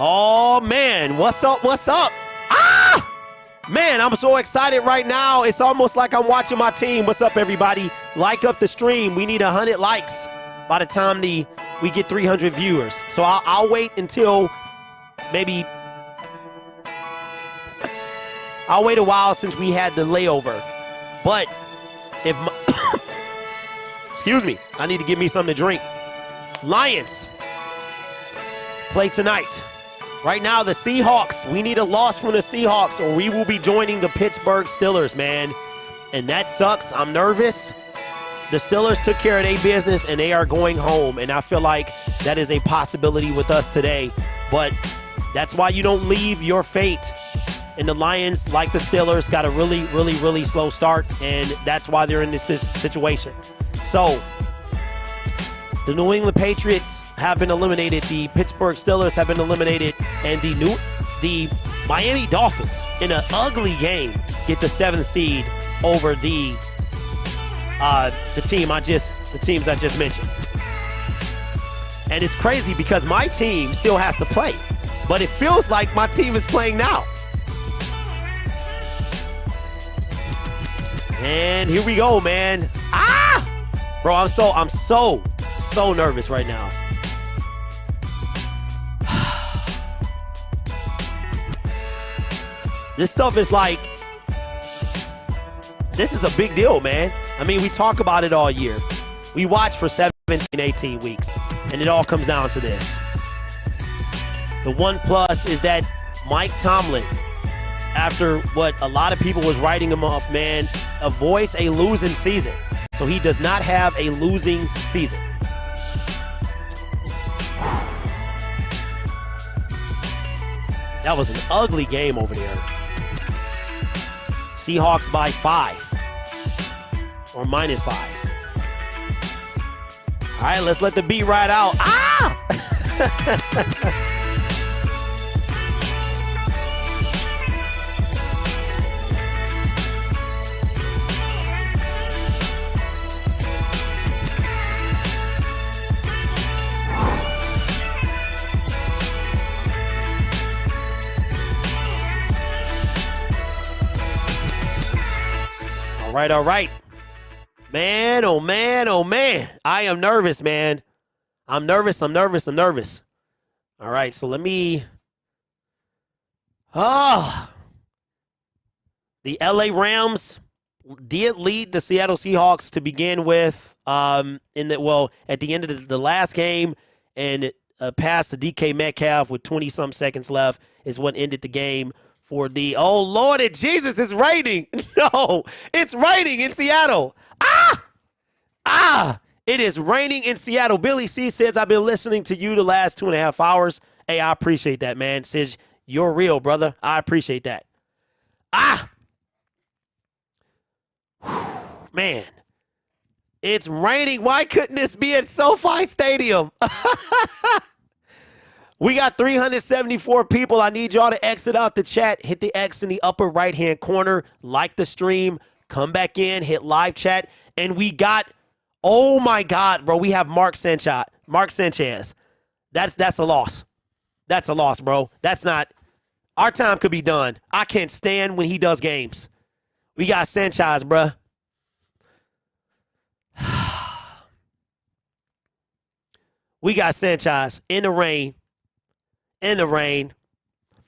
Oh, man. What's up? What's up? Ah! Man, I'm so excited right now. It's almost like I'm watching my team. What's up, everybody? Like up the stream. We need 100 likes by the time we get 300 viewers. So I'll wait until maybe... I'll wait a while since we had the layover. But if... Excuse me. I need to give me something to drink. Lions play tonight. Right now, the Seahawks, we need a loss from the Seahawks or we will be joining the Pittsburgh Steelers, man. And that sucks. I'm nervous. The Steelers took care of their business and they are going home. And I feel like that is a possibility with us today. But that's why you don't leave your fate. And the Lions, like the Steelers, got a really, really, really slow start. And that's why they're in this situation. So, the New England Patriots have been eliminated. The Pittsburgh Steelers have been eliminated. And the Miami Dolphins, in an ugly game, get the 7th seed over the teams I just mentioned. And it's crazy because my team still has to play. But it feels like my team is playing now. And here we go, man. Ah! Bro, I'm so nervous right now. This stuff is like, this is a big deal, man. I mean, we talk about it all year. We watch for 17, 18 weeks, and it all comes down to this. The one plus is that Mike Tomlin, after what a lot of people was writing him off, man, avoids a losing season. So he does not have a losing season. That was an ugly game over there. Seahawks by 5 or -5. All right, let's let the beat ride out. Ah! All right. Man, oh, man, oh, man. I am nervous, man. I'm nervous. All right, so let me... The LA Rams did lead the Seattle Seahawks to begin with at the end of the last game, and passed the DK Metcalf with 20-some seconds left is what ended the game. For the, oh, Lord and Jesus, it's raining. No, it's raining in Seattle. It is raining in Seattle. Billy C says, I've been listening to you the last 2.5 hours. Hey, I appreciate that, man. Says, you're real, brother. I appreciate that. Man, it's raining. Why couldn't this be at SoFi Stadium? We got 374 people. I need y'all to exit out the chat. Hit the X in the upper right-hand corner. Like the stream. Come back in. Hit live chat. And we got, oh, my God, bro. We have Mark Sanchez. That's a loss. That's a loss, bro. That's not. Our time could be done. I can't stand when he does games. We got Sanchez, bro. We got Sanchez in the rain.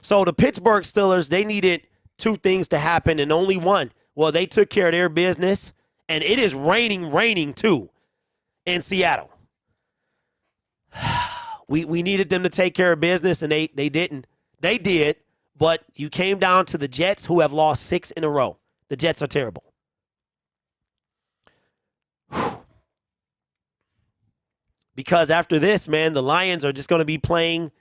So the Pittsburgh Steelers, they needed 2 things to happen and only one. Well, they took care of their business, and it is raining too in Seattle. We needed them to take care of business, and they didn't. They did, but you came down to the Jets, who have lost 6 in a row. The Jets are terrible. Because after this, man, the Lions are just going to be playing,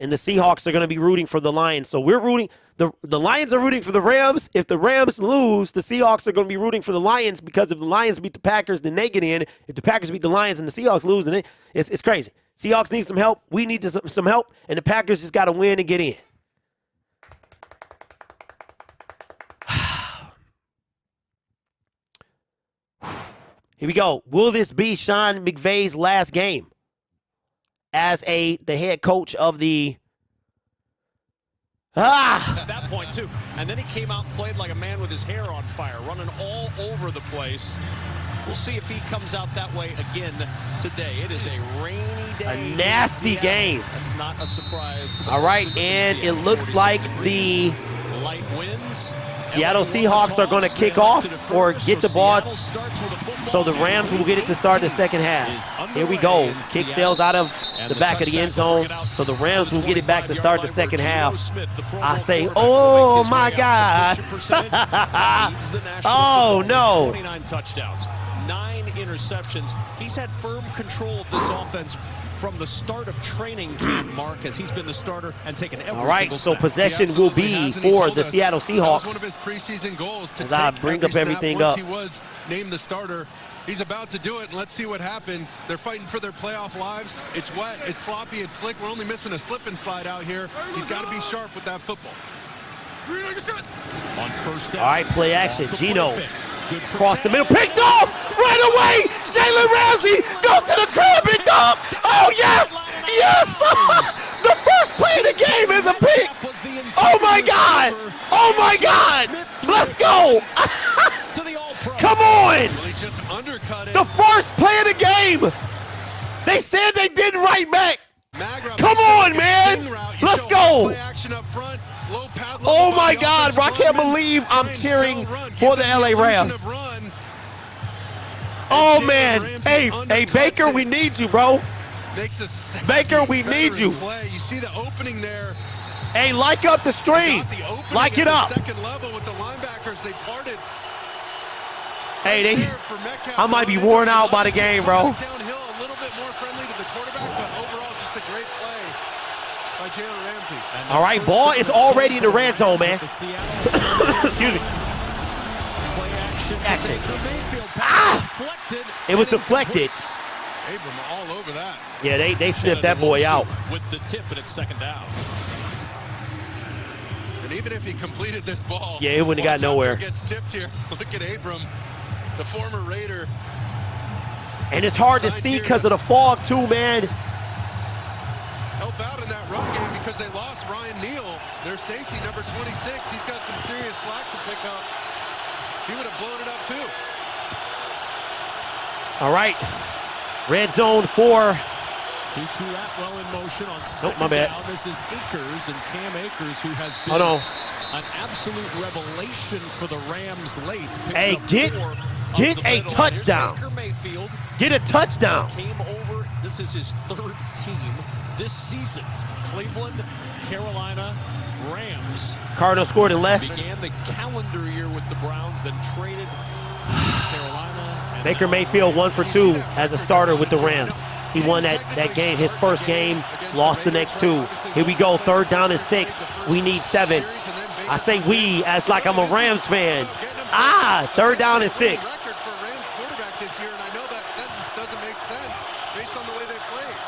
and the Seahawks are going to be rooting for the Lions. So we're rooting. The Lions are rooting for the Rams. If the Rams lose, the Seahawks are going to be rooting for the Lions, because if the Lions beat the Packers, then they get in. If the Packers beat the Lions and the Seahawks lose, then it's crazy. Seahawks need some help. We need some help, and the Packers just got to win and get in. Here we go. Will this be Sean McVay's last game as the head coach of the Ah! At that point, too. And then he came out and played like a man with his hair on fire, running all over the place. We'll see if he comes out that way again today. It is a rainy day. A nasty game. That's not a surprise. All right, and it looks like the light winds. Seattle Seahawks are going to kick off or get the ball, so the Rams will get it to start the second half. Here we go. Kick sails out of the back of the end zone, so the Rams will get it back to start the second half. I say, oh my God. Oh no. 29 touchdowns, 9 interceptions. He's had firm control of this offense from the start of training camp, Mark, as he's been the starter and taken every All right, so possession will be for the Seattle Seahawks. One of his preseason goals to as I bring up everything up. He was named the starter. He's about to do it, and let's see what happens. They're fighting for their playoff lives. It's wet, it's sloppy, it's slick. We're only missing a slip and slide out here. He's got to be sharp with that football. On first down. All right, play action. Gino across the middle, picked off right away. Jalen Ramsey, go to the crib, big dog. Oh yes, yes. The first play of the game is a pick. Oh my God. Oh my God. Let's go. Come on. The first play of the game. They said they didn't right back. Come on, man. Let's go. Oh my God, bro, I can't believe I'm cheering for the LA Rams. Oh man, hey, Baker, we need you, bro. Baker, we need you. You see the opening there. Hey, like up the stream. Like it up. Second level with the linebackers, they parted. Hey, I might be worn out by the game, bro. Downhill a little bit more friendly to the quarterback, but overall just a great play by Jalen Ramsey. All right, ball is already in the red zone, man. Excuse me. Action. Ah! It was deflected. Abram all over that. Yeah, they sniffed that boy out. With the tip, and it's second down. And even if he completed this ball, yeah, it wouldn't have got nowhere. Gets tipped here. Look at Abram, the former Raider. And it's hard to see because of the fog too, man. Help out in that run game because they lost Ryan Neal, their safety, number 26. He's got some serious slack to pick up. He would have blown it up too. All right, red zone 4. Tutu Atwell in motion on second my bad. down. This is Akers, and Cam Akers, who has been an absolute revelation for the Rams late. Hey, get a touchdown. Get a touchdown. Came over. This is his 3rd team this season. Cleveland, Carolina, Rams. Cardinals scored in less. Began the calendar year with the Browns, then traded Carolina. Baker Mayfield 1 for 2 as a starter with the Rams. He won that game, his first game, lost the next 2. Here we go, 3rd down and 6. We need 7. I say we as like I'm a Rams fan. 3rd down and 6.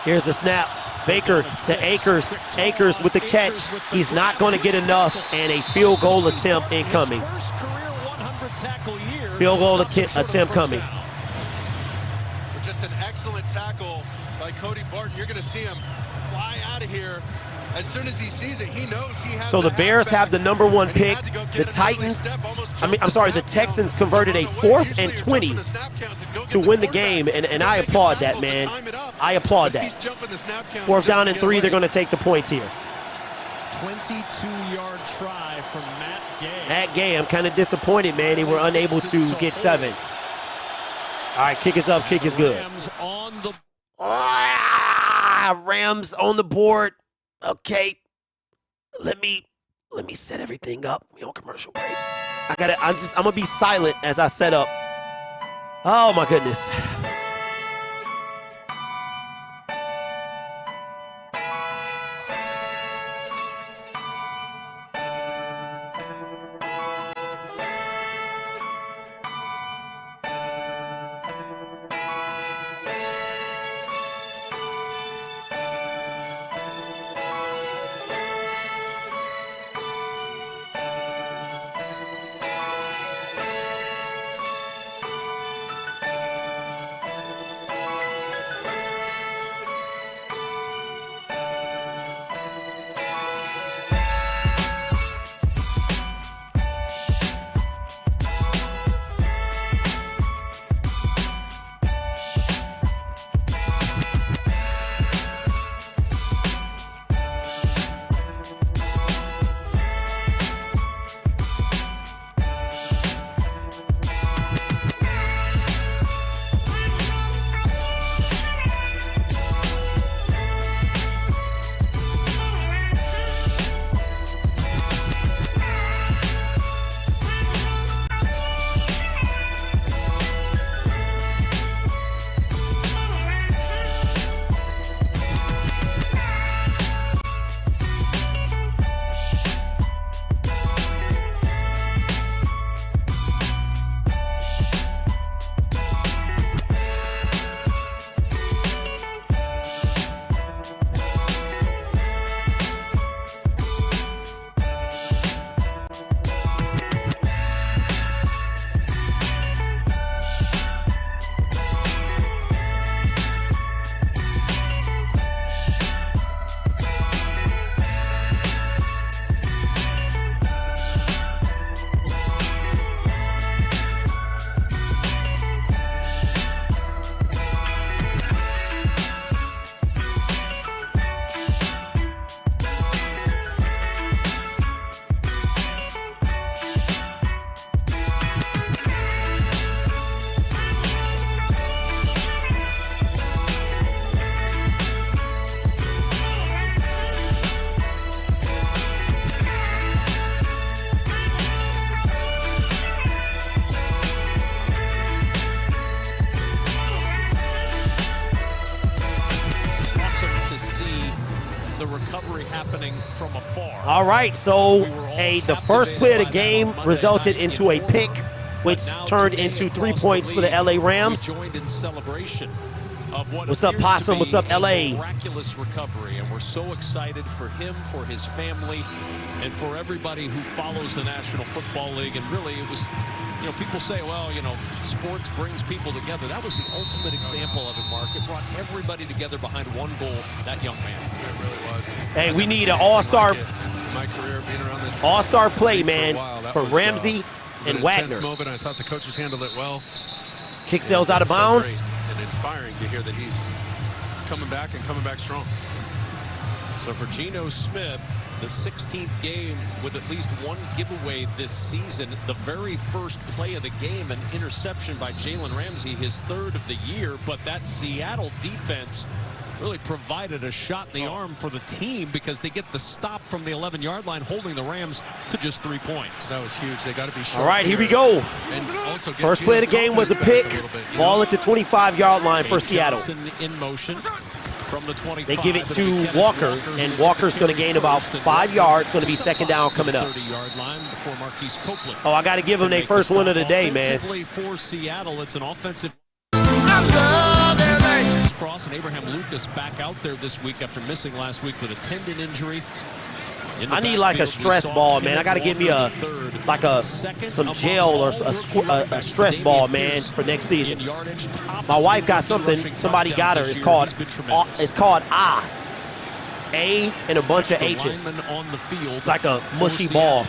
Here's the snap. Baker to Akers. Akers with the catch. He's not going to get enough, and a field goal attempt incoming. Field goal attempt coming. Just an excellent tackle by Cody Barton. You're going to see him fly out of here. As soon as he sees it, he knows he has. So the Bears have the #1 pick. The Titans, the Texans converted a 4th and 20 to win the game, and I applaud that, man. I applaud that. 4th down and 3, they're going to take the points here. 22-yard try from Matt Gay. Matt Gay, I'm kind of disappointed, man. They were unable to get 7. All right, kick is up, kick is good. Rams on the board. Okay, let me set everything up. We on commercial break. I'm gonna be silent as I set up. Oh my goodness. see the recovery happening from afar. All right, so the first play of the game resulted into a pick, which turned into 3 points for the LA Rams. Joined in celebration of what What's up, Possum? What's up, LA? Miraculous recovery, and we're so excited for him, for his family, and for everybody who follows the National Football League. And really, it was, you know, people say, well, you know, sports brings people together. That was the ultimate example of it, Mark. It brought everybody together behind one goal, that young man. It really was. Hey, we need an all-star, My career being around this all-star play, man, for Ramsey and an Wagner. intense moment. I thought the coaches handled it well. Kick sails out of bounds. So and inspiring to hear that he's coming back and coming back strong. So for Geno Smith, the 16th game with at least one giveaway this season. The very first play of the game, an interception by Jalen Ramsey, his third of the year. But that Seattle defense really provided a shot in the arm for the team because they get the stop from the 11-yard line, holding the Rams to just 3 points. That was huge. They got to be sharp. All right, here we go. And also first play of the game was a pick. Ball at the 25-yard line for Seattle. Johnson in motion from the 25. They give it to Walker, and Walker's going to gain about 5 yards. Going to be second down coming up. 30-yard line before Marquise Copeland. Oh, I got to give them their first win of the day, man. Offensively for Seattle, it's an offensive cross, and Abraham Lucas back out there this week after missing last week with a tendon injury. I need like a stress ball, man. I got to give me some gel or a stress ball, man, for next season. My wife got something. Somebody got her. It's called A and a bunch of H's. It's like a mushy ball.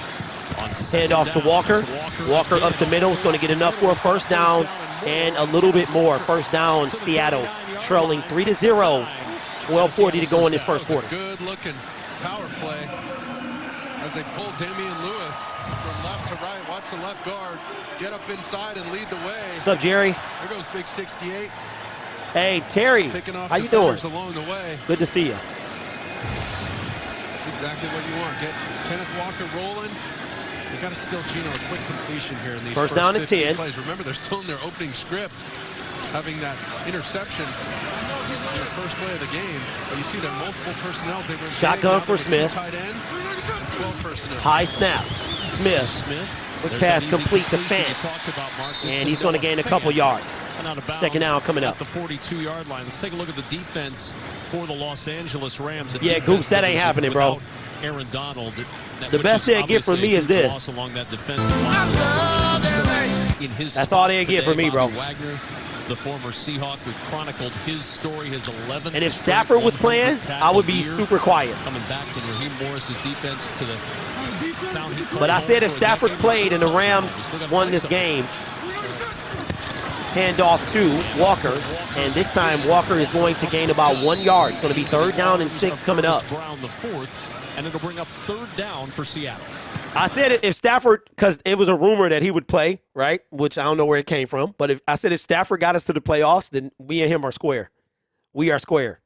Hand off to Walker. Walker up the middle. It's going to get enough for a first down and a little bit more. First down, Seattle trailing 3-0. 12:40 to go in this first quarter. Good-looking power play as they pull Damian Lewis from left to right. Watch the left guard get up inside and lead the way. What's up, Jerry? There goes Big 68. Hey, Terry. How you doing? Along the way. Good to see you. That's exactly what you want. Get Kenneth Walker rolling. You got to steal Geno a quick completion here in these first down and 10 plays. Remember, they're still in their opening script, having that interception in the first play of the game. But you see there multiple personnel. They were shotgun for Smith. Tight ends, 12 personnel. High snap. Smith. Quick pass complete to Fant. And he's going to gain a couple yards. Second down coming up. At the 42-yard line. Let's take a look at the defense for the Los Angeles Rams. Yeah, Goops, that ain't happening, bro. Aaron Donald. The best they'll get from me is this. Along that defensive line. That's all they'll get from me, bro. Wagner, the former Seahawk, we've chronicled his story, his 11th. And if Stafford was playing, I would be super quiet. Coming back in Raheem Morris's defense to the town he but I said if Stafford played and the Rams won this game, handoff to Walker, and this time Walker is going to gain about 1 yard. It's going to be third down and 6 coming up. Brown the fourth, and it'll bring up third down for Seattle. I said if Stafford, because it was a rumor that he would play, right? Which I don't know where it came from. But I said if Stafford got us to the playoffs, then we and him are square. We are square.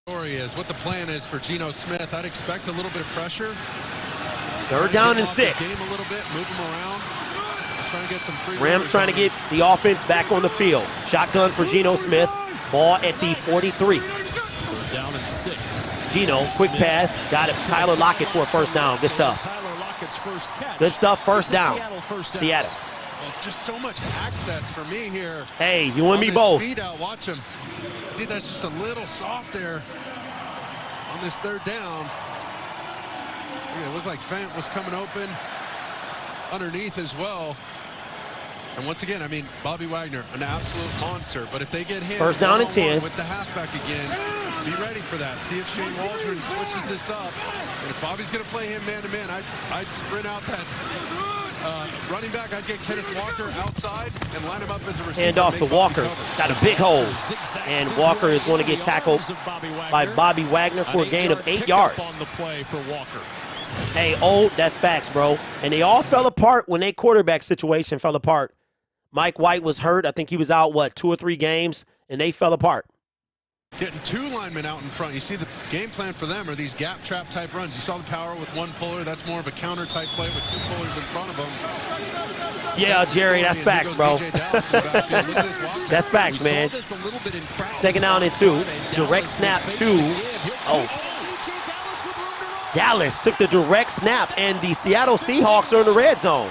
Story is what the plan is for Geno Smith. I'd expect a little bit of pressure. Third down and 6. Game a little bit, move him around. Trying to get some free Rams trying to get the offense back on the field. Shotgun for Geno Smith. Ball at the 43. Third down and 6. Geno, quick pass, got it. Tyler Lockett for a first down. Good stuff. Tyler Lockett's first catch. Good stuff. First down. Seattle. Well, just so much access for me here. Hey, you and me both. Speed out. Watch him. I think that's just a little soft there on this third down. Yeah, it looked like Fant was coming open underneath as well. And once again, I mean, Bobby Wagner, an absolute monster. But if they get him first down and 10 with the halfback again, be ready for that. See if Shane Waldron switches this up. And if Bobby's going to play him man-to-man, I'd sprint out that running back. I'd get Kenneth Walker outside and line him up as a receiver. Hand off to Walker. Got a big hole. And Walker is going to get tackled by Bobby Wagner for a gain of 8 yards. On the play for Walker. Hey, that's facts, bro. And they all fell apart when their quarterback situation fell apart. Mike White was hurt. I think he was out, 2 or 3 games, and they fell apart. getting 2 linemen out in front. You see the game plan for them are these gap trap type runs. You saw the power with 1 puller. That's more of a counter type play with 2 pullers in front of them. Yeah, Jerry, that's facts, bro. That's facts, man. 2nd down and 2. Direct snap to, Dallas took the direct snap, and the Seattle Seahawks are in the red zone.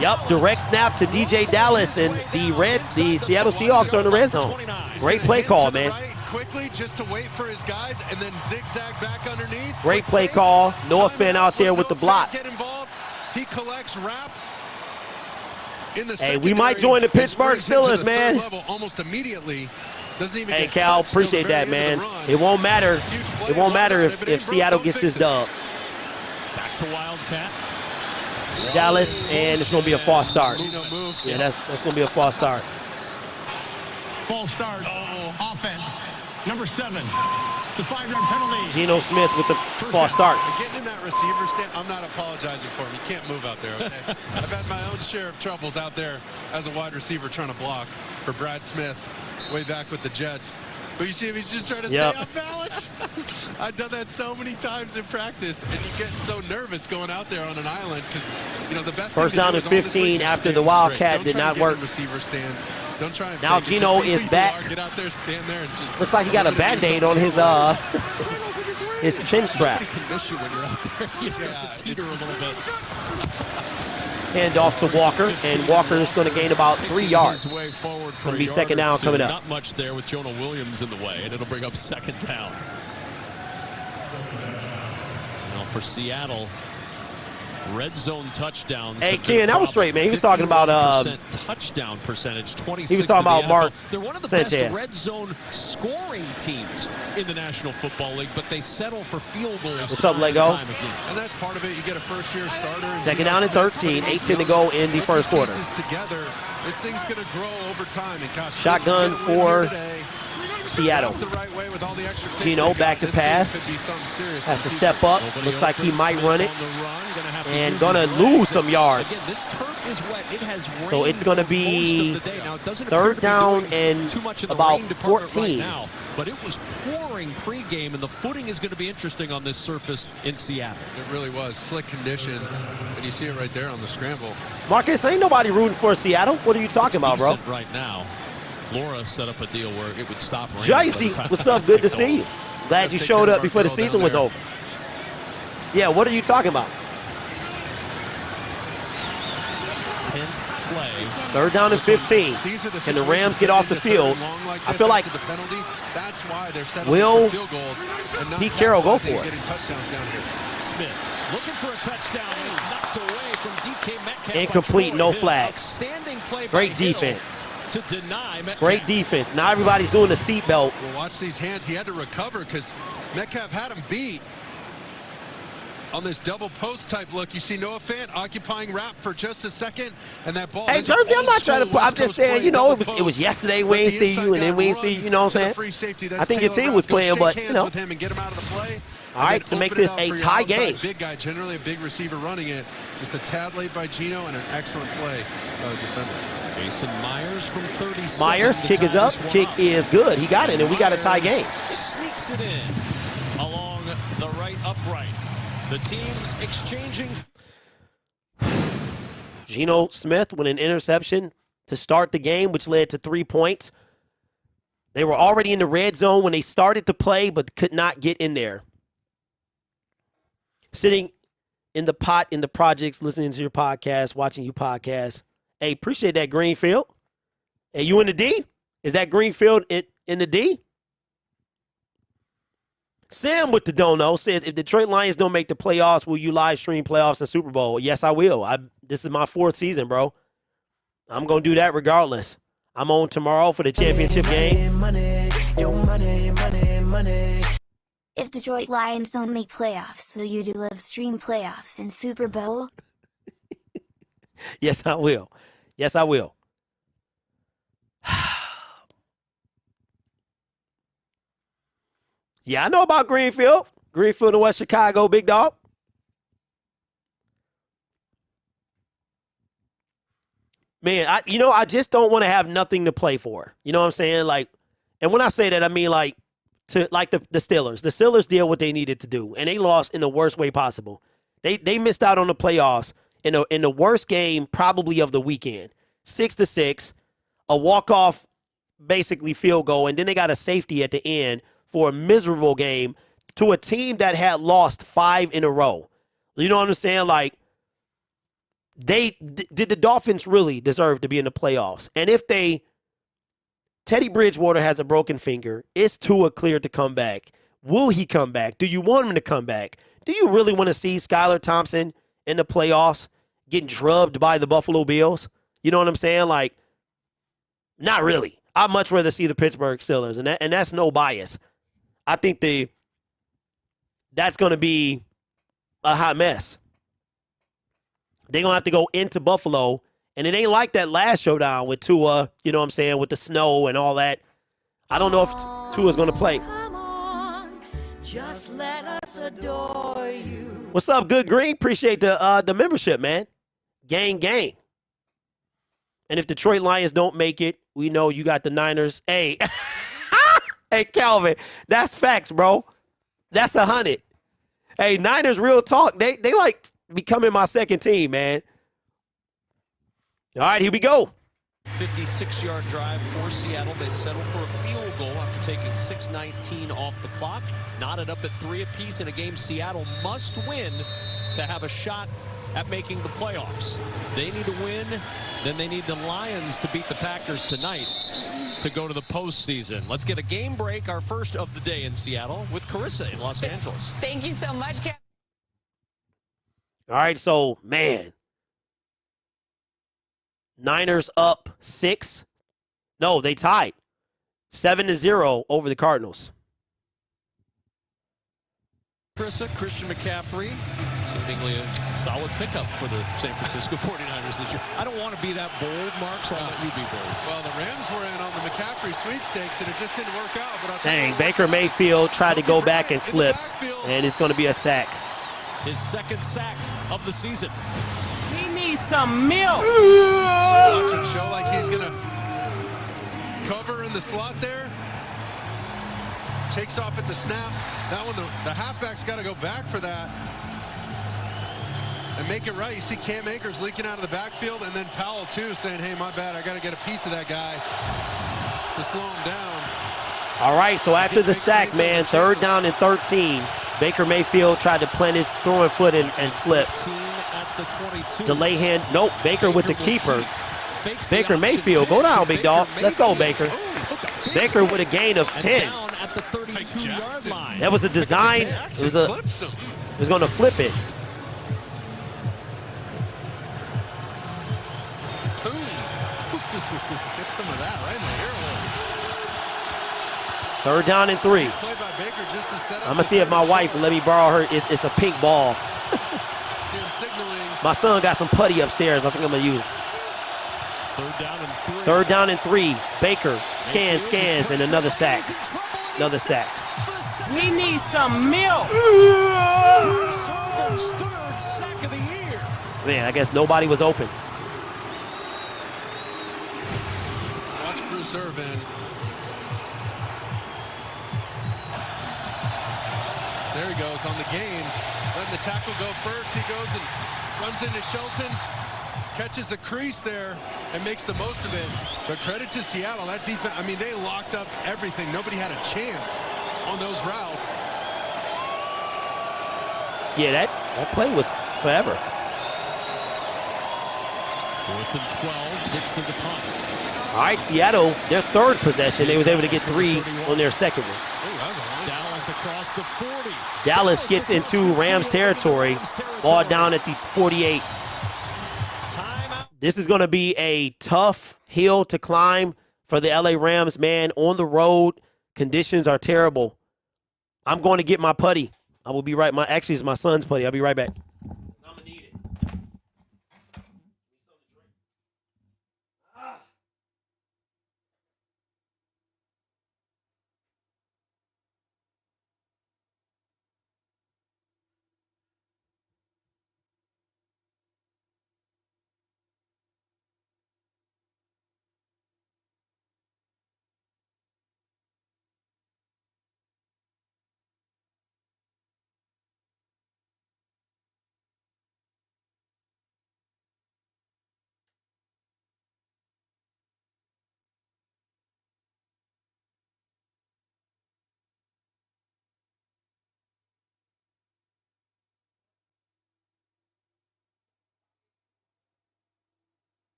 Yep, direct snap to DJ Dallas, and the Seattle Seahawks are in the red zone. Great play call, man. Quickly, just to wait for his guys, and then zigzag back underneath. Great play call. Noah Fant out there with the block. Get involved. He collects wrap. Hey, we might join the Pittsburgh Steelers, man. Level almost immediately. Doesn't even hey, Cal, appreciate that, man. It won't matter. It won't matter if Seattle gets this dub. Back to Wildcat. Dallas, and it's going to be a false start. Yeah, that's going to be a false start. False start. Offense. Number 7. It's a 5-yard penalty. Geno Smith with the false start. Getting in that receiver stand, I'm not apologizing for him. You can't move out there, okay? I've had my own share of troubles out there as a wide receiver trying to block for Brad Smith way back with the Jets. But you see him, he's just trying to stay off balance. I've done that so many times in practice, and you get so nervous going out there on an island because, you know, the best First down and 15 after the Wildcat did not work. Receiver stands. Don't try and now Geno is back. Get out there, stand there, and just looks like he got a Band-Aid on his his chin strap. When you're out there, you start to teeter a little bit. Hand off to Walker, and Walker is going to gain about 3 yards. It's going to be 2nd down coming up. Not much there with Jonah Williams in the way, and it'll bring up 2nd down. Now for Seattle, red zone touchdowns. Hey, Ken, that was straight, man. He was talking about touchdown percentage, 26. He was talking about Mark They're one of the Sanchez. best red zone scoring teams in the National Football League, but they settle for field goals. What's up, Lego? And that's part of it. You get a first-year starter. 2nd down and 13, 18 to go in the first quarter. Together, this thing's going to grow over time. And gosh, shotgun for Seattle. Geno back to pass. Has to step up. Looks like he might run it. And gonna lose some yards. So it's gonna be 3rd down and about 14. But it was pouring pregame, and the footing is going to be interesting on this surface in Seattle. It really was slick conditions, and you see it right there on the scramble. Marcus, ain't nobody rooting for Seattle. What are you talking about, bro? Right now, Laura set up a deal where it would stop raining. Jacy, what's up? Good to see you. Glad you showed up before the season was over. Yeah, what are you talking about? 10th play. 3rd down and 15. Can the Rams get off the field? I feel like will Pete Carroll go for it? Smith looking for a touchdown, and it's knocked away from DK Metcalf. Incomplete, no flags. Great defense. To deny Metcalf. Great defense. Now everybody's doing the seatbelt. Well, watch these hands. He had to recover because Metcalf had him beat. On this double post type look, you see Noah Fant occupying wrap for just a second, and that ball. Hey, Jersey, I'm not trying to put. I'm just saying, you know, it was yesterday we ain't see you, and then we ain't see you. You know what I'm saying? I think your team was playing, but you know. All right, to make this a tie game. Big guy, generally a big receiver running it. Just a tad late by Geno, and an excellent play by the defender. Jason Myers from 37. Myers, kick is up. Kick is good. He got it, and we got a tie game. Just sneaks it in along the right upright. The teams exchanging. Geno Smith with an interception to start the game, which led to 3 points. They were already in the red zone when they started to play, but could not get in there. Sitting in the pot in the projects, listening to your podcast, watching you podcast. Hey, appreciate that, Greenfield. Hey, you in the D? Is that Greenfield in the D? Sam with the don't know says, if Detroit Lions don't make the playoffs, will you live stream playoffs and Super Bowl? Yes, I will. This is my 4th season, bro. I'm going to do that regardless. I'm on tomorrow for the championship game. Money, money. If Detroit Lions don't make playoffs, will you do live stream playoffs and Super Bowl? Yes, I will. Yes, I will. Yeah, I know about Greenfield. Greenfield in West Chicago, big dog. man, I just don't want to have nothing to play for. You know what I'm saying? Like, and when I say that, I mean like the Steelers. The Steelers did what they needed to do, and they lost in the worst way possible. They missed out on the playoffs in the worst game probably of the weekend. 6-6, a walk-off basically field goal, and then they got a safety at the end for a miserable game to a team that had lost 5 in a row. You know what I'm saying? Like, did the Dolphins really deserve to be in the playoffs? And if Teddy Bridgewater has a broken finger, is Tua cleared to come back? Will he come back? Do you want him to come back? Do you really want to see Skylar Thompson in the playoffs getting drubbed by the Buffalo Bills? You know what I'm saying? Like, not really. I'd much rather see the Pittsburgh Steelers, and that's no bias. I think that's going to be a hot mess. They're going to have to go into Buffalo, and it ain't like that last showdown with Tua, you know what I'm saying, with the snow and all that. I don't know if Tua's going to play. Come on, just let us adore you. What's up, Good Green? Appreciate the membership, man. Gang. And if Detroit Lions don't make it, we know you got the Niners. Hey, hey, Calvin, that's facts, bro. That's 100. Hey, Niners, real talk. They like becoming my second team, man. All right, here we go. 56-yard drive for Seattle. They settle for a field goal after taking 6:19 off the clock. Knotted up at 3 apiece in a game Seattle must win to have a shot at making the playoffs. They need to win. Then they need the Lions to beat the Packers tonight to go to the postseason. Let's get a game break, our first of the day in Seattle, with Carissa in Los Angeles. Thank you so much, Kevin. All right, so, man. Niners up 6. No, they tied 7-0 over the Cardinals. Carissa, Christian McCaffrey, seemingly a solid pickup for the San Francisco 49ers this year. I don't want to be that bold, Mark, so I'll let you be bold. Well, the Rams were in on the McCaffrey sweepstakes, and it just didn't work out. But Dang, Baker Mayfield tried to go back and slipped, and it's going to be a sack. His second sack of the season. He needs some milk. Watch him show like he's going to cover in the slot there. Takes off at the snap. That one, the halfback's got to go back for that and make it right. You see Cam Akers leaking out of the backfield, and then Powell, too, saying, hey, my bad, I got to get a piece of that guy to slow him down. All right, so after the sack, man, 3rd down and 13. Baker Mayfield tried to plant his throwing foot and slipped. Delay hand. Nope, Baker with the keeper. Baker Mayfield, go down, big dog. Let's go, Baker. Baker with a gain of 10. At the 32-yard line. That was a design. It was going to flip it. Boom. Get some of that right in the ear hole. 3rd down and 3. Play by Baker just to set up. I'm going to see if my wife will let me borrow her. It's a pink ball. See him signaling. My son got some putty upstairs. I think I'm going to use it. 3rd down and 3. 3rd down and 3. Baker scans, and another sack. Another sack. He needs some milk. Bruce Irvin's 3rd sack of the year. Man, I guess nobody was open. Watch Bruce Irvin. There he goes on the gain. Letting the tackle go first. He goes and runs into Shelton. Catches a crease there and makes the most of it. But credit to Seattle. That defense, I mean, they locked up everything. Nobody had a chance on those routes. Yeah, that play was forever. 4th and 12. Dixon to punt. All right, Seattle, their 3rd possession, they was able to get 3 on their 2nd one. Dallas across the 40. Dallas gets into Rams territory. Ball down at the 48. This is going to be a tough hill to climb for the LA Rams, man. On the road, conditions are terrible. I'm going to get my putty. I will be right. Actually, it's my son's putty. I'll be right back. I'm going to need it.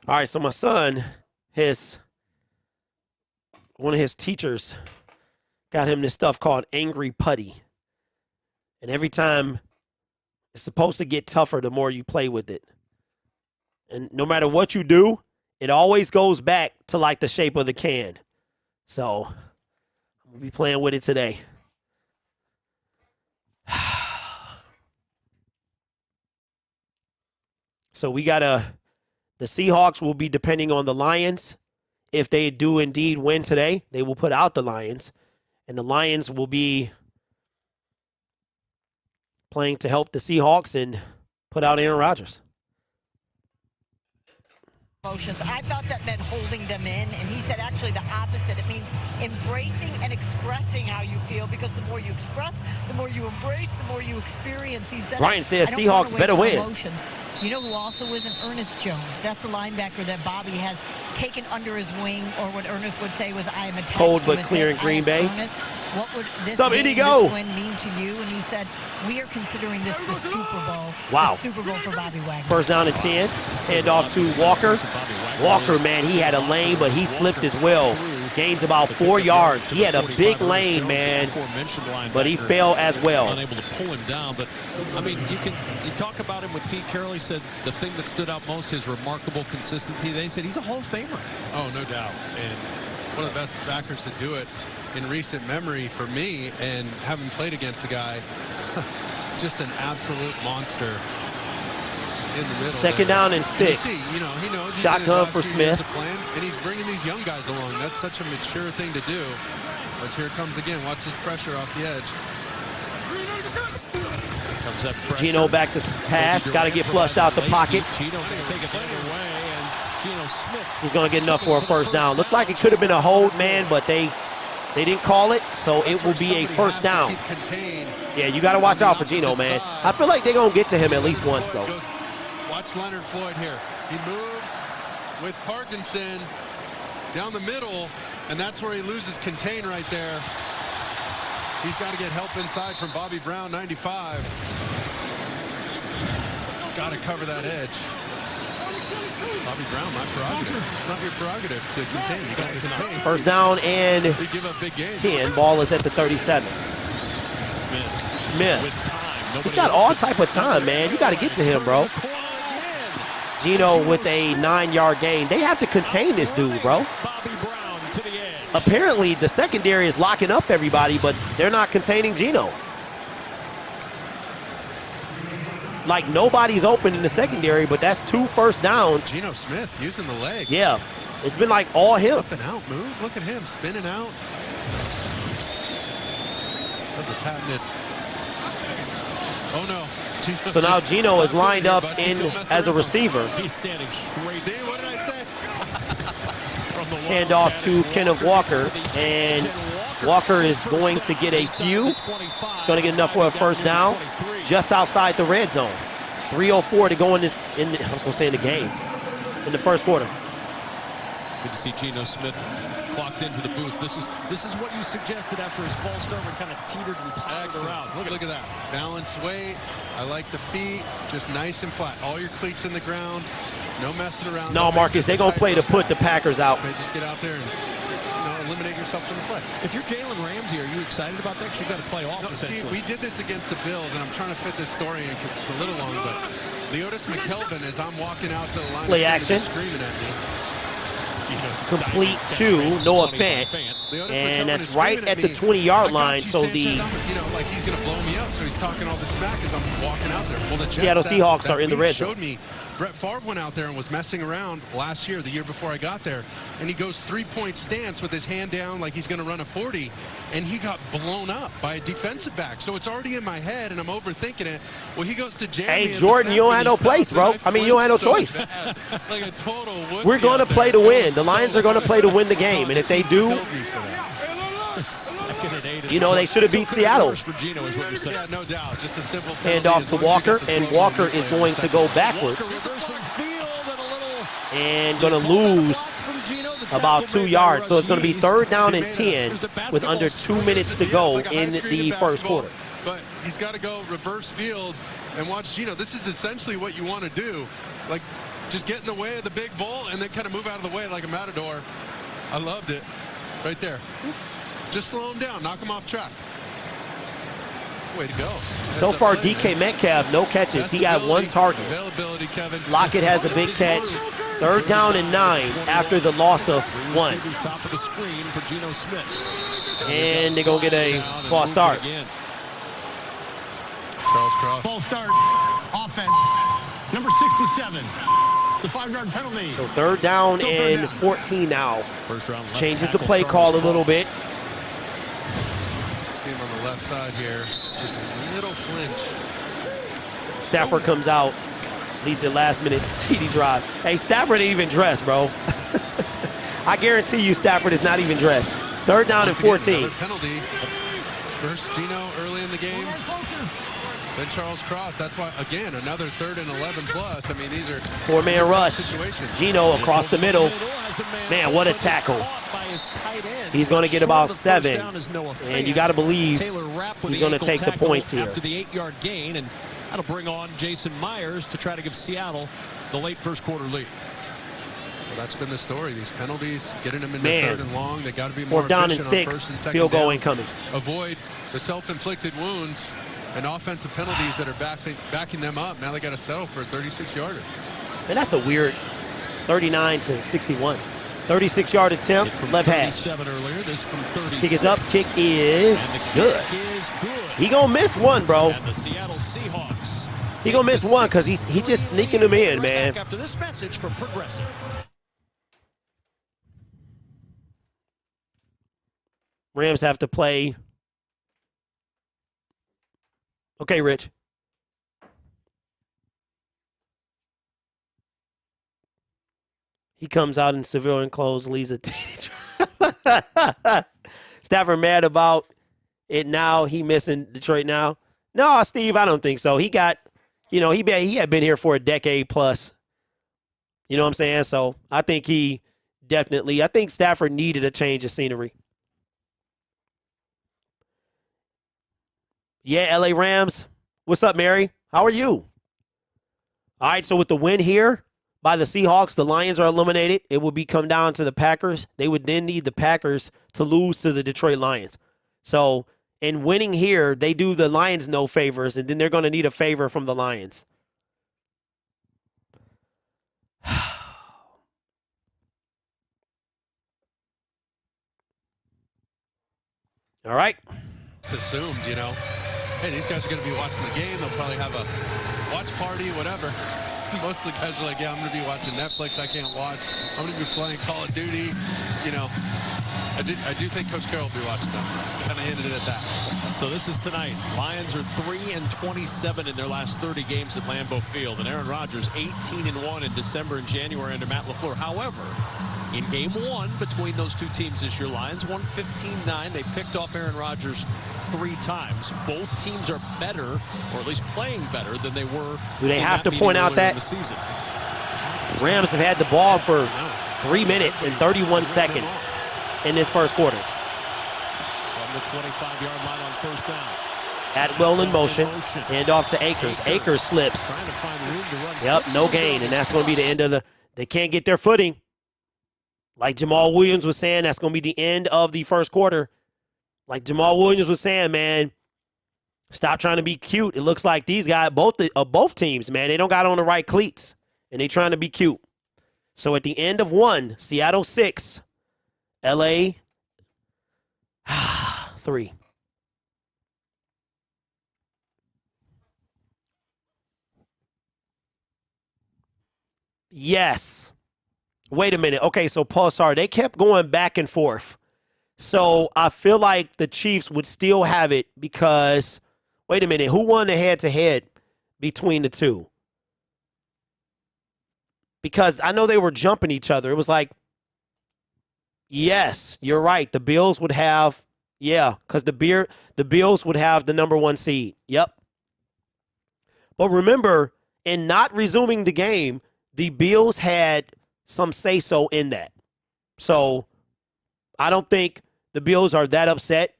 All right, so my son, one of his teachers got him this stuff called Angry Putty. And every time, it's supposed to get tougher the more you play with it. And no matter what you do, it always goes back to like the shape of the can. So I'm going to be playing with it today. So we got the Seahawks will be depending on the Lions. If they do indeed win today, they will put out the Lions. And the Lions will be playing to help the Seahawks and put out Aaron Rodgers. Emotions. I thought that meant holding them in, and he said actually the opposite. It means embracing and expressing how you feel, because the more you express, the more you embrace, the more you experience. He said, Ryan says Seahawks better win. Emotions. You know who also isn't? Ernest Jones. That's a linebacker that Bobby has taken under his wing, or what Ernest would say was, I am attached Cold to but his clear head. in Green Bay. Ernest, what would this win mean to you? And he said, we are considering this the Super Bowl. Wow. The Super Bowl for Bobby Wagner. First down and 10. Hand off to Walker. Walker, man, he had a lane, but he slipped as well. Gains about 4 yards. He had a big lane, man, but he fell as well. Unable to pull him down, but I mean, you talk about him with Pete Carroll. He said the thing that stood out most is remarkable consistency. They said he's a Hall of Famer. Oh, no doubt. And one of the best backers to do it in recent memory for me, and having played against a guy, just an absolute monster. In the middle. Second down and 6. He knows shotgun for Smith. Plan, and he's bringing these young guys along. That's such a mature thing to do. As here it comes again. Watch this pressure off the edge. Comes up pressure. Gino back to pass. Got to get flushed out the pocket. Gino can take it the other way, and Geno Smith. He's going to get enough for a first down. Looked like it could have been a hold, man, but they didn't call it, so it will be a first down. Yeah, you got to watch out for Gino, man. I feel like they're going to get to him at least once, though. Watch Leonard Floyd here. He moves with Parkinson down the middle, and that's where he loses contain right there. He's got to get help inside from Bobby Brown, 95. Got to cover that edge. Bobby Brown, my prerogative. It's not your prerogative to contain. You got to contain. First down and we give up big gains. 10. Ball is at the 37. Smith. With time. He's got all type of time, man. You got to get to him, bro. Gino with a 9-yard gain. They have to contain this dude, bro. Bobby Brown to the edge. Apparently, the secondary is locking up everybody, but they're not containing Gino. Like, nobody's open in the secondary, but that's 2 first downs. Geno Smith using the legs. Yeah, it's been like all him. Up and out move. Look at him spinning out. That's a patented. Oh, no. So now Gino is lined up as a receiver. He's standing straight. See, what did I say? Hand off to Kenneth Walker, and Walker is going to get a few. He's going to get enough for a first down, just outside the red zone. 3:04 to go in the game, in the first quarter. Good to see Geno Smith clocked into the booth. This is what you suggested after his false start and kind of teetered and tottered around. Look at that. Balanced weight. I like the feet. Just nice and flat. All your cleats in the ground. No messing around. No, Marcus, they're going to play to put the Packers out. Okay, just get out there and eliminate yourself from the play. If you're Jalen Ramsey, are you excited about that? Because you've got to play off, essentially. See, we did this against the Bills, and I'm trying to fit this story in because it's a little long, but Leotis McKelvin, as I'm walking out to the line, play action. Screaming at me. Complete to Noah Fant, and that's right at the 20-yard line. So the like he's going to blow me up. So he's talking all this smack as I'm walking out there. Well, the Jets Seattle Seahawks are in the red zone. Showed me Brett Favre went out there and was messing around last year, the year before I got there, and he goes 3-point stance with his hand down like he's going to run a 40, and he got blown up by a defensive back. So it's already in my head, and I'm overthinking it. Well, he goes to jam me. Hey, Jordan, you don't have no place, bro. I mean, you don't have no choice. Like a total wussy. We're going to play to win. The Lions are going to play to win the game, and if they do, you know, they should have beat Seattle. Yeah, no doubt. Just a simple hand off to Walker, and Walker is going to go backwards and going to lose about 2 yards. So it's going to be 3rd down and 10 with under 2 minutes to go in the first quarter. But he's got to go reverse field and watch Gino. This is essentially what you want to do. Like, Just get in the way of the big bull and then kind of move out of the way like a matador. I loved it. Right there. Just slow him down. Knock him off track. That's the way to go. So far, DK Metcalf, no catches. He got one target. Availability, Kevin. Lockett has a big catch. 3rd down and 9 after the loss of 1. Top of the screen for Geno Smith. And they're going to get a false start. Charles Cross. False start. Offense. Number 67. It's a 5-yard penalty. So 3rd down and 14 now. First round left Changes the tackle, play Charles call a little Cross. bit. See him on the left side here. Just a little flinch. Stafford comes out, leads a last-minute CD drive. Hey, Stafford ain't even dressed, bro. I guarantee you Stafford is not even dressed. 3rd down and 14. Another penalty. First Geno early in the game. Then Charles Cross. That's why, again, another 3rd and 11 plus. I mean, these are 4-man rush. situations. Geno across the middle. Man, what a tackle. He's going to get about 7. And you got to believe he's going to take the points here. After the 8-yard gain, and that'll bring on Jason Myers to try to give Seattle the late first quarter lead. Well, that's been the story. These penalties, getting them into Man. 3rd and long. They got to be more 4th down and efficient on 6. 1st and 2nd Field goal down. incoming. Avoid the self-inflicted wounds and offensive penalties that are backing them up. Now they got to settle for a 36-yarder. And that's a weird 39 to 61. 36-yard attempt, From left hash. 37 earlier, this from 36. Kick is up, kick is And the good. kick is good. He gonna miss one, bro. And the Seattle Seahawks. He gonna miss one because he just sneaking them in, Right man. back after this message from Progressive. Rams have to play. Okay, Rich. He comes out in civilian clothes, leads a Stafford mad about it now. He missing Detroit now. No, Steve, I don't think so. He got, he had been here for a decade plus. You know what I'm saying? So I think I think Stafford needed a change of scenery. Yeah, LA Rams. What's up, Mary? How are you? All right, so with the win here by the Seahawks, the Lions are eliminated. It will come down to the Packers. They would then need the Packers to lose to the Detroit Lions. So in winning here, they do the Lions no favors, and then they're going to need a favor from the Lions. All right. It's assumed, hey, these guys are going to be watching the game. They'll probably have a watch party, whatever. Most of the guys are like, yeah, I'm going to be watching Netflix. I can't watch. I'm going to be playing Call of Duty. I do think Coach Carroll will be watching them. Kind of hinted at that. So this is tonight. Lions are 3-27 in their last 30 games at Lambeau Field. And Aaron Rodgers 18-1 in December and January under Matt LaFleur. However, in game 1 between those two teams this year, Lions won 15-9. They picked off Aaron Rodgers 3 times. Both teams are better, or at least playing better than they were. Do they have to point out that the season. Rams have had the ball for 3 minutes and 31 seconds in this first quarter? From the 25-yard line on first down. Atwell in motion. Hand off to Akers. Akers slips. Trying to find room to run. Yep, no gain, and that's going to be the end of they can't get their footing. Like Jamal Williams was saying, that's going to be the end of the first quarter. Like Jamal Williams was saying, man, stop trying to be cute. It looks like these guys, both teams, man, they don't got on the right cleats, and they trying to be cute. So at the end of 1, Seattle 6, LA 3. Yes. Wait a minute. Okay, so Paul, sorry, they kept going back and forth. So I feel like the Chiefs would still have it because, wait a minute, who won the head-to-head between the two? Because I know they were jumping each other. It was like, yes, you're right. The Bills would have, because the Bills would have the number 1 seed. Yep. But remember, in not resuming the game, the Bills had some say-so in that. So I don't think the Bills are that upset.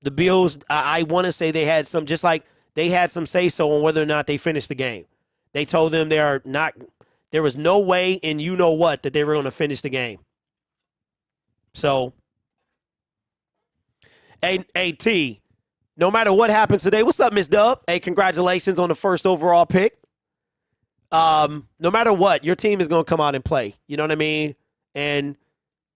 The Bills, I want to say they had some, just like they had some say-so on whether or not they finished the game. They told them they're There was no way in you know what that they were going to finish the game. So, hey, T, no matter what happens today, what's up, Miss Dub? Hey, congratulations on the first overall pick. No matter what, your team is going to come out and play. You know what I mean? And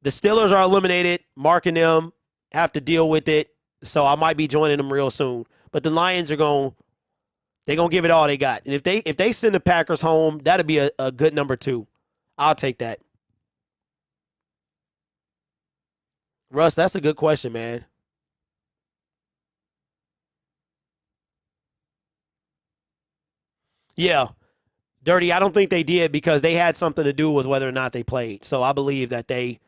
the Steelers are eliminated. Mark and them have to deal with it. So I might be joining them real soon. But the Lions are going to give it all they got. And if they send the Packers home, that'll be a good number 2. I'll take that. Russ, that's a good question, man. Yeah. Dirty, I don't think they did because they had something to do with whether or not they played. So I believe that they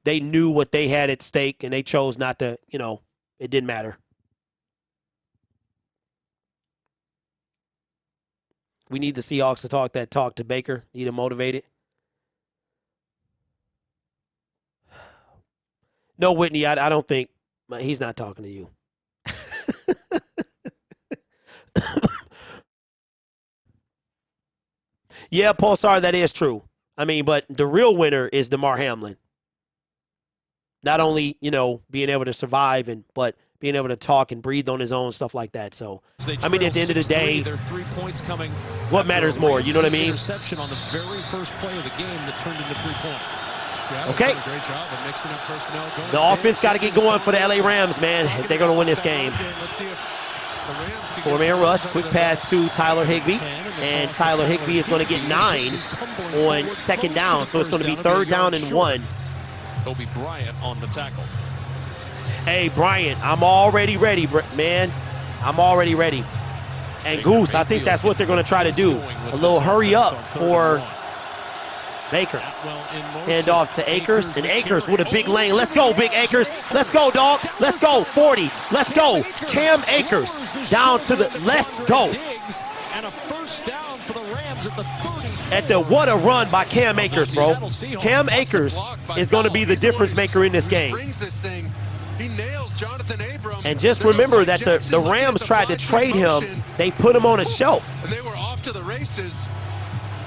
knew what they had at stake and they chose not to, it didn't matter. We need the Seahawks to talk that talk to Baker. Need him motivated. No, Whitney, I don't think he's not talking to you. Yeah, Pulsar, that is true. I mean, but the real winner is DeMar Hamlin. Not only, being able to survive, but being able to talk and breathe on his own, stuff like that. So, I mean, at the end of the day, their 3 points coming. What matters more? You know what I mean? Interception on the very first play of the game that turned into 3 points. Okay. Great job of mixing up personnel. The offense got to get going for the LA Rams, man, if they're going to win this game. Let's see if the Rams can 4-man rush, quick pass to Tyler Higbee, and Tyler Higbee is going to get 9 on second down, so it's going to be 3rd down and 1. Kobe Bryant on the tackle. Hey, Bryant, I'm already ready, man. I'm already ready. And Goose, I think that's what they're going to try to do. A little hurry up for Baker. Hand off to Akers, and Akers with a big lane. Let's go, big Akers. Let's go, dog. Let's go, 40. Let's go. Cam Akers down to the, let's go. And a first down for the Rams at the 30. At the, what a run by Cam Akers, bro. Cam Akers is going to be the difference maker in this game. And just remember that the Rams tried to trade him. They put him on a shelf. And they were off to the races.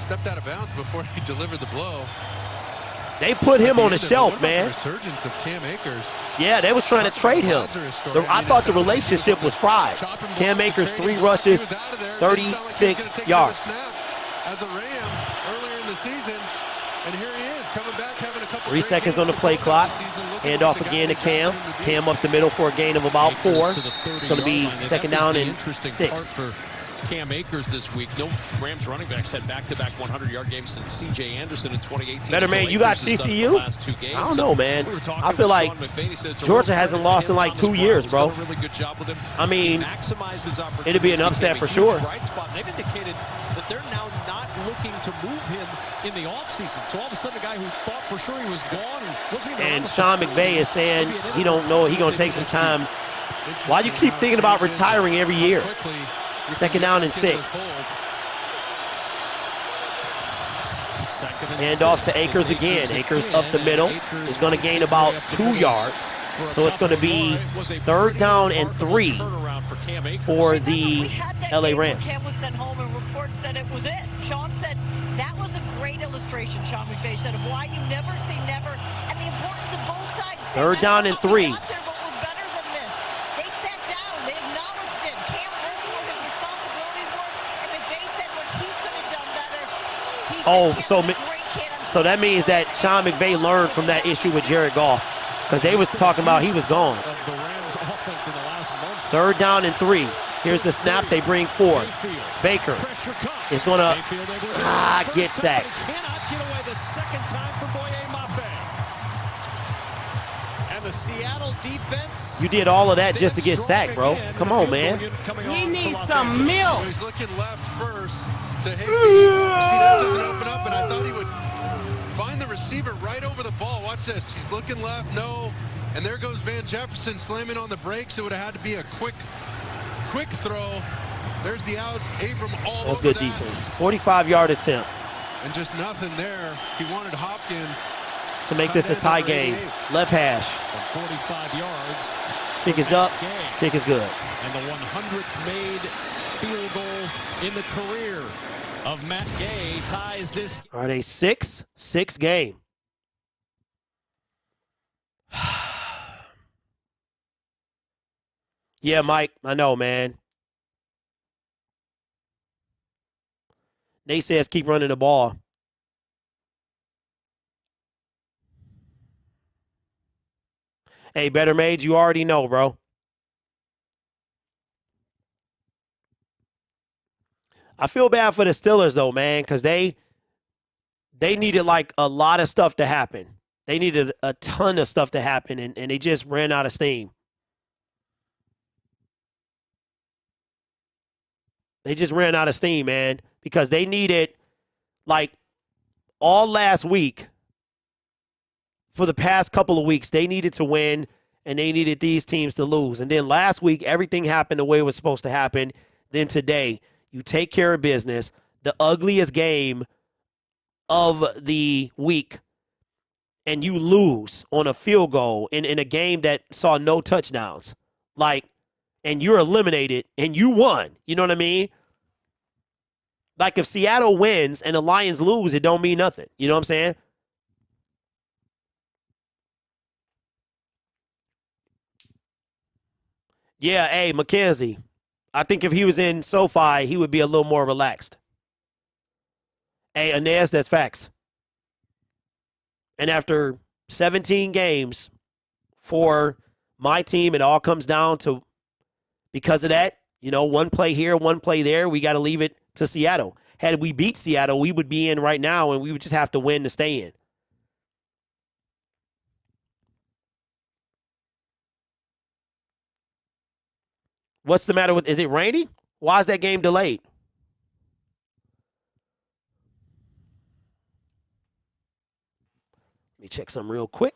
Stepped out of bounds before he delivered the blow. They put him on a shelf, man. The resurgence of Cam Akers. Yeah, they was trying to trade him. I thought the relationship was fried. Cam Akers, 3 rushes, 36 yards. As a Ram earlier in the season, and here he is coming back, having a couple 3 seconds on the play clock. Hand off again to Cam. Cam up the middle for a gain of about 4. It's going to be 2nd down and 6. For Cam Akers this week. No Rams running backs had back-to-back 100-yard games since C.J. Anderson in 2018. Better man, you got TCU? I don't know, man. I feel like Georgia hasn't lost in like 2 years, bro. I mean, it'd be an upset for sure. They've indicated that they're now not looking to move him in the offseason. So all of a sudden, a guy who thought for sure he was gone and wasn't even and Sean McVay is saying he don't know, he gonna take some time. Why do you keep thinking about retiring every year? 2nd down and 6. Hand off to Akers again. Akers up the middle is going to gain about 2 yards. So it's going to be 3rd down and 3 for the LA Rams. Cam was sent home and reports said it was it. Sean said that was a great illustration, Sean McVay said, of why you never say never and the importance of both sides. 3rd down and 3. Oh, so that means that Sean McVay learned from that issue with Jared Goff, because they was talking about he was gone. 3rd down and 3. Here's the snap. They bring 4. Baker is going to get sacked. The Seattle defense. You did all of that just to get sacked, bro. Come on, man. He needs some milk. He's looking left first to Higbee. See, that doesn't open up, and I thought he would find the receiver right over the ball. Watch this. He's looking left, no. And there goes Van Jefferson slamming on the brakes. It would have had to be a quick throw. There's the out. Abram all That's over good defense. 45-yard attempt. And just nothing there. He wanted Hopkins to make this a tie game. Left hash. From 45 yards. Kick is up. Kick is good. And the 100th made field goal in the career of Matt Gay ties this. Are they 6-6 game? Yeah, Mike, I know, man. Nate says keep running the ball. Hey, Better Mage, you already know, bro. I feel bad for the Steelers, though, man, because they needed, like, a lot of stuff to happen. They needed a ton of stuff to happen, and they just ran out of steam. They just ran out of steam, man, because they needed, like, all last week, for the past couple of weeks, they needed to win, and they needed these teams to lose. And then last week, everything happened the way it was supposed to happen. Then today, you take care of business, the ugliest game of the week, and you lose on a field goal in a game that saw no touchdowns. Like, and you're eliminated, and you won. You know what I mean? Like, if Seattle wins and the Lions lose, it don't mean nothing. You know what I'm saying? Yeah, hey, Mackenzie. I think if he was in SoFi, he would be a little more relaxed. Hey, Inez, that's facts. And after 17 games for my team, it all comes down to, because of that, you know, one play here, one play there, we got to leave it to Seattle. Had we beat Seattle, we would be in right now, and we would just have to win to stay in. What's the matter with, is it rainy? Why is that game delayed? Let me check something real quick.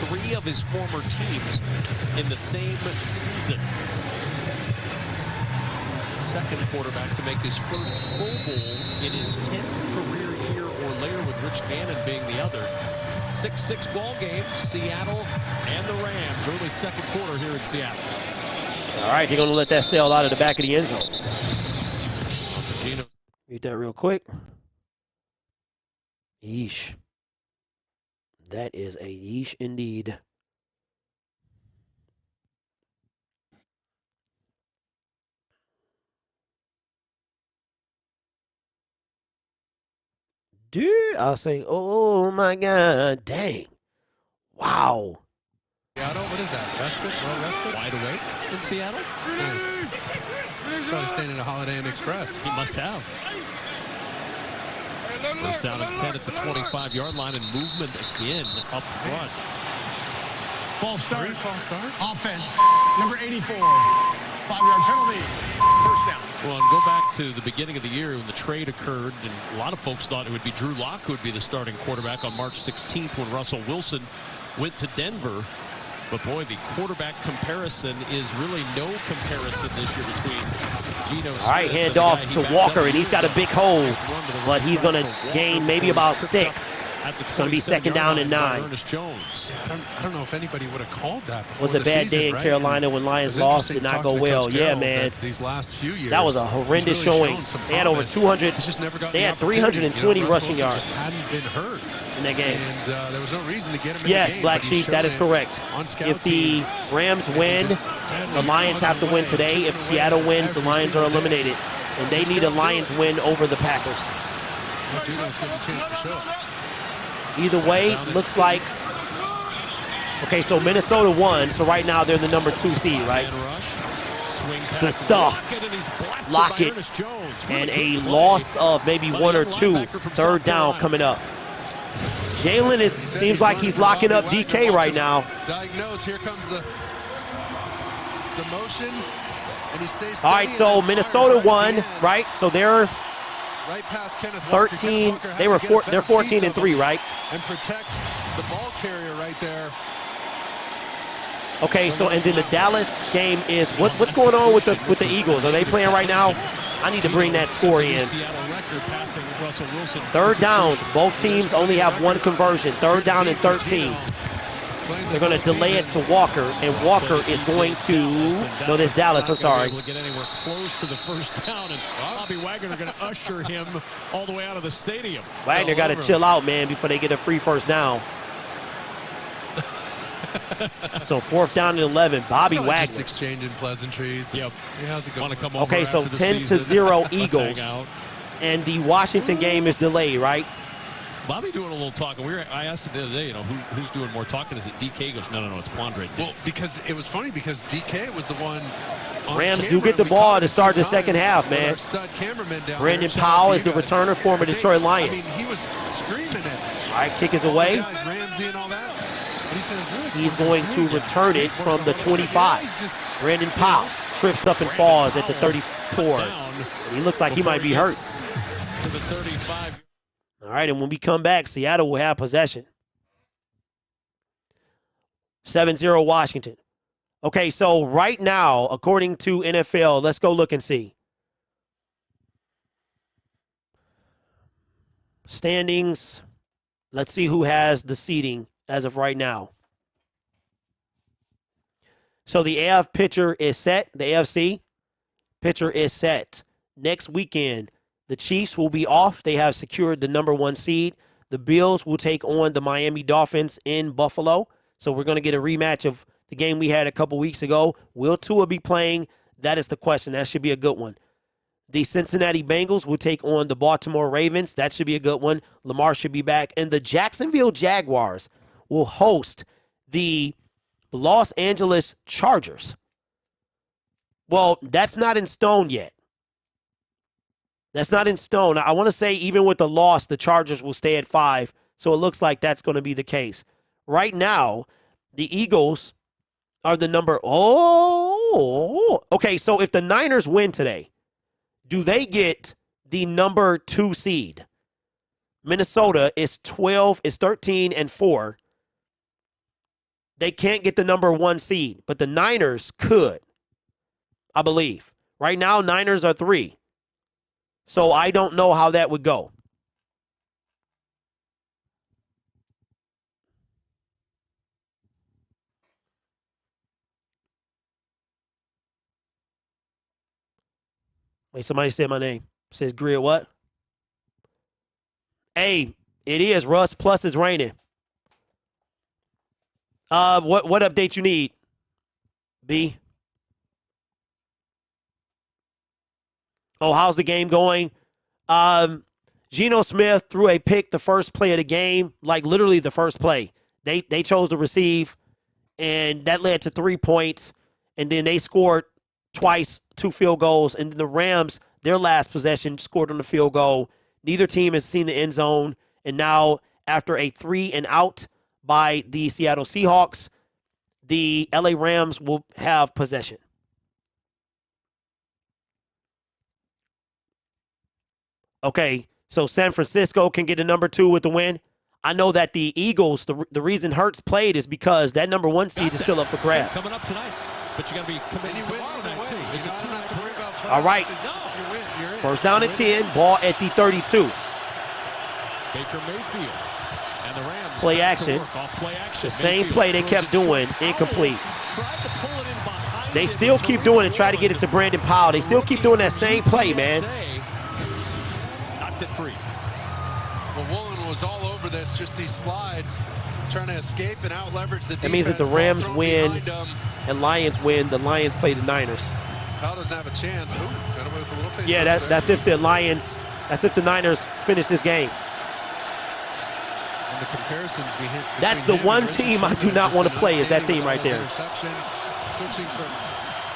Three of his former teams in the same season. Second quarterback to make his first Pro Bowl in his 10th career year or later, with Rich Gannon being the other. 6-6 ball game, Seattle and the Rams. Early second quarter here in Seattle. All right, they're going to let that sail out of the back of the end zone. Read that real quick. Yeesh. That is a yeesh indeed. Dude, I'll say, oh my God, dang. Wow. Seattle, what is that? Rested? Well rested? Wide awake in Seattle? Nice. Probably staying at a Holiday Inn Express. He must have. First down and 10 at the 25-yard line, and movement again up front. False start. False start. Offense, number 84. 5-yard penalty. First down. Well, and go back to the beginning of the year when the trade occurred, and a lot of folks thought it would be Drew Lock who would be the starting quarterback on March 16th when Russell Wilson went to Denver. But boy, the quarterback comparison is really no comparison this year between Geno Smith. All right, hand off to Walker, and he's got a big hole, but he's going to gain maybe about 6. It's going to be second down and 9. Ernest Jones. I don't know if anybody would have called that before. Was a bad day in Carolina when Lions lost, did not go well. Yeah, man. These last few years, that was a horrendous showing. They had over 200. They had 320 rushing yards. Just hadn't been hurt in that game. And there was no reason to get him in yes, the game. Black Sheep, that is correct. If the Rams win, the Lions have to win today. If Seattle wins, the Lions are eliminated. And they need a Lions win over the Packers. Gino's getting a chance to show. Either way, looks like, okay, so Minnesota won, so right now they're the number 2 seed, right? Good stuff. Lockett. And a loss of maybe 1 or 2. Third down coming up. Jalen seems like he's locking up DK right now. Diagnose, here comes the motion, and he stays. All right, so Minnesota won, right? So they're right past Kenneth 13. Walker. Has They to were get a better they're 14 piece and of 3, him right? and protect the ball carrier right there. Okay, so and then the Dallas game is what's going on with the Eagles? Are they playing right now? I need to bring that score in. Third downs. Both teams only have one conversion. Third down and 13. They're going to delay it to Walker, and Walker is going to. No, this Dallas. I'm sorry. Able to get anywhere close to the first down, and Bobby Wagner are going to usher him all the way out of the stadium. Wagner got to chill out, man, before they get a free first down. So 4th down and 11. Bobby Wagner. Just exchanging pleasantries. Yep. Hey, how's it going? Want to come over Okay, so after the 10-0 season? Eagles. And the Washington game is delayed, right? Bobby doing a little talking. I asked him the other day, who's doing more talking? Is it DK? He goes, no, it's Quandre. Well, because it was funny because DK was the one. On Rams camera, do get the we ball caught to it start a few the second times half, with man. our stud cameraman down Brandon there. Powell Shout out is to the you guys. returner, former But Detroit Lion. I mean, he was screaming it. All right, kick is All the away. guys, Ramsey and all that. But he said, He's going to return it from the 25. Brandon Powell trips up and falls at the 34. He looks like he might be hurt. To the 35. All right, and when we come back, Seattle will have possession. 7-0 Washington. Okay, so right now, according to NFL, let's go look and see. Standings. Let's see who has the seeding as of right now. So the AF pitcher is set. The AFC pitcher is set. Next weekend, the Chiefs will be off. They have secured the number 1 seed. The Bills will take on the Miami Dolphins in Buffalo. So we're going to get a rematch of the game we had a couple weeks ago. Will Tua be playing? That is the question. That should be a good one. The Cincinnati Bengals will take on the Baltimore Ravens. That should be a good one. Lamar should be back. And the Jacksonville Jaguars will host the Los Angeles Chargers. Well, that's not in stone yet. That's not in stone. I want to say even with the loss, the Chargers will stay at 5. So it looks like that's going to be the case. Right now, the Eagles are the number. Okay, so if the Niners win today, do they get the number 2 seed? Minnesota is 13 and 4. They can't get the number 1 seed, but the Niners could, I believe. Right now, Niners are 3. So I don't know how that would go. Wait, somebody said my name. Says Grid what? Hey, it is. Russ Plus is raining. What update you need? B? Oh, how's the game going? Geno Smith threw a pick the first play of the game, like literally the first play. They chose to receive, and that led to 3 points, and then they scored twice, 2 field goals, and then the Rams, their last possession, scored on the field goal. Neither team has seen the end zone, and now after a 3 and out by the Seattle Seahawks, the LA Rams will have possession. Okay, so San Francisco can get a number 2 with the win. I know that the Eagles, the reason Hurts played is because that number 1 seed is still up for grabs. Coming up tonight, but you got to be committed tomorrow night too. It's a 2-night parade. All right, first down and 10, ball at the 32. Baker Mayfield and the Rams. Play action. The same play they kept doing, incomplete. They still keep doing it, try to get it to Brandon Powell. They still keep doing that same play, man. Knocked it free. Well, Woolen was all over this, just these slides, trying to escape and out-leverage the defense. That means that the Rams win and Lions win. The Lions play the Niners. Powell doesn't have a chance. Ooh, got away with a little face. Yeah, that's if the Niners finish this game. And the comparisons that's the one team I do not want to play is that team right there. Switching from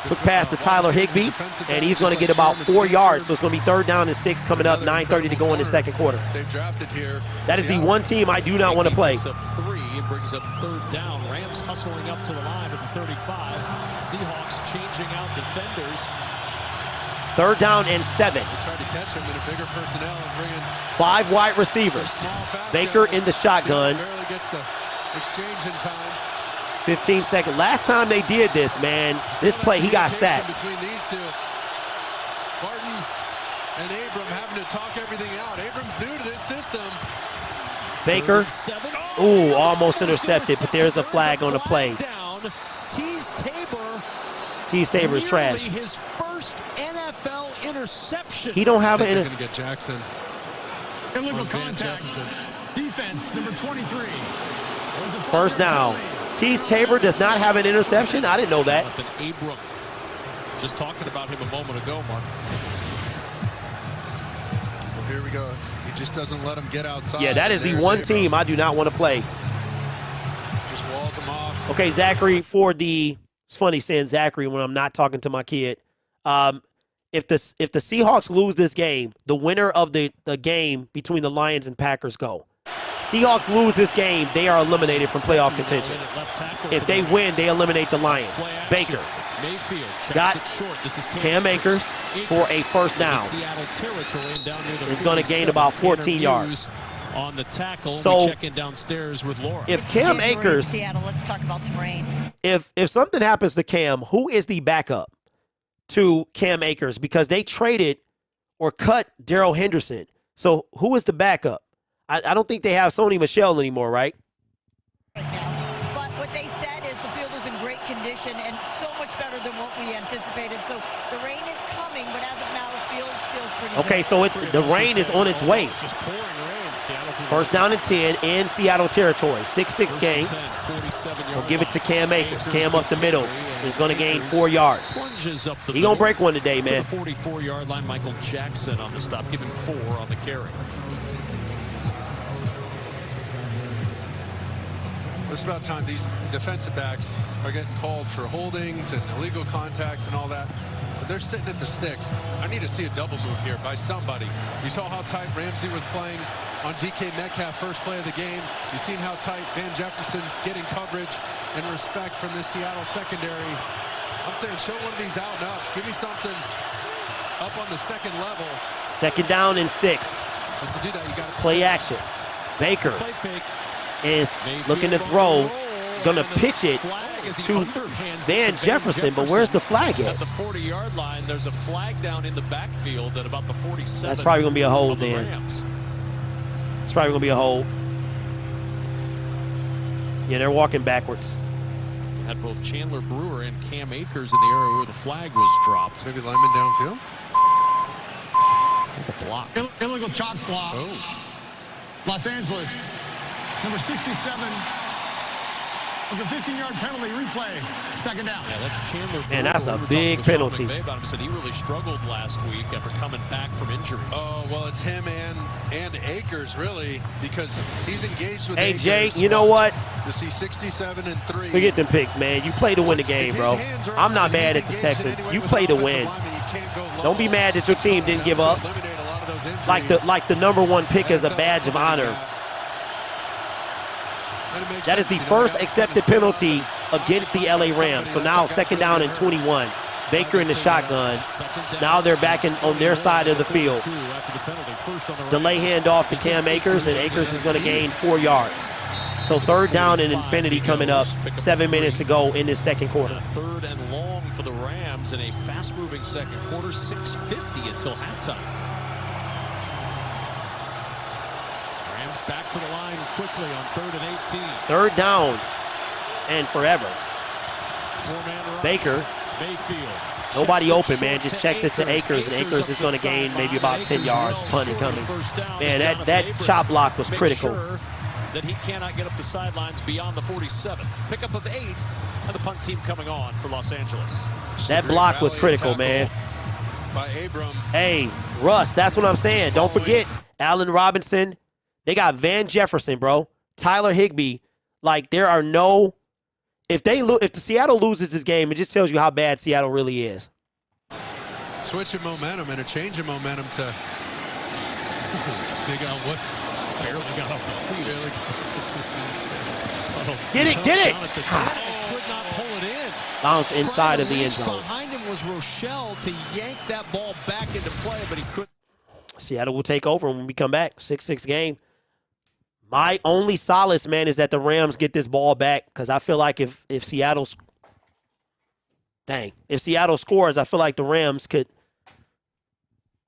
Quick pass to Tyler Higbee, and he's going to get about 4 yards, so it's going to be 3rd down and 6 coming up, 9:30 to go in the second quarter. They've drafted here. That is the one team I do not want to play. Brings up 3, it brings up 3rd down. Rams hustling up to the line at the 35. Seahawks changing out defenders. 3rd down and 7. They tried to catch him in a bigger personnel and bring in 5 wide receivers. Baker in the shotgun. Barely gets the exchange in time. 15-second. Last time they did this, man, this play, he got sacked. Between these two, Barton and Abram having to talk everything out. Abram's new to this system. Baker, ooh, almost intercepted, but there's a flag on the play. Tease Tabor is trash. His first NFL interception. He don't have an They're going interception. to get Jackson. Illegal contact. Defense, number 23. First down. Tease Tabor does not have an interception? I didn't know that. Jonathan Abram. Just talking about him a moment ago, Mark. Well, here we go. He just doesn't let him get outside. Yeah, that is the There's one Abram. team I do not want to play. Just walls him off. Okay, Zachary, for the, it's funny saying Zachary when I'm not talking to my kid. If the Seahawks lose this game, the winner of the game between the Lions and Packers go. Seahawks lose this game, they are eliminated from playoff contention. If they win, they eliminate the Lions. Baker got Cam Akers for a first down. Is going to gain about 14 yards. On the tackle, so checking downstairs with Laura. If Cam Akers, Seattle, let's talk about some rain. If something happens to Cam, who is the backup to Cam Akers? Because they traded or cut Darrell Henderson. So who is the backup? I don't think they have Sony Michel anymore, right? Right now. But what they said is the field is in great condition and so much better than what we anticipated. So the rain is coming, but as of now, the field feels pretty good. Okay, so the rain is on its way. It's just pouring rain. First down and 10 in Seattle territory. 6-6 game. We'll give it to Cam Akers. Cam up the middle is going to gain 4 yards. He's going to break one today, man. To the 44-yard line, Michael Jackson on the stop, giving 4 on the carry. It's about time these defensive backs are getting called for holdings and illegal contacts and all that. But they're sitting at the sticks. I need to see a double move here by somebody. You saw how tight Ramsey was playing on DK Metcalf first play of the game. You've seen how tight Van Jefferson's getting coverage and respect from this Seattle secondary. I'm saying show one of these out and ups. Give me something up on the second level. 2nd down and 6. But to do that, you got to play action. Baker Play fake. is looking to throw, going to pitch it to Van Jefferson, but where's the flag At at? the 40-yard line, there's a flag down in the backfield at about the 47. That's probably going to be a hold, of the Dan. Rams. It's probably going to be a hold. Yeah, they're walking backwards. You had both Chandler Brewer and Cam Akers in the area where the flag was dropped. maybe lineman downfield. Like a block. Illegal chalk block. Oh. Los Angeles, number 67. With a 15-yard penalty replay. 2nd down. Yeah, that's Chandler Brewer. Man, that's a We were big talking with Sean penalty. McVay about him. He said he really struggled last week after coming back from injury. Oh, well, it's him and Akers, really, because he's engaged with Hey, Akers. Jay, you know what? To see 67 and 3. Forget them picks, man. You play to win the game, bro. I'm not mad at the Texans. You play to win. Don't be mad that your team didn't give up. Like the #1 pick is a badge of honor. That is the first accepted penalty against the LA Rams. So now 2nd down and 21. Baker in the shotgun. Now they're back on their side of the field. Delay handoff to Cam Akers, and Akers is going to gain 4 yards. So 3rd down and infinity coming up. 7 minutes to go in this second quarter. 3rd and long for the Rams in a fast-moving second quarter. 6:50 until halftime. Rams back to the line quickly on 3rd and 18. 3rd down and forever. 4-man rush. Baker. Mayfield. Nobody open, man. Just checks it to Akers, and Akers is going to gain maybe about 10 yards. Punting coming. Man, that chop block was critical. That he cannot get up the sidelines beyond the 47. Pickup of 8, and the punt team coming on for Los Angeles. That block was critical, man. By Abram. Hey, Russ, that's what I'm saying. Don't forget Allen Robinson. They got Van Jefferson, bro. Tyler Higbee. Like, there are no... If the Seattle loses this game, it just tells you how bad Seattle really is. Switch of momentum and a change of momentum to dig out what Barely got off the field. Get it, get it! Could not pull it in. Bounce inside of the end zone. Behind him was Rochelle to yank that ball back into play, but he couldn't. Seattle will take over when we come back. 6-6 game. My only solace, man, is that the Rams get this ball back, because I feel like if Seattle scores, I feel like the Rams could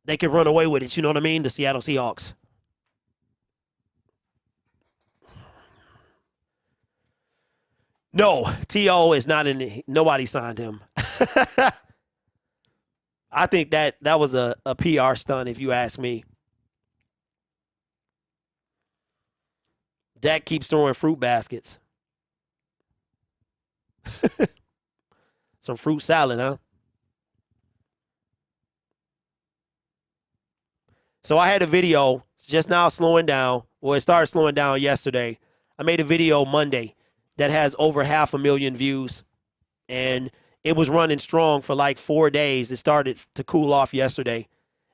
run away with it. You know what I mean? The Seattle Seahawks. No, T.O. is not in. Nobody signed him. I think that was a PR stunt, if you ask me. Dak keeps throwing fruit baskets. Some fruit salad, huh? So I had a video just now slowing down. Well, it started slowing down yesterday. I made a video Monday that has over 500,000 views, and it was running strong for like 4 days. It started to cool off yesterday,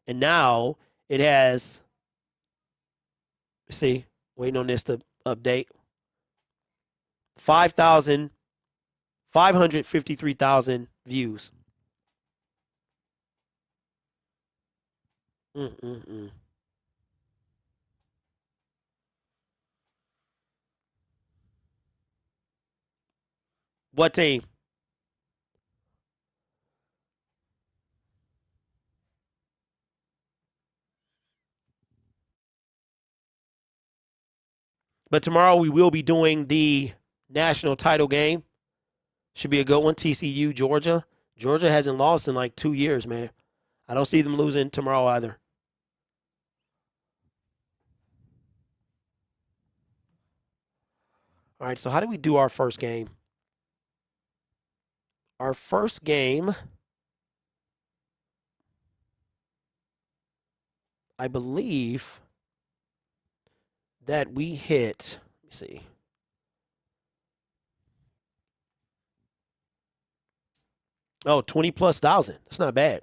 and now it has, let's see, waiting on this to update, 553,000 views. What team? But tomorrow we will be doing the national title game. Should be a good one. TCU, Georgia. Georgia hasn't lost in like 2 years, man. I don't see them losing tomorrow either. All right, so how do we do our first game? Our first game, I believe that we hit, let me see. Oh, 20+ thousand. That's not bad.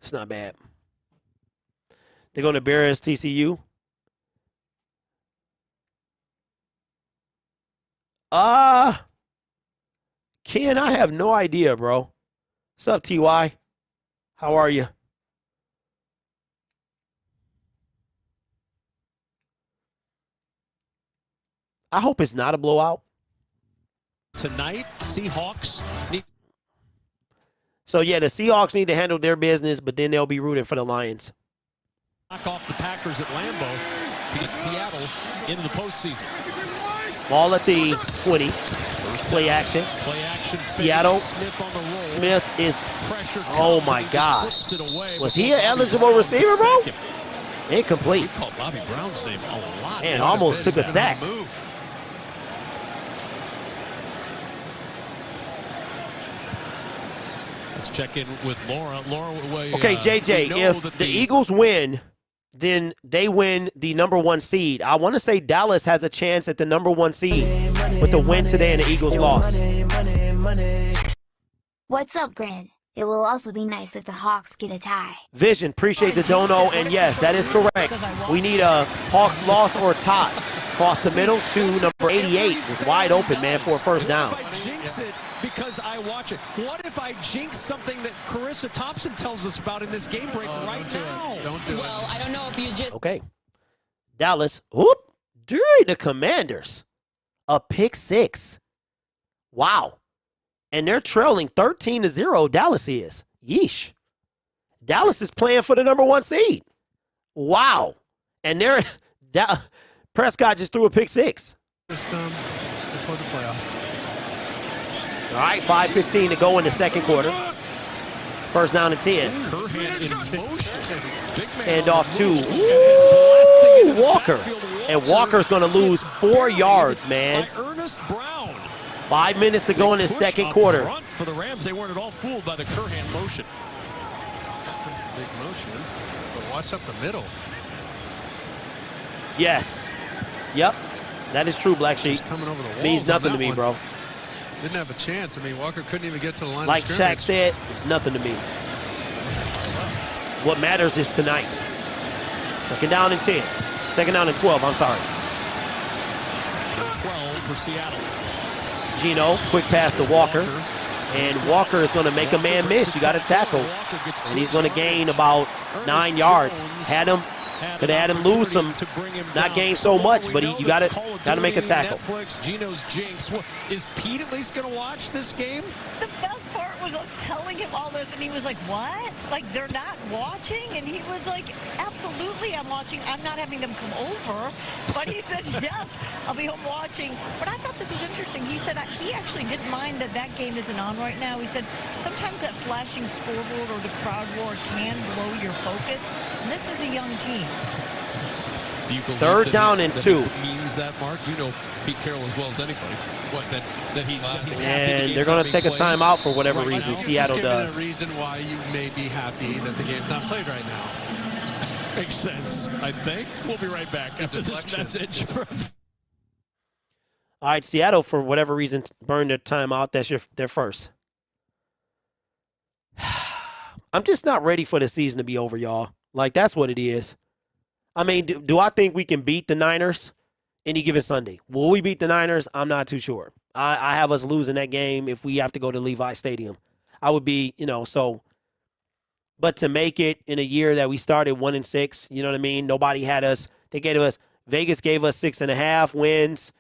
It's not bad. They're going to embarrass TCU. Ken, I have no idea, bro. What's up, TY? How are you? I hope it's not a blowout. Tonight, Seahawks need. So, yeah, the Seahawks need to handle their business, but then they'll be rooting for the Lions. Knock off the Packers at Lambeau to get Seattle into the postseason. Ball at the 20. First play action. Play action. Seattle. Smith on the roll. Smith is. Pressure. Oh my God. Was he an eligible receiver, bro? Incomplete. We've called Bobby Brown's name a lot. Man, almost took a sack. Move. Let's check in with Laura. Laura, okay, JJ, if the Eagles win, then they win the #1 seed. I want to say Dallas has a chance at the #1 seed with the win today and the Eagles loss. What's up, Grid? It will also be nice if the Hawks get a tie. Vision, appreciate the dono, and yes, that is correct. We need a Hawks loss or a tie. Across the middle to number 88 is wide open, man, for a first down. What if I jinx it because I watch it? What if I jinx something that Carissa Thompson tells us about in this game break right now? Don't do it. Well, I don't know if you just... Okay. Dallas, whoop, during the Commanders, a pick 6. Wow. And they're trailing 13-0, Dallas is. Yeesh. Dallas is playing for the #1 seed. Wow. And they're... Prescott just threw a pick 6. System before the playoffs. All right, 5:15 to go in the second quarter. First down and 10. Curhan in motion. Big man Hand off to Walker. And Walker's going to lose 4 yards, man. By Ernest Brown. 5 minutes to go in the second quarter. Front for the Rams. They weren't at all fooled by the Curhan motion. That's a big motion, but watch up the middle. Yes. Yep. That is true, Black Sheep. Coming over the walls. Means nothing to me, one. bro. Didn't have a chance. I mean, Walker couldn't even get to the line Like of scrimmage. Shaq said, it's nothing to me. What matters is tonight. Second down and 10. Second down and 12, I'm sorry. 12 for Seattle. Gino, quick pass to Walker. And Walker is going to make a man miss. You got to tackle. And he's going to gain about 9 yards. Could have had him lose some, not gain so much, but you got to make a tackle. Netflix, Gino's jinx. Is Pete at least going to watch this game? The best part was us telling him all this, and he was like, what? Like, they're not watching? And he was like, absolutely, I'm watching. I'm not having them come over. But he said, yes, I'll be home watching. But I thought this was interesting. He said he actually didn't mind that game isn't on right now. He said, sometimes that flashing scoreboard or the crowd roar can blow your focus. And this is a young team. Third down and 2. Means that, Mark? You know Pete Carroll as well as anybody. What, that he's and they're going to take a timeout for whatever reason. Seattle does. A reason why you may be happy that the game's not played right now. Makes sense, I think. We'll be right back after this message from. All right, Seattle, for whatever reason, burned their timeout. That's their first. I'm just not ready for the season to be over, y'all. Like, that's what it is. I mean, do I think we can beat the Niners any given Sunday? Will we beat the Niners? I'm not too sure. I have us losing that game if we have to go to Levi Stadium. I would be, so. But to make it in a year that we started 1-6, you know what I mean? Nobody had us. Vegas gave us 6.5 wins.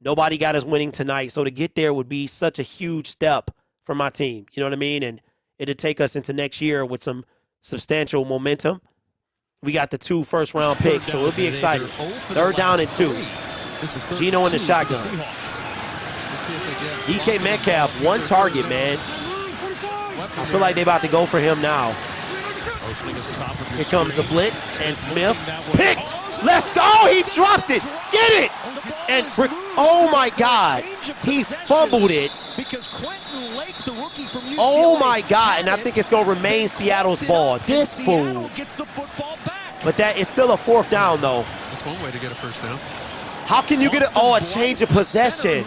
Nobody got us winning tonight. So to get there would be such a huge step for my team. You know what I mean? And it'd take us into next year with some substantial momentum. We got the 2 first-round picks, so it'll be exciting. Third down and 2. Gino in the shotgun. DK Metcalf, 1 target, man. I feel like they're about to go for him now. Here comes the blitz, and Smith picked. Let's go. He dropped it. Get it. And oh, my God. He fumbled it. Oh, my God. And I think it's going to remain Seattle's ball. This fool. But that is still a 4th down, though. That's one way to get a first down. How can you get it? Oh, a change of possession.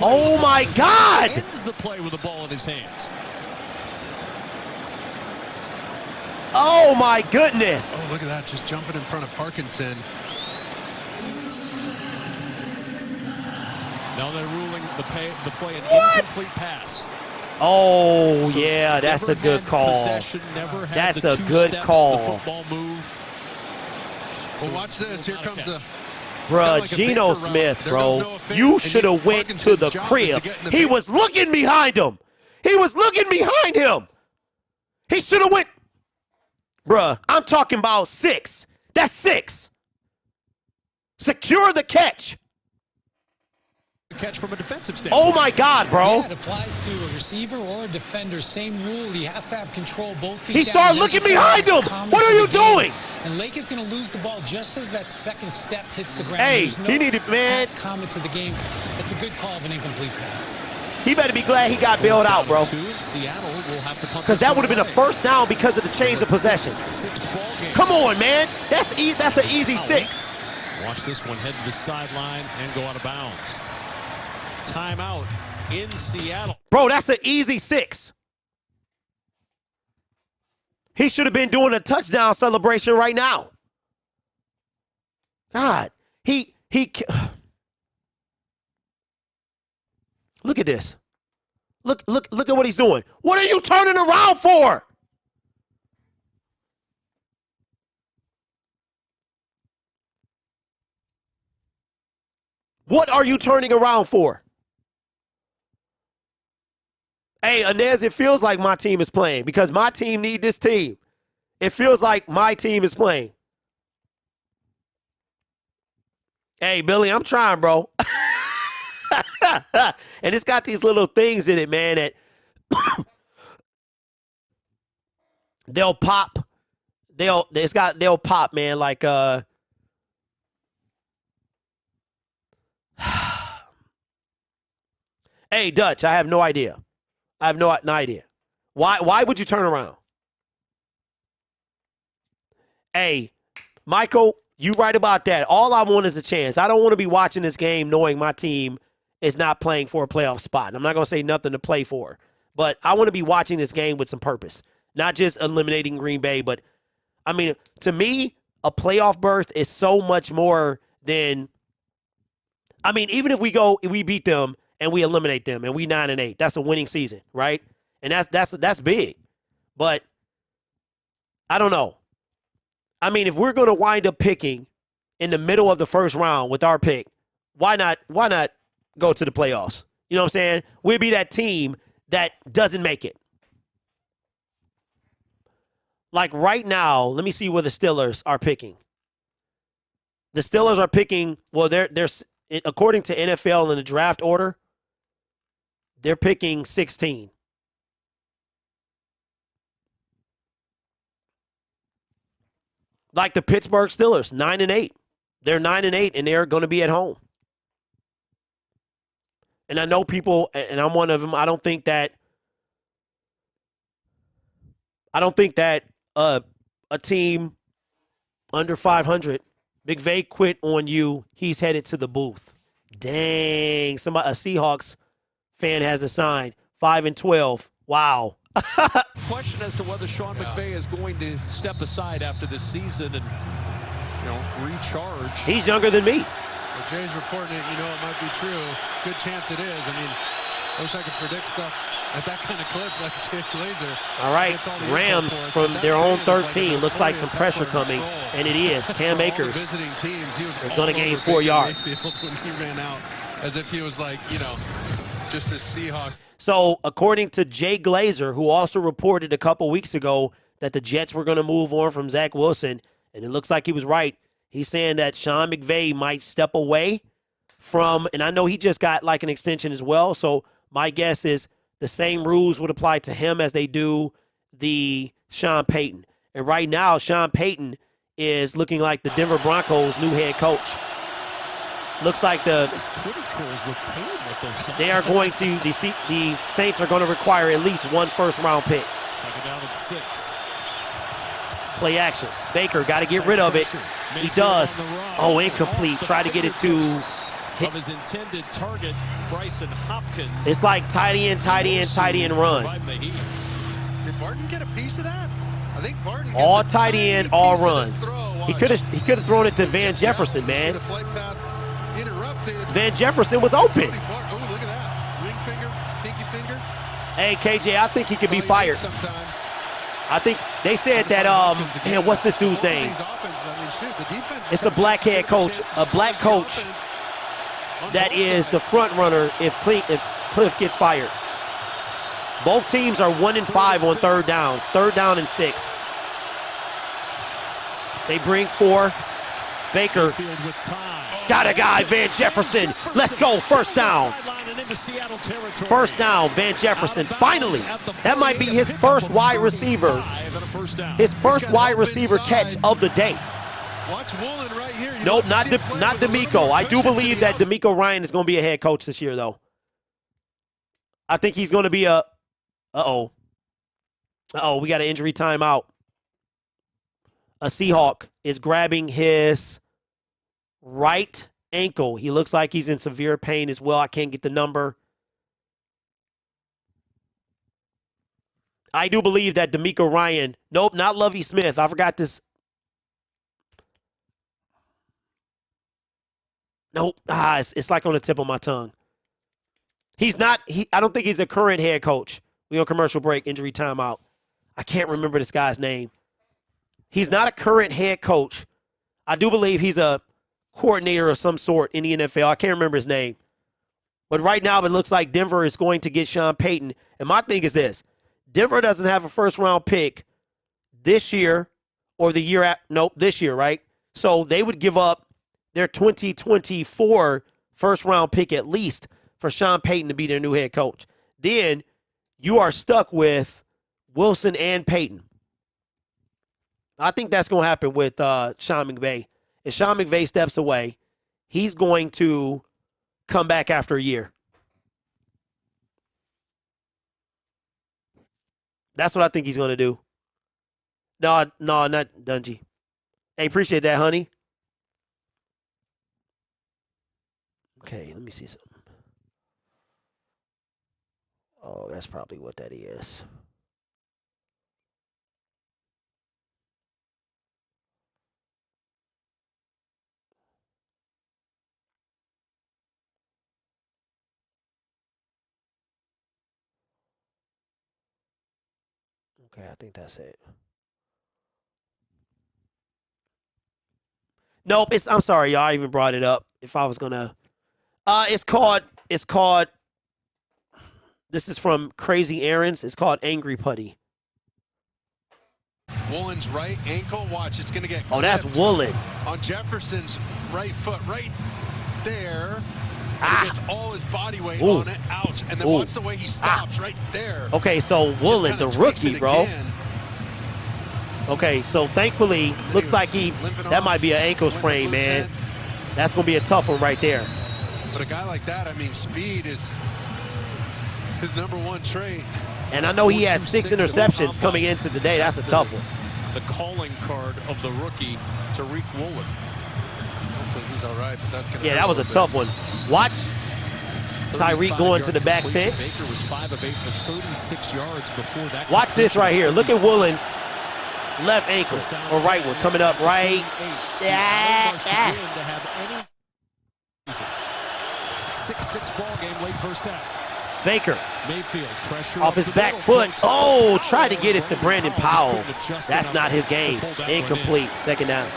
Oh, my God. Ends the play with the ball in his hands. Oh, my goodness. Oh, look at that. Just jumping in front of Parkinson. Now they're ruling the play an incomplete pass. Oh, So yeah, that's a good call. That's a good The call. football move. Well, watch this. Here comes the... Bruh, like a Geno vapor run. Smith, There bro. goes Noah Fant, You and should have went to Parkinson's the job is crib. to get in the He was looking behind him. He was looking behind him. He should have went. Bruh, I'm talking about 6. That's 6. Secure the catch. Catch from a defensive standpoint. Oh, my God, bro. Yeah, it applies to a receiver or a defender. Same rule. He has to have control both feet. He down. started Lake looking is behind him. common What to are you the game. doing? And Lake is going to lose the ball just as that second step hits the ground. Hey, There's no he needed, man. comment to the game. That's a good call of an incomplete pass. He better be glad he got bailed out, bro. Seattle will have to punt Because that would have been a first down because of the change of possession. Come on, man. That's an easy 6. Watch this one head to the sideline and go out of bounds. Timeout in Seattle. Bro, that's an easy 6. He should have been doing a touchdown celebration right now. God, he look at this. Look at what he's doing. What are you turning around for? What are you turning around for? Hey, Inez, it feels like my team is playing because my team need this team. It feels like my team is playing. Hey, Billy, I'm trying, bro. And it's got these little things in it, man, that they'll pop. They'll pop, man, like Hey, Dutch, I have no idea. I have no idea. Why would you turn around? Hey, Michael, you right about that. All I want is a chance. I don't want to be watching this game knowing my team is not playing for a playoff spot. I'm not going to say nothing to play for, but I want to be watching this game with some purpose, not just eliminating Green Bay. But, I mean, to me, a playoff berth is so much more than – I mean, even if we beat them and we eliminate them, and we 9-8. That's a winning season, right? And that's big. But I don't know. I mean, if we're going to wind up picking in the middle of the first round with our pick, why not go to the playoffs? You know what I'm saying? We'll be that team that doesn't make it. Like right now, let me see where the Steelers are picking. The Steelers are picking, well, they're according to NFL in the draft order, they're picking 16. Like the Pittsburgh Steelers, 9-8. They're 9-8, and they're going to be at home. And I know people, and I'm one of them, I don't think that a team under 500, McVay quit on you. He's headed to the booth. Dang, a Seahawks fan has a sign. 5-12. Wow. Question as to whether Sean McVay is going to step aside after this season and, recharge. He's younger than me. Well, Jay's reporting it. It might be true. Good chance it is. I mean, I wish I could predict stuff at that kind of clip like Jay Glazer. All right, Rams from their own 13. Looks like some pressure coming, and it is. Cam Akers visiting teams, he was going to gain 4 yards. When he ran out, as if he was like, just a Seahawk. So, according to Jay Glazer, who also reported a couple weeks ago that the Jets were going to move on from Zach Wilson, and it looks like he was right. He's saying that Sean McVay might step away from, and I know he just got like an extension as well, so my guess is the same rules would apply to him as they do the Sean Payton. And right now, Sean Payton is looking like the Denver Broncos' new head coach. Looks like the Twitter trolls look tame with those signs. They are going to, the Saints are going to require at least 1 first-round pick. Second down and 6. Play action. Baker got to get rid of it. He does. Oh, incomplete. Try to get it to of his intended target, Bryson Hopkins. It's like tight end, run. Did Barton get a piece of that? I think Barton gets all tight end, all runs. He could have thrown it to Van Jefferson, man. The flight path interrupted. Van Jefferson was open. Oh, look at that. Ring finger, pinky finger. Hey, KJ, I think he could be fired. Sometimes. I think they said that, man, what's this dude's name? It's a black head coach, a black coach that is the front runner if Cliff gets fired. Both teams are 1-5 on third downs. 3rd down and 6. They bring 4. Baker got a guy, Van Jefferson. Let's go, first down. First down, Van Jefferson. Finally, that might be his first wide receiver. His first wide receiver catch of the day. Nope, not D'Amico. I do believe that D'Amico Ryan is going to be a head coach this year, though. I think he's going to be a... Uh-oh, we got an injury timeout. A Seahawk is grabbing his right ankle. He looks like he's in severe pain as well. I can't get the number. I do believe that D'Amico Ryan... Nope, not Lovie Smith. I forgot this... Nope. It's like on the tip of my tongue. He's not, I don't think he's a current head coach. We on commercial break, injury timeout. I can't remember this guy's name. He's not a current head coach. I do believe he's a coordinator of some sort in the NFL. I can't remember his name. But right now, it looks like Denver is going to get Sean Payton. And my thing is this. Denver doesn't have a first-round pick this year or the year after. Nope, this year, right? So they would give up their 2024 first-round pick at least for Sean Payton to be their new head coach. Then you are stuck with Wilson and Payton. I think that's going to happen with Sean McVay. If Sean McVay steps away, he's going to come back after a year. That's what I think he's going to do. No, not Dungy. Hey, appreciate that, honey. Okay, let me see something. Oh, that's probably what that is. Okay, I think that's it. Nope, I'm sorry, y'all. I even brought it up. If I was gonna, it's called. This is from Crazy Aaron's. It's called Angry Putty. Woolen's right ankle. Watch, it's gonna get. Oh, that's Woolen. On Jefferson's right foot, right there. And he gets all his body weight on it. Ouch! And then watch the way he stops right there. Okay, so Woolen, the rookie, bro. Okay, so thankfully, looks like that might be an ankle sprain, man. That's going to be a tough one right there. But a guy like that, I mean, speed is his #1 trait. And I know he has 6 interceptions coming into today. That's a tough one. The calling card of the rookie, Tariq Woolen. Hopefully he's all right, but that's going to that was a tough one. Watch Tyreek going to the back 10. Baker was 5 of 8 for 36 yards before that. Watch this right here. Look at Woolen's left ankle or right one coming up right. 6-6 ball game late first half. Baker Mayfield pressure off his back foot. Oh, tried to get it to Brandon Powell. That's not his game. Incomplete. Second down.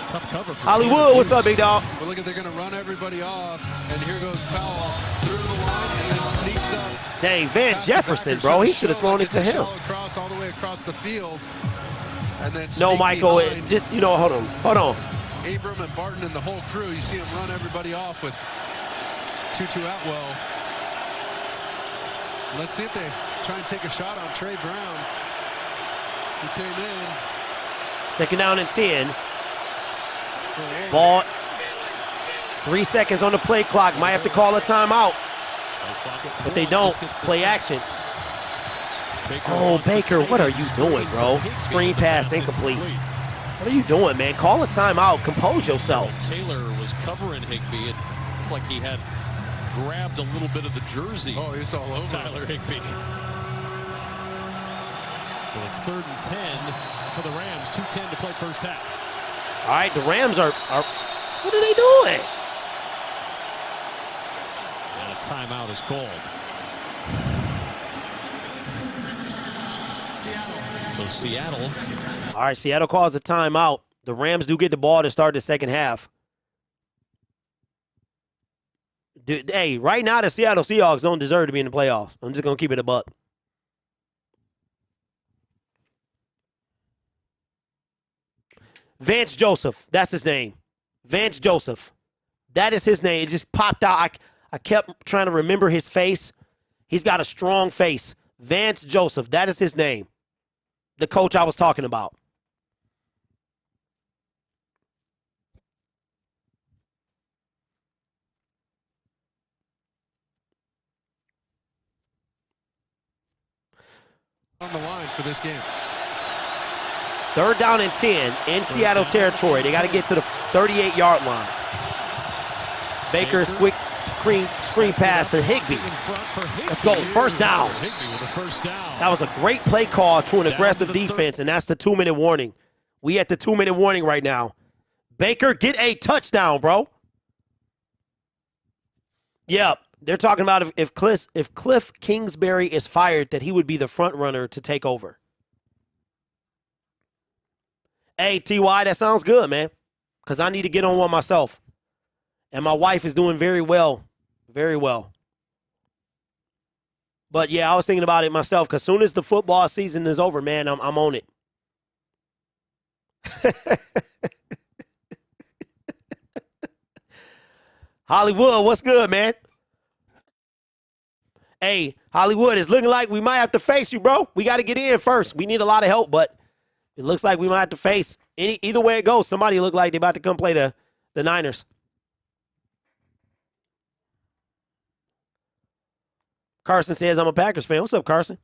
Tough cover for Hollywood, what's up, big dog? Well, look at, they're going to run everybody off, and here goes Powell through the line and then sneaks up. Dang, Van Jefferson, bro. He should have thrown it to him. Across all the way across the field. And then no, Michael, just, hold on. Abram and Barton and the whole crew, you see him run everybody off with Tutu Atwell. Let's see if they try and take a shot on Trey Brown, who came in. Second down and 10. Ball. 3 seconds on the play clock. Might have to call a timeout. But they don't. Play action. Oh, Baker, what are you doing, bro? Screen pass incomplete. What are you doing, man? Call a timeout. Compose yourself. Taylor was covering Higbee. It looked like he had grabbed a little bit of the jersey. Oh, he's all over Tyler Higbee. So it's 3rd and 10 for the Rams. 2:10 to play first half. All right, the Rams are what are they doing? And a timeout is called. So Seattle. All right, Seattle calls a timeout. The Rams do get the ball to start the second half. Dude, hey, right now the Seattle Seahawks don't deserve to be in the playoffs. I'm just going to keep it a buck. Vance Joseph, that's his name. Vance Joseph. That is his name. It just popped out. I kept trying to remember his face. He's got a strong face. Vance Joseph, that is his name. The coach I was talking about. On the line for this game. 3rd down and 10 in Seattle territory. They got to get to the 38-yard line. Baker's quick screen pass to Higbee. Let's go. First down. That was a great play call to an aggressive defense, and that's the 2-minute warning. We at the 2-minute warning right now. Baker, get a touchdown, bro. Yep. They're talking about if Cliff Kingsbury is fired, that he would be the front runner to take over. Hey, T.Y., that sounds good, man, because I need to get on one myself. And my wife is doing very well, very well. But, yeah, I was thinking about it myself, because as soon as the football season is over, man, I'm on it. Hollywood, what's good, man? Hey, Hollywood, it's looking like we might have to face you, bro. We got to get in first. We need a lot of help, but it looks like we might have to face either way it goes. Somebody look like they about to come play the Niners. Carson says, I'm a Packers fan. What's up, Carson?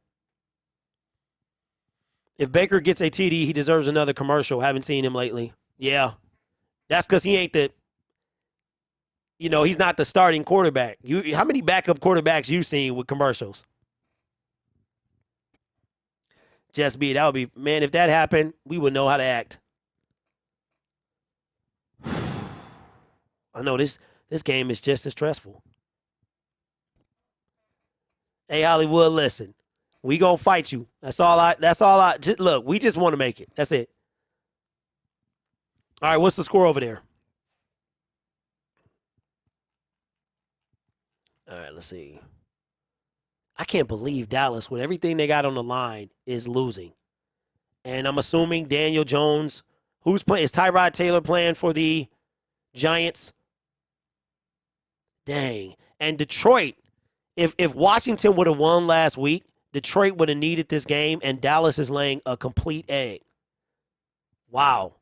If Baker gets a TD, he deserves another commercial. Haven't seen him lately. Yeah. That's because he ain't he's not the starting quarterback. How many backup quarterbacks you seen with commercials? Just be, that would be, man, if that happened, we would know how to act. I know this game is just as stressful. Hey, Hollywood, listen. We gonna fight you. That's all I. Just, look, we just want to make it. That's it. All right, what's the score over there? All right, let's see. I can't believe Dallas, with everything they got on the line, is losing. And I'm assuming Daniel Jones, who's playing? Is Tyrod Taylor playing for the Giants? Dang. And Detroit, if Washington would have won last week, Detroit would have needed this game, and Dallas is laying a complete egg. Wow.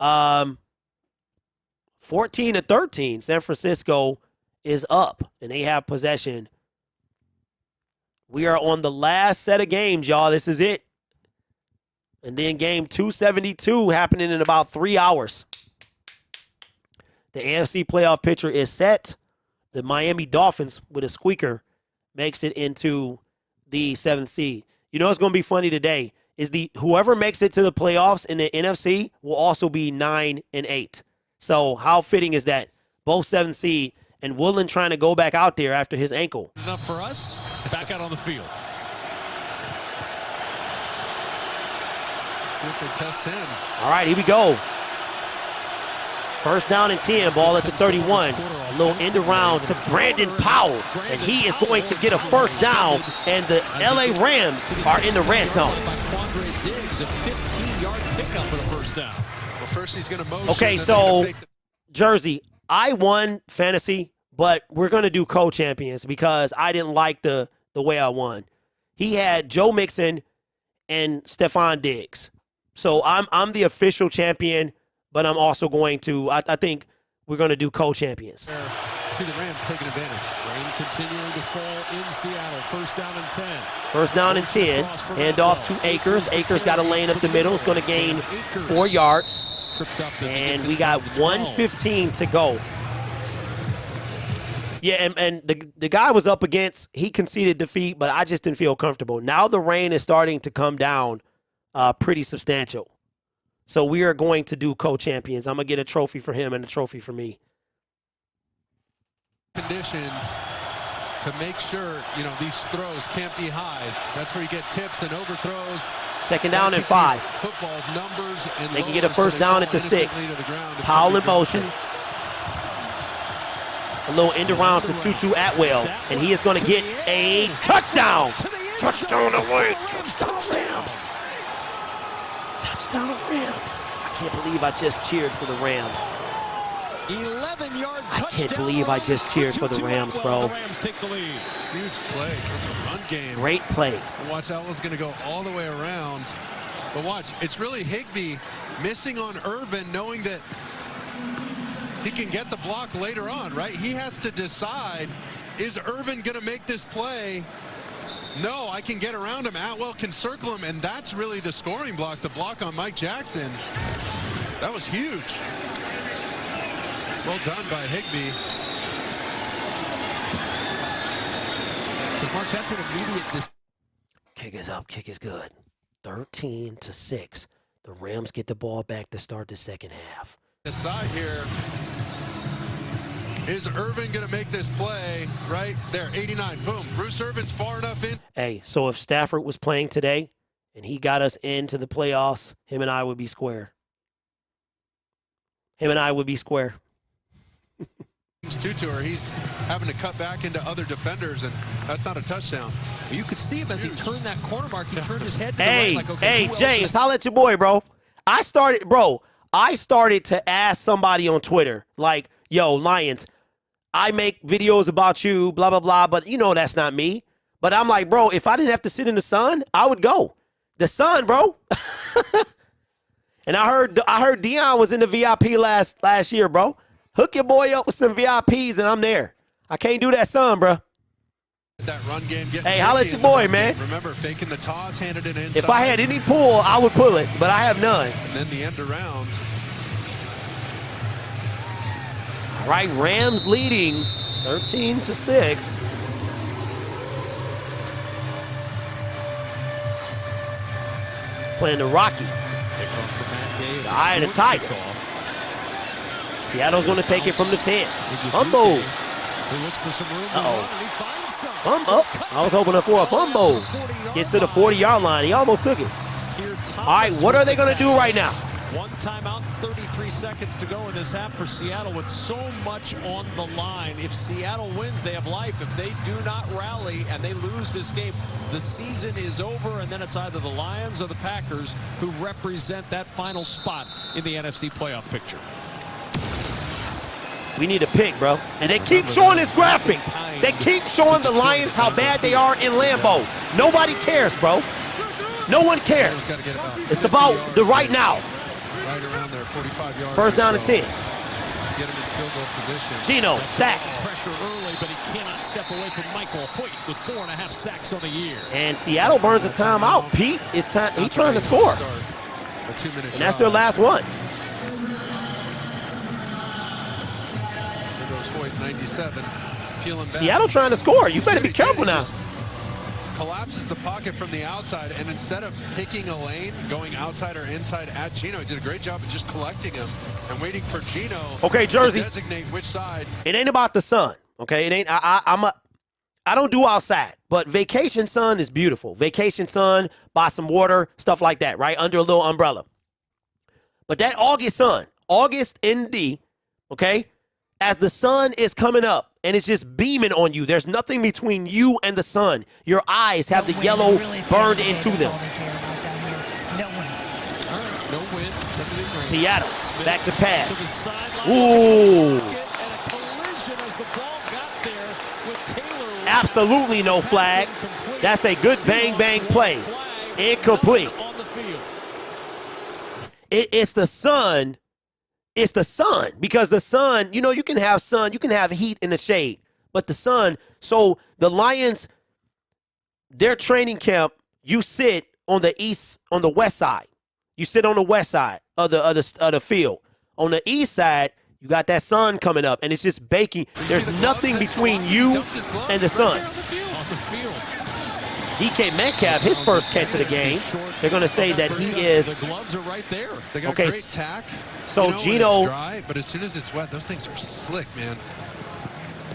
14-13, San Francisco is up, and they have possession. We are on the last set of games, y'all. This is it. And then game 272 happening in about 3 hours. The AFC playoff picture is set. The Miami Dolphins, with a squeaker, makes it into the 7th seed. You know what's going to be funny today is whoever makes it to the playoffs in the NFC will also be 9-8. So how fitting is that? Both 7th seed. And Woolen trying to go back out there after his ankle. Enough for us. Back out on the field. Let's see if they test him. All right, here we go. First down and 10, ball at the 31. A little end around to Brandon Powell. And he is going to get a first down. And the LA Rams are in the red zone. A 15-yard pickup for the first down. Well, first he's going to motion. Okay, so Jersey, I won fantasy, but we're going to do co-champions because I didn't like the way I won. He had Joe Mixon and Stephon Diggs. So I'm the official champion, but I'm also going to, I think we're going to do co-champions. See the Rams taking advantage. Rain continuing to fall in Seattle. First down and 10. First down and 10. Hand off to Akers. Akers got a lane up the middle. It's going to gain 4 yards. And we got 1:15 to go. Yeah, and the guy was up against, he conceded defeat, but I just didn't feel comfortable. Now the rain is starting to come down pretty substantial. So we are going to do co-champions. I'm going to get a trophy for him and a trophy for me. Conditions to make sure, these throws can't be high. That's where you get tips and overthrows. Second down and 5. Football's numbers and they can get a first down at the 6. Powell in motion. A little end around to Tutu Atwell, and he is going to get a touchdown. Touchdown away. Touchdown Rams. Touchdown Rams. I can't believe I just cheered for the Rams. 11-yard touchdown. I can't believe I just cheered for the Rams, bro. The Rams take the lead. Huge play for the run game. Great play. Watch, that was going to go all the way around. But watch, it's really Higbee missing on Irvin, knowing that he can get the block later on, right? He has to decide, is Irvin going to make this play? No, I can get around him. Atwell can circle him, and that's really the scoring block, the block on Mike Jackson. That was huge. Well done by Higbee. Because, Mark, that's an immediate... Kick is up. Kick is good. 13-6. The Rams get the ball back to start the second half. Aside here, is Irvin going to make this play? Right there, 89. Boom. Bruce Irvin's far enough in. Hey, so if Stafford was playing today and he got us into the playoffs, him and I would be square. Him and I would be square. Tutu, or he's having to cut back into other defenders, and that's not a touchdown. You could see him as he turned that corner mark. He turned his head to the Hey, right, like, okay, hey, James, holla at your boy, bro. I started to ask somebody on Twitter, like, yo, Lions, I make videos about you, blah, blah, blah, but you know that's not me. But I'm like, bro, if I didn't have to sit in the sun, I would go. The sun, bro. And I heard Deion was in the VIP last year, bro. Hook your boy up with some VIPs, and I'm there. I can't do that, son, bro. That run game. Hey, holla at your boy, man. Remember, faking the toss, handed it inside. If I had any pull, I would pull it, but I have none. And then the end around. All right, Rams leading 13-6. Playing the Rocky. Kickoff for Matt Gay. The eye of the tiger. Seattle's going to take it from the 10. Humble. He looks for some room to run, and he finds some. I was hoping for a fumble. Gets to the 40-yard line. He almost took it. All right, what are they going to do right now? One timeout, 33 seconds to go in this half for Seattle with so much on the line. If Seattle wins, they have life. If they do not rally and they lose this game, the season is over, and then it's either the Lions or the Packers who represent that final spot in the NFC playoff picture. We need a pick, bro. And they keep showing this graphic. They keep showing the Lions how bad they are in Lambeau. Nobody cares, bro. No one cares. It's about the right now. Right around there, 45 yards. First down and 10. Get him in field goal position. Gino sacked. Pressure early, but he cannot step away from Michael Hoyt with 4.5 sacks on the year. And Seattle burns a timeout. Pete is he's trying to score. And that's their last one. There goes Hoyt, 97. Peeling back. Seattle trying to score. You better be careful now. Collapses the pocket from the outside, and instead of picking a lane, going outside or inside at Gino, he did a great job of just collecting him and waiting for Gino Jersey, to designate which side. It ain't about the sun, okay? It ain't. I don't do outside, but vacation sun is beautiful. Vacation sun, buy some water, stuff like that, right? Under a little umbrella. But that August sun, August ND, okay? As the sun is coming up and it's just beaming on you, there's nothing between you and the sun. Your eyes have the yellow burned into them. No win. Seattle, back to pass. Ooh. Absolutely no flag. That's a good bang-bang play. Incomplete. It's the sun. It's the sun, because the sun, you know, you can have sun, you can have heat in the shade, but the sun, so the Lions, their training camp, you sit on the west side. You sit on the west side of the field. On the east side, you got that sun coming up, and it's just baking. There's nothing between you and the sun. On the field. DK Metcalf, his first catch of the game. They're going to say that he is. The gloves are right there. They got great tack. So Gino, it's dry, but as soon as it's wet, those things are slick, man.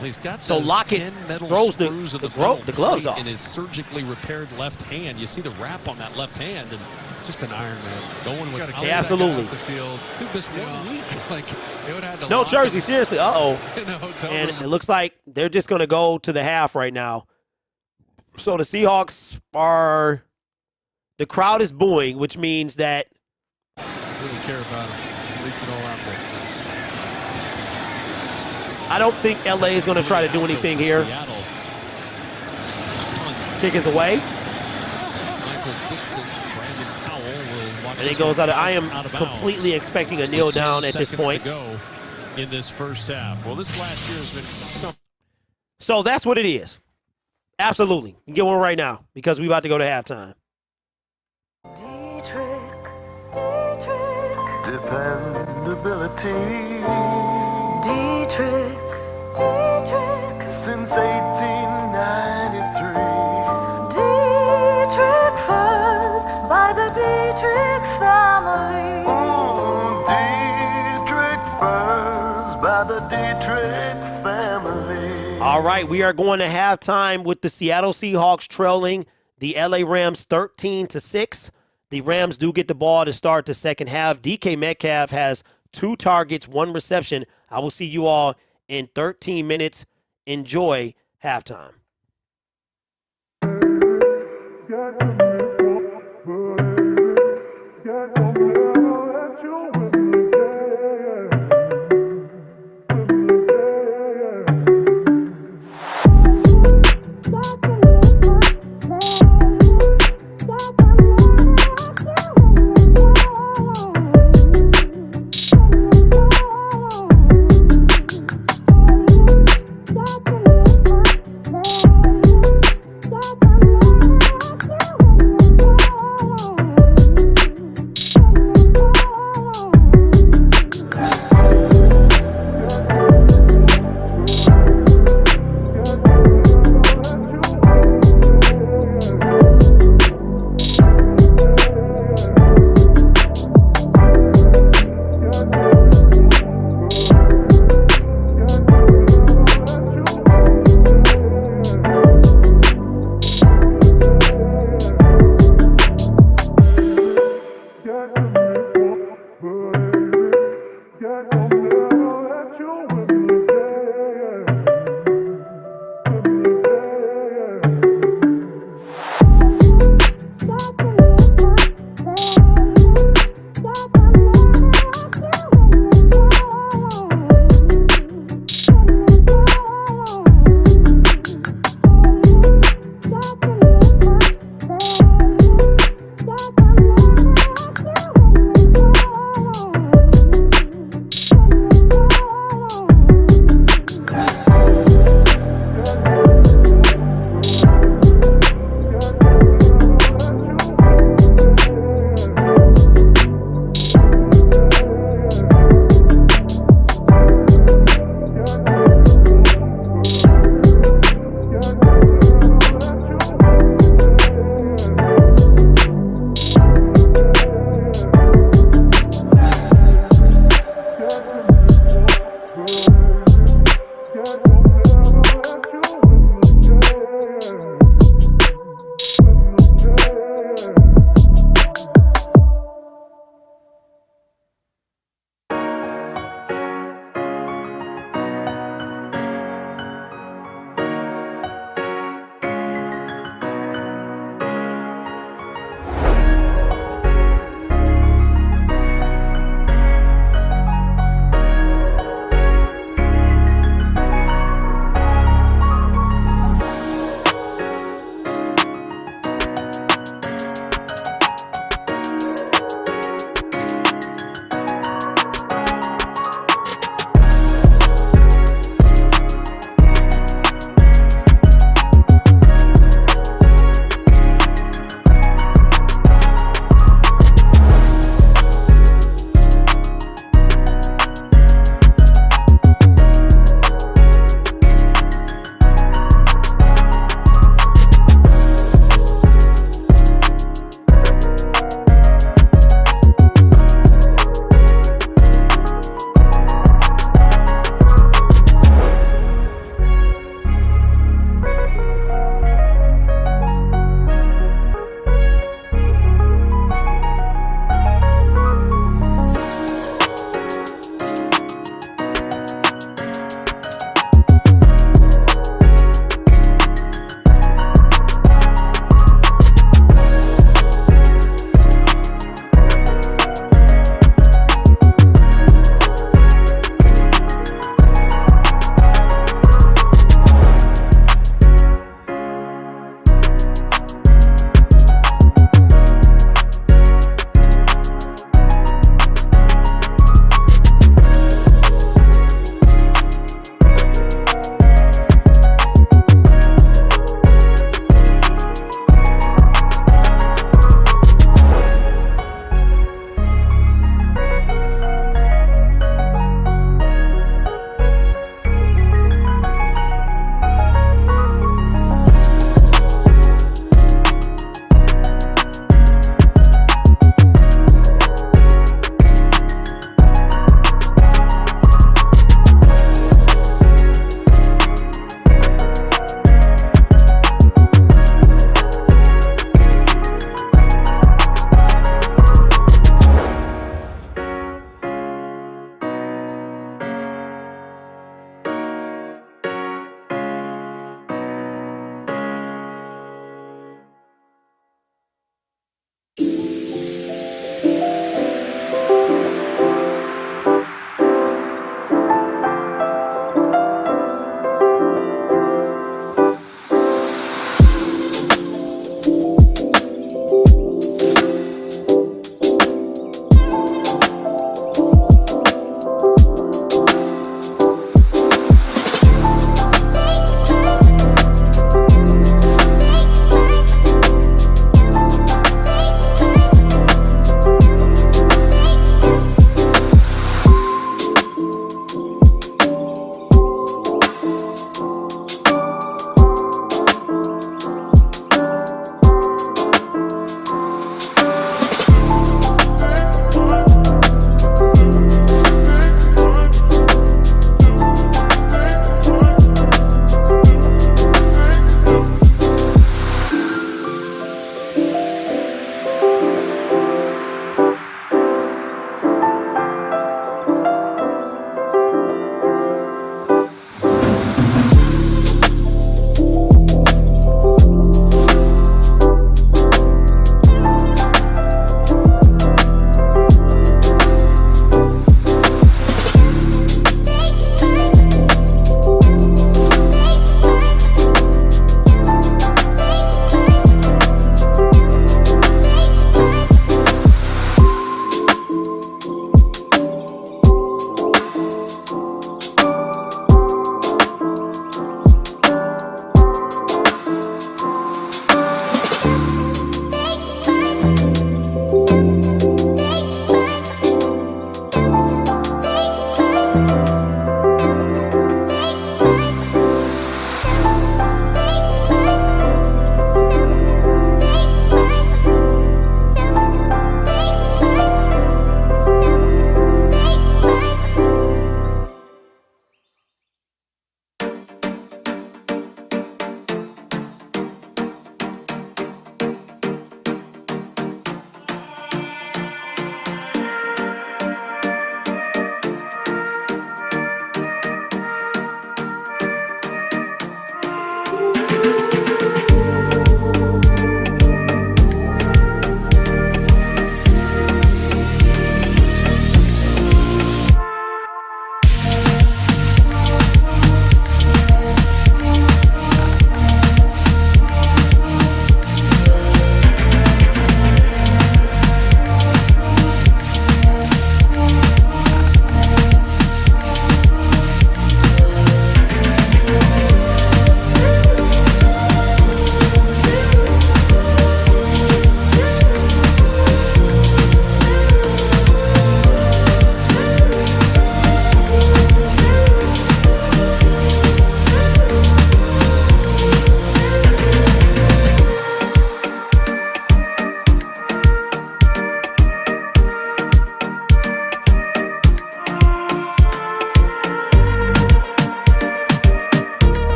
He's got so Lockett throws the gloves off in his surgically repaired left hand. You see the wrap on that left hand, and just an Iron Man going with absolutely. The field. Who missed 1 week? Like they would have to. No, Jersey, seriously. And it looks like they're just going to go to the half right now. So the Seahawks are. The crowd is booing, which means that. Really care about him. Leaves it all out there. I don't think LA is going to try to do anything here. Kick is away. Michael Dixon, Brandon Powell will watch. And it goes out. I am completely expecting a kneel down at this point. To go in this first half. Well, this last year has been something. So that's what it is. Absolutely. You can get one right now because we're about to go to halftime. Dependability. D-Trick. Since 1893. D-Trick furs by the D-Trick family. Oh, D-Trick furs by the D-Trick family. All right, we are going to halftime with the Seattle Seahawks trailing the LA Rams 13-6. The Rams do get the ball to start the second half. DK Metcalf has 2 targets, 1 reception. I will see you all in 13 minutes. Enjoy halftime.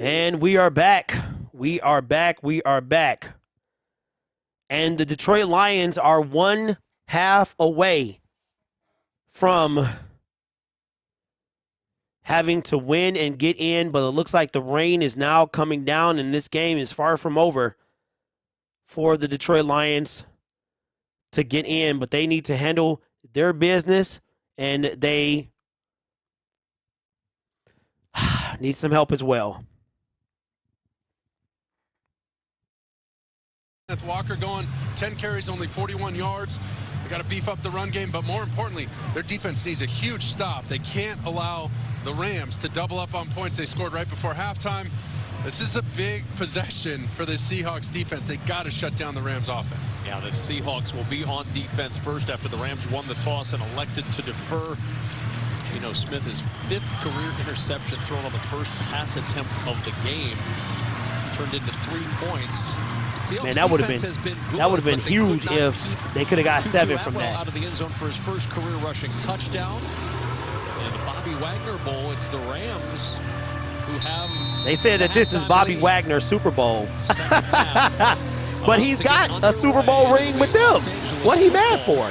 And we are back. We are back. We are back. And the Detroit Lions are 1/2 away from having to win and get in, but it looks like the rain is now coming down and this game is far from over for the Detroit Lions to get in, but they need to handle their business and they need some help as well. Walker going 10 carries, only 41 yards. They got to beef up the run game, but more importantly, their defense needs a huge stop. They can't allow the Rams to double up on points they scored right before halftime. This is a big possession for the Seahawks defense. They got to shut down the Rams offense. Yeah, the Seahawks will be on defense first after the Rams won the toss and elected to defer. Geno Smith, his 5th career interception thrown on the first pass attempt of the game, turned into 3 points. Seahawks Man, that would have been huge if they could have got 7 from that. Out of the end zone for his first career rushing touchdown. And the Bobby Wagner Bowl, it's the Rams who have. They said that this is Bobby Wagner's Super Bowl. But he's got a Super Bowl ring with them. What he mad for?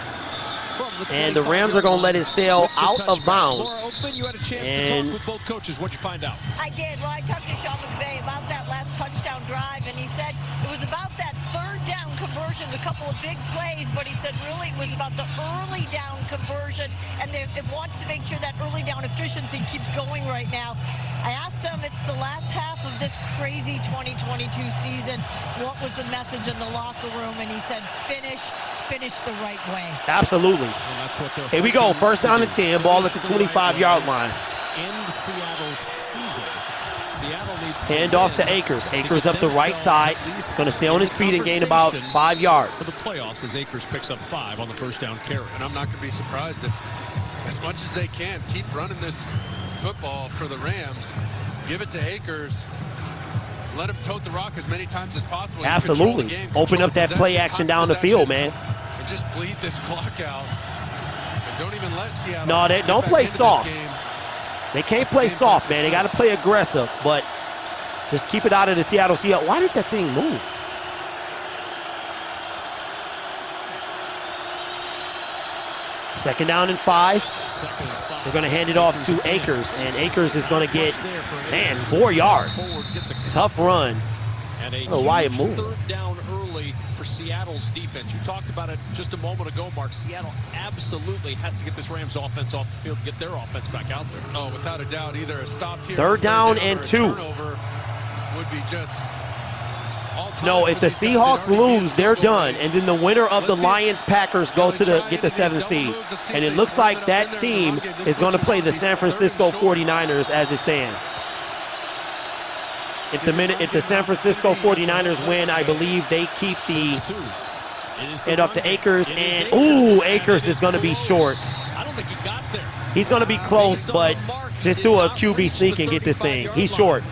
And the Rams are going to let it sail out of bounds. You had a chance to talk with both coaches. What'd you find out? I did. Well, I talked to Sean McVay about that last touchdown drive, and he said it was about that 3rd down conversion, a couple of big plays, but he said really it was about the early down conversion, and it wants to make sure that early down efficiency keeps going right now. I asked him, it's the last half of this crazy 2022 season, what was the message in the locker room? And he said, finish the right way. Absolutely. That's what they're Here we go, 1st down and 10, ball at the 25-yard line. End Seattle's season. Seattle needs to hand off to Akers. Akers up the right side. Going to stay on his feet and gain about 5 yards. For the playoffs as Akers picks up 5 on the 1st down carry. And I'm not going to be surprised if, as much as they can, keep running this football for the Rams. Give it to Akers. Let him tote the rock as many times as possible. Absolutely. Open up that play action down the field, man. And just bleed this clock out. And don't even let Seattle. No, they don't play soft. They can't play soft, man. They got to play aggressive, but just keep it out of the Seattle Seahawks. Why did that thing move? Second down and 5. They're going to hand it off to Akers, and Akers is going to get, man, 4 yards. Tough run. And I don't know why it moved. 3rd down early for Seattle's defense. You talked about it just a moment ago, Mark. Seattle absolutely has to get this Rams offense off the field, get their offense back out there. Oh, without a doubt, either a stop here. 3rd down and 2. Turnover would be just. No, if the Seahawks lose, they're done. And then the winner of the Lions-Packers go to get the 7th seed. And it looks like that team is going to play the San Francisco 49ers as it stands. If the San Francisco 49ers win, I believe they keep the hand off to Akers. And, ooh, Akers is going to be short. I don't think he got there. He's going to be close, but just do a QB sneak and get this thing. He's short.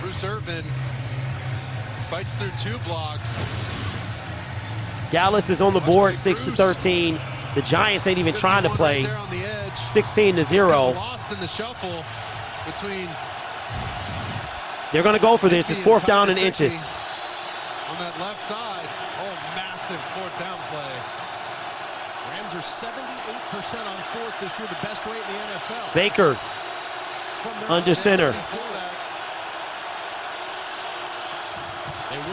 Bruce Irvin fights through 2 blocks. Dallas is on the board, 6-13. The Giants ain't even trying to play. 16-0. Lost in the shuffle between. They're going to go for this. It's 4th down and inches. On that left side, massive 4th down play. Rams are 78% on 4th this year, the best rate in the NFL. Baker under center.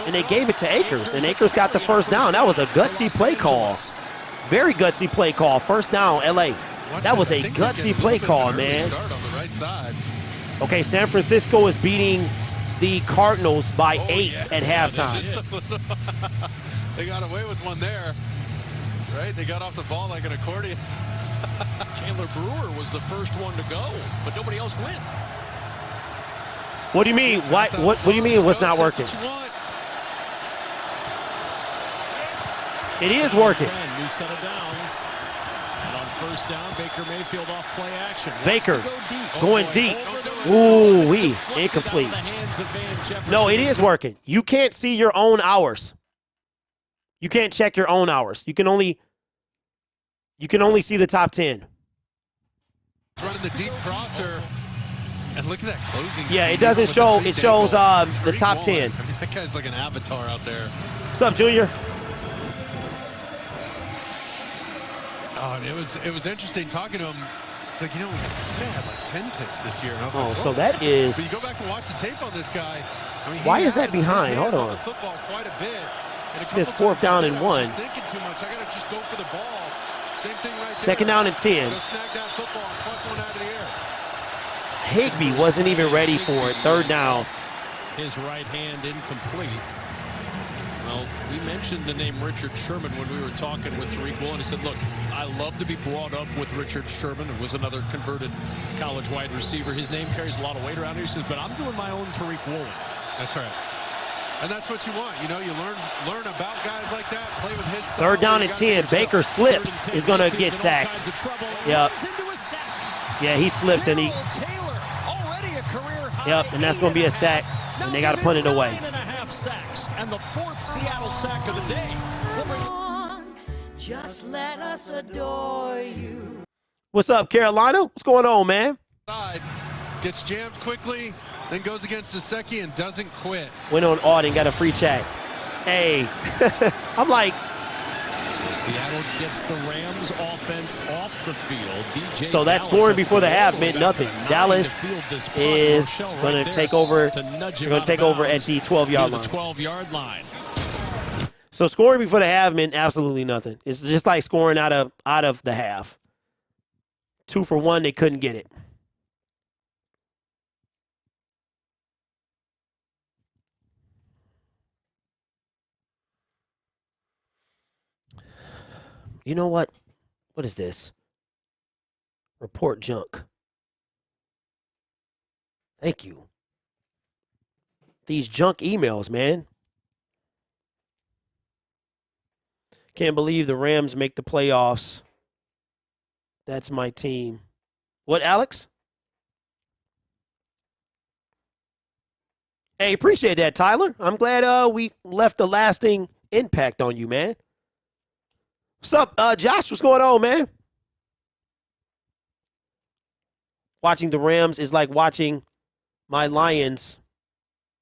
And they gave it to Akers, and Akers got the 1st down. That was a gutsy play call. Very gutsy play call. 1st down, LA. That was a gutsy play call, man. Okay, San Francisco is beating the Cardinals by 8 at halftime. They got away with one there, right? They got off the ball like an accordion. Chandler Brewer was the first one to go, but nobody else went. What do you mean? What do you mean what's not working? It is working. New set of downs. And on 1st down, Baker Mayfield off play action. Baker going deep. Ooh, incomplete. No, it is working. You can't see your own hours. You can't check your own hours. You can only see the top 10. Running the deep crosser. And look at that closing. Yeah, it doesn't show. It shows the top 10. I mean, that guy's like an avatar out there. What's up, Junior? Oh, and it was interesting talking to him. It's like, they had like 10 picks this year. And I was like, so that is. But you go back and watch the tape on this guy. I mean, why is that behind? Hold on. The football quite a bit. And it says 4th down and 1. Thinking too much. I got to just go for the ball. Same thing right there. Second down and 10. Go snag that football and pluck one out of the air. Higbee wasn't even ready for it. Third down. His right hand incomplete. Well, we mentioned the name Richard Sherman when we were talking with Tariq Woolen. He said, look, I love to be brought up with Richard Sherman, who was another converted college wide receiver. His name carries a lot of weight around here. He says, but I'm doing my own Tariq Woolen. That's right. And that's what you want. You know, you learn about guys like that, play with his style. Third down and 10. Baker slips, is going to get sacked. Yep. Yeah, he slipped and he. Yep, and that's going to be a sack, and they got to punt it away. 9.5 sacks, and the 4th Seattle sack of the day. Just let us adore you. What's up, Carolina? What's going on, man? Gets jammed quickly, then goes against Gesicki and doesn't quit. Went on Auden, got a free chat. Hey, I'm like. So Seattle gets the Rams offense off the field. DJ So that scoring before the half meant nothing. Dallas is going to take over. They're going to take over at the 12-yard line. 12-yard line. So scoring before the half meant absolutely nothing. It's just like scoring out of the half. 2 for 1, they couldn't get it. You know what? What is this? Report junk. Thank you. These junk emails, man. Can't believe the Rams make the playoffs. That's my team. What, Alex? Hey, appreciate that, Tyler. I'm glad we left a lasting impact on you, man. What's up, Josh? What's going on, man? Watching the Rams is like watching my Lions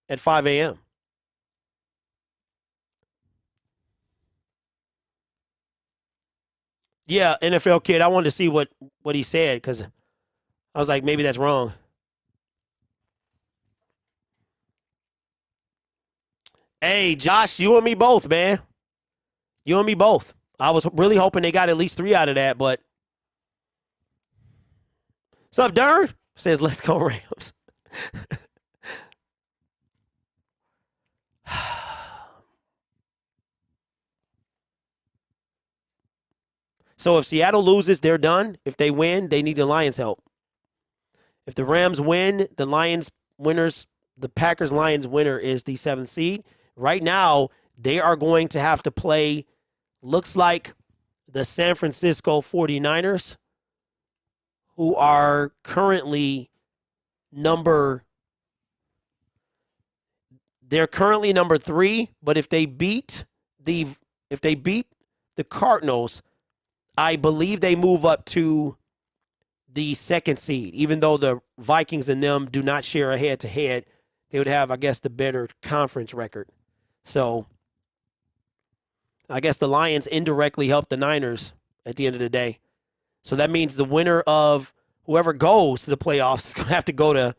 at 5 a.m. Yeah, NFL kid. I wanted to see what he said because I was like, maybe that's wrong. Hey, Josh, you and me both, man. You and me both. I was really hoping they got at least 3 out of that, but. What's up, Dern? Says, let's go Rams. So if Seattle loses, they're done. If they win, they need the Lions' help. If the Rams win, the Packers-Lions winner is the 7th seed. Right now, they are going to have to play, looks like, the San Francisco 49ers, who are currently number 3, but if they beat the Cardinals, I believe they move up to the 2nd seed. Even though the Vikings and them do not share a head-to-head, they would have, I guess, the better conference record. So I guess the Lions indirectly help the Niners at the end of the day. So that means the winner of whoever goes to the playoffs is going to have to go to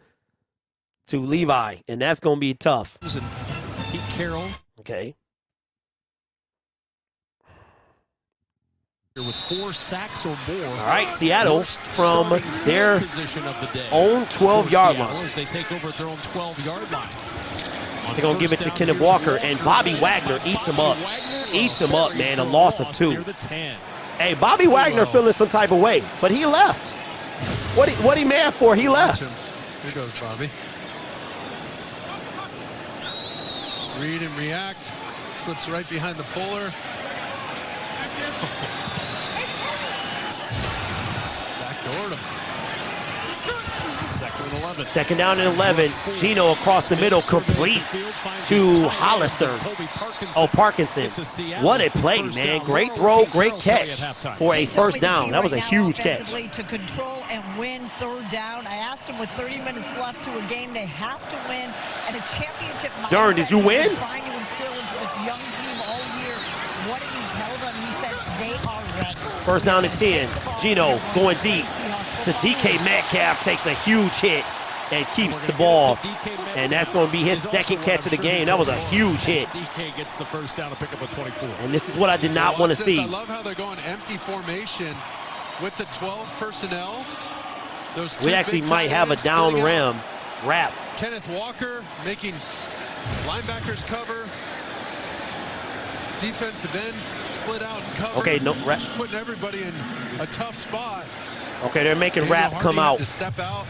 Levi, and that's going to be tough. Pete Carroll. Okay. With 4 sacks or more. All right, Seattle from their own 12-yard line. They take over at their own 12-yard line. They're going to give it to Kenneth Walker, and Bobby Wagner eats him up. Eats him up, man. A loss of 2. Hey, Bobby Wagner feeling some type of way, but he left. What he mad for? He left. Here goes Bobby. Read and react. Slips right behind the puller. Backdoored him. 2nd and 11. 2nd down and 11. Gino across the middle, complete to Hollister. Oh, Parkinson. What a play, man. Great throw, great catch for a first down. That was a huge catch. To control and win 3rd down. I asked him with 30 minutes left to a game, they have to win. And a championship mindset. Darn, did you win? Trying to instill into this young team all year. What did he tell them? He said they are ready. 1st down and 10. Gino going deep to DK Metcalf, takes a huge hit. and keeps the ball. And that's going to be his second catch of the game. That was a huge hit. DK gets the first down to pick up a 24. And this is what I did not want to see. I love how they're going empty formation with the 12 personnel. Those We actually might have a down ram wrap. Kenneth Walker making linebackers cover. Defensive ends split out and cover. Okay, no wrap. Just putting everybody in a tough spot. Okay, they're making Daniel wrap Hardy come had out. to step out,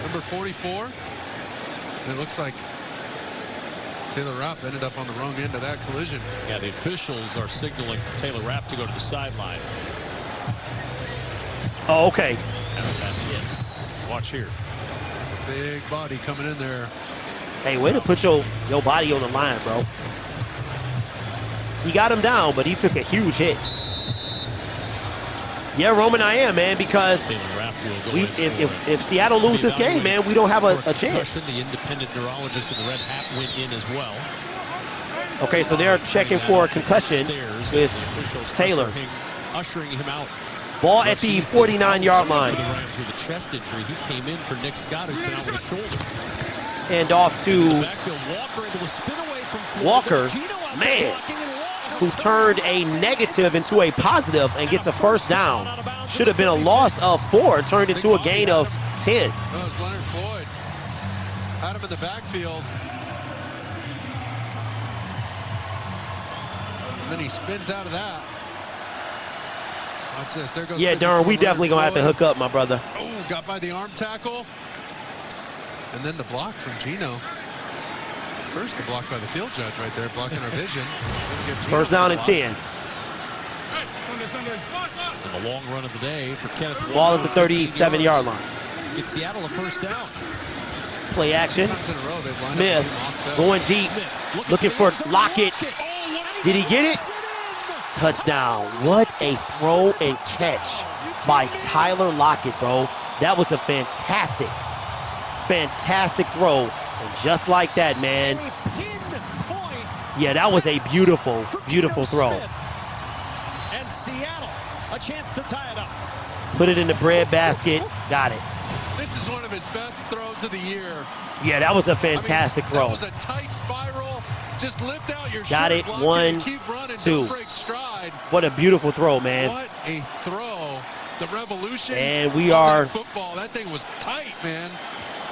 number 44. And it looks like Taylor Rapp ended up on the wrong end of that collision. Yeah, the officials are signaling for Taylor Rapp to go to the sideline. Oh, okay. Watch here. That's a big body coming in there. Hey, way to put your body on the line, bro. He got him down, but he took a huge hit. Yeah, Roman, I am, man, because if Seattle lose this game, man, we don't have a chance. The independent neurologist in the red hat went in as well. Okay, so they're checking for a concussion with Taylor. Ushering him out. Ball at the 49-yard line. The Rams with a chest injury. He came in for Nick Scott, who's been out with a shoulder. And off to Walker, able to spin away from Walker, man, who turned a negative into a positive and gets a first down. Should have been a loss of 4, turned into a gain of 10. That was Leonard Floyd. Had him in the backfield. And then he spins out of that. Watch this. There goes. Yeah, Darren, we definitely going to have to hook up, my brother. Oh, got by the arm tackle. And then the block from Gino. First, the block by the field judge right there, blocking our vision. First down and 10. And the long run of the day for Kenneth Walker. Ball at the 37-yard line. Get Seattle a first down. Play action. Smith going deep, looking for Lockett. Did he get it? Touchdown. What a throw and catch by Tyler Lockett, bro. That was a fantastic throw. And just like that, man. Yeah, that was a beautiful throw. And Seattle, a chance to tie it up. Put it in the bread basket. Got it. This is one of his best throws of the year. Yeah, that was a fantastic throw. That was a tight spiral. Just lift out your Got shirt, it. block 1, and keep running, 2. don't break stride. What a beautiful throw, man. What a throw. The revolution. And we are football. That thing was tight, man.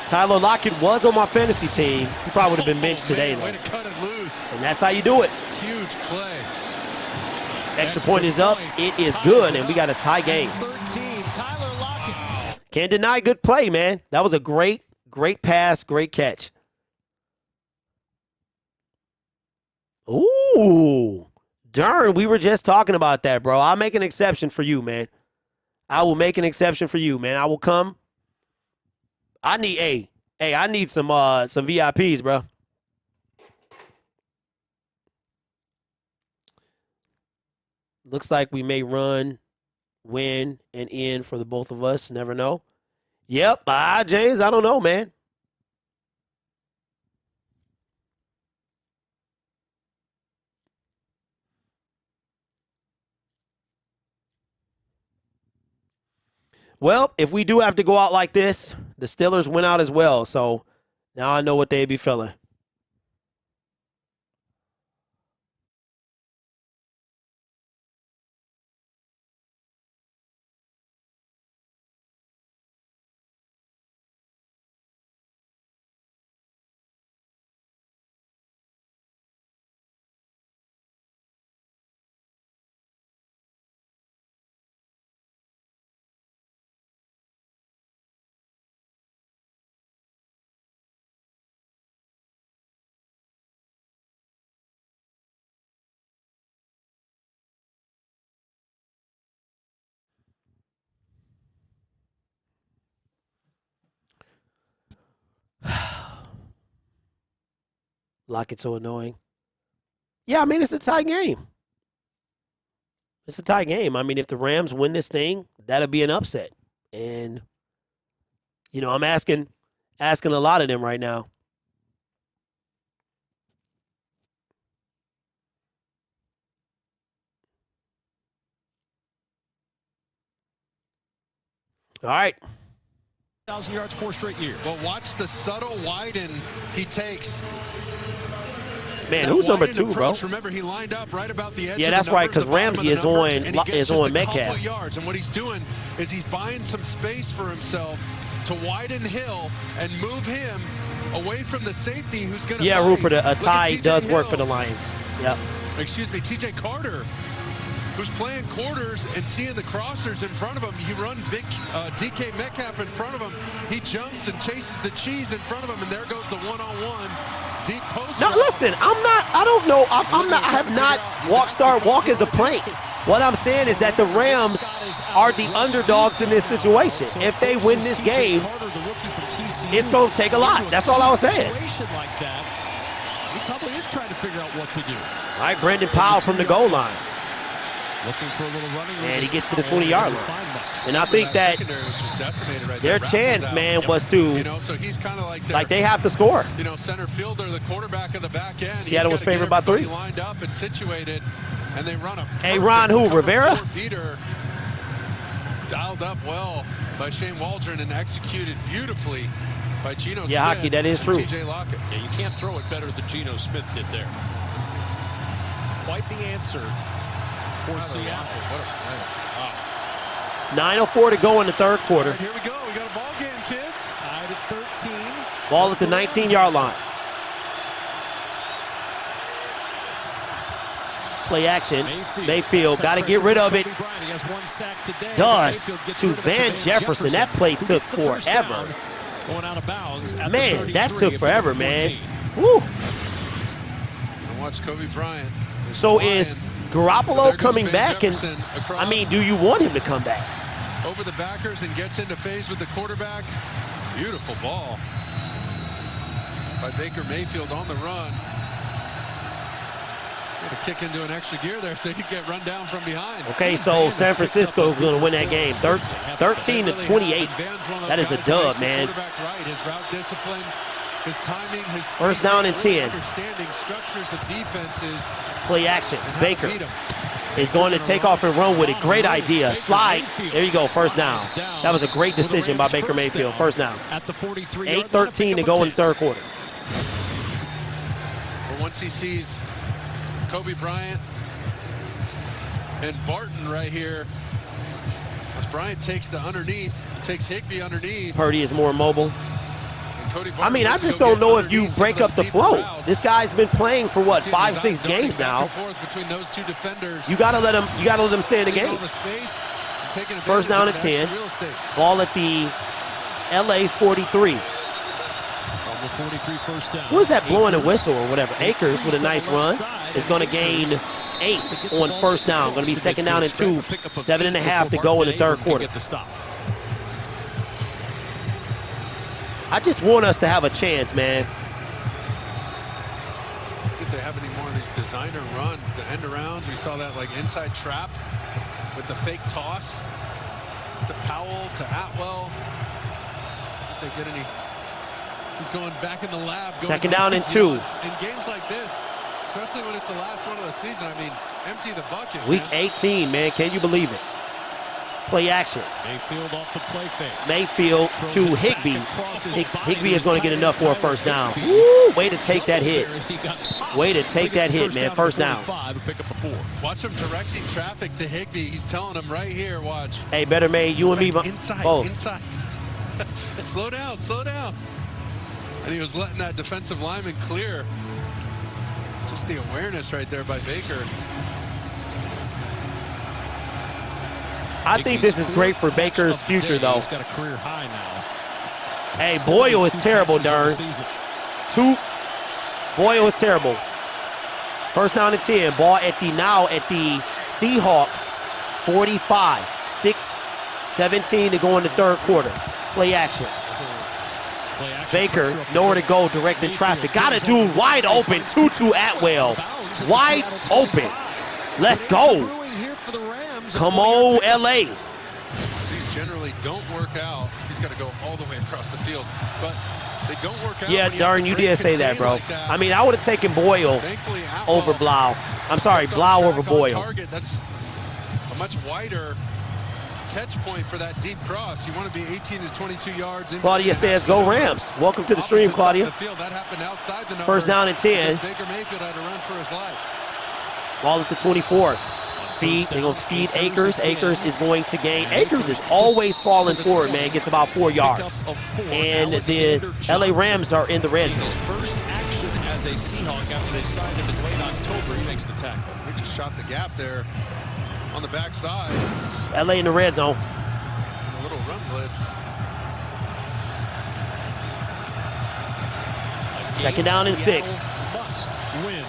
Tyler Lockett was on my fantasy team. He probably would have been benched today, though. Way to cut it loose. And that's how you do it. Huge play. Extra point is up. It is good, and we got a tie game. 13, Tyler Lockett. Can't deny good play, man. That was a great pass, great catch. Ooh. Darn, we were just talking about that, bro. I'll make an exception for you, man. I will make an exception for you, man. I will come. I need I need some VIPs, bro. Looks like we may run, win, and in for the both of us. Never know. Yep. James, I don't know, man. Well, if we do have to go out like this, the Steelers went out as well. So now I know what they'd be feeling. Lockett's so annoying. Yeah, I mean, it's a tie game. It's a tie game. I mean, if the Rams win this thing, that'll be an upset. And, you know, I'm asking a lot of them right now. All right. 1,000 yards 4 straight years. Well, watch the subtle widen he takes. Man, who's number 2, approach, bro? Remember, he lined up right about the edge. Yeah, of that's the right, numbers, because Ramsey is on Metcalf. Couple yards, and what he's doing is he's buying some space for himself to widen Hill and move him away from the safety who's going to. Yeah, Rupert, a tie does work for the Lions. Yep. Excuse me, TJ Carter, who's playing quarters and seeing the crossers in front of him. He run big DK Metcalf in front of him. He jumps and chases the cheese in front of him, and there goes the one-on-one deep post. Now listen, I don't know. I have not started walking the plank. What I'm saying is that the Rams are the underdogs in this situation. If they win this game, it's going to take a lot. That's all I was saying. Like that, he probably is trying to figure out what to do. All right, Brandon Powell from the goal line. Looking for a little running. And he gets to the 20-yard line. And I think that their chance, man, was to, so he's kind of like they have to score. Center fielder, the quarterback of the back end. Seattle was favored by 3. Lined up and situated, and they run a. Hey, Ron, who? Rivera? Peter dialed up well by Shane Waldron and executed beautifully by Geno Smith. Yeah, Hockey, that is true. TJ Lockett. Yeah, you can't throw it better than Geno Smith did there. Quite the answer for Seattle. 9:04 to go in the third quarter. Right, here we go. We got a ball game, kids. Tied at 13. Ball at the 19-yard line. Play action. Mayfield got to get rid of it. Does to Van Jefferson. That play took forever. Going out of bounds. Man, that took forever, man. Woo. And watch Kobe Bryant. So is Garoppolo coming back? And I mean, do you want him to come back? Over the backers and gets into phase with the quarterback. Beautiful ball by Baker Mayfield on the run. Got to kick into an extra gear there so he can get run down from behind. Okay, so San Francisco is going to win that game. 13-28. That is a dub, man. His route discipline, his timing, his first down and 10. Understanding structures of defenses. Play action. Baker is going to take off and run with it. Great idea. Slide. There you go. First down. That was a great decision by Baker Mayfield. First down. At the 43. 8:13 to go in the third quarter. But once he sees Kobe Bryant and Barton right here, as Bryant takes the underneath, takes Higbee underneath. Purdy is more mobile. I mean, I just don't know if you break up the flow. This guy's been playing for what, 5-6 games now. You gotta let him. You gotta let him stay in the game. First down and 10. Ball at the LA 43. Who is that blowing a whistle or whatever? Akers with a nice run is going to gain 8 on first down. Going to be second down and 2. 7.5 to go in the third quarter. I just want us to have a chance, man. Let's see if they have any more of these designer runs, the end arounds. We saw that like inside trap with the fake toss to Powell, to Atwell. See if they get any. He's going back in the lab. Second down and 2. In games like this, especially when it's the last one of the season, I mean, empty the bucket. Week 18, man. Can you believe it? Play action. Mayfield off the play fake. Mayfield to Higbee. Higbee is going to get enough for a first down. Woo, way to take that hit. Way to take that hit, man. First down. Watch him directing traffic to Higbee. He's telling him right here, watch. Hey, better made you and me both. Inside. Slow down, slow down. And he was letting that defensive lineman clear. Just the awareness right there by Baker. I think this is great for Baker's future, though. He's got a career high now. Hey, Boyle is terrible, Dern. Boyle is terrible. First down and 10. Ball at the Seahawks 45. 6:17 to go in the third quarter. Play action. Baker, nowhere to go, directing traffic. Got a dude wide open. Tutu Atwell. Wide open. Let's go. Come on, LA. These generally don't work out. He's got to go all the way across the field. But they don't work out. Yeah, Darn, you did say that, bro. Like that. I mean, I would have taken Boyle over Blau. I'm sorry, Blau over Boyle. Target. That's a much wider catch point for that deep cross. You want to be 18 to 22 yards. Claudia says, go Rams. Welcome to the stream, Claudia. The field. That happened outside the First down and 10. Baker Mayfield had to run for his life. Ball at the 24. They're going to feed Akers. Akers is going to gain. Akers is always falling forward, man. Gets about 4 yards. And the LA Rams are in the red zone. His first action as a Seahawk after they signed him in late October, he makes the tackle. We just shot the gap there on the backside. LA in the red zone. A little run blitz. Second down and 6. Must win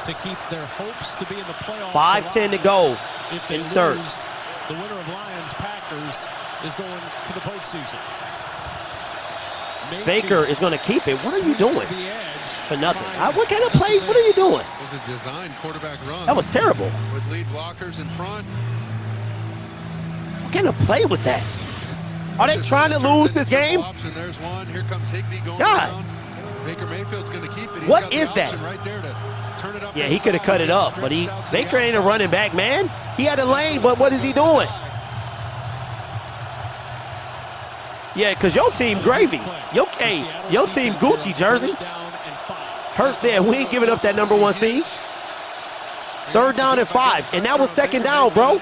to keep their hopes to be in the playoffs. 5:10 to go in third. Lose, the winner of Lions-Packers is going to the postseason. Baker is going to keep it. What are you doing? For nothing. What kind of play? What are you doing? It was a design quarterback run. That was terrible. With lead blockers in front. What kind of play was that? Are they trying to lose this game? There's one. Here comes Higbee going God. down. Baker Mayfield's going to keep it. He's What got the is that? option right there to turn it up. Yeah, he could have cut it up, but Baker ain't a running back, man. He had a lane, but what is he doing? Yeah, because your team gravy. Your team Gucci jersey. Hurt said we ain't giving up that number 1 seed. Third down and 5, and that was second down, bro.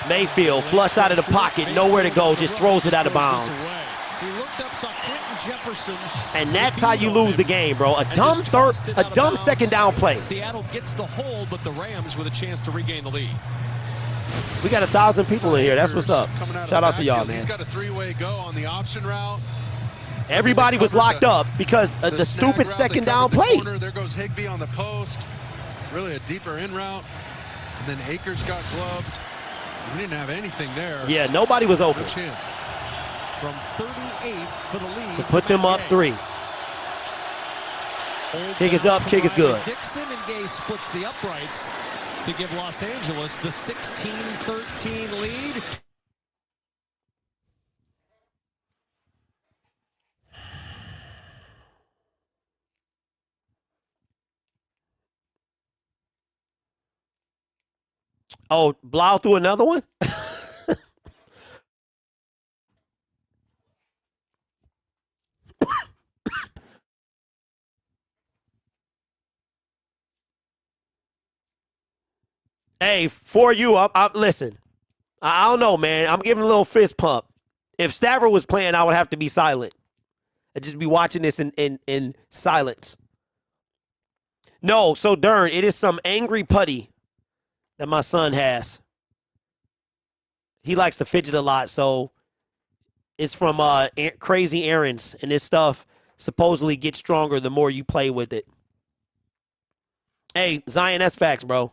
Mayfield flush out of the pocket, nowhere to go, just throws it out of bounds. And that's how you lose the game, bro. A dumb second down play. Seattle gets the hold, but the Rams with a chance to regain the lead. We got 1,000 people in here. That's what's up. Shout out to y'all, man. He's got a three-way go on the option route. Everybody was locked up because of the stupid second down play. There goes Higbee on the post. Really a deeper in route. And then Akers got gloved. He didn't have anything there. Yeah, nobody was open. No chance. From 38 for the lead. To put them up 3. Kick is up, kick is good. Dixon and Gay splits the uprights to give Los Angeles the 16-13 lead. Oh, Blau threw another one? Hey, for you, listen. I don't know, man. I'm giving a little fist pump. If Stavro was playing, I would have to be silent. I'd just be watching this in silence. No, so Dern, it is some angry putty that my son has. He likes to fidget a lot, so it's from Crazy Errands, and this stuff supposedly gets stronger the more you play with it. Hey, Zion, that's facts, bro.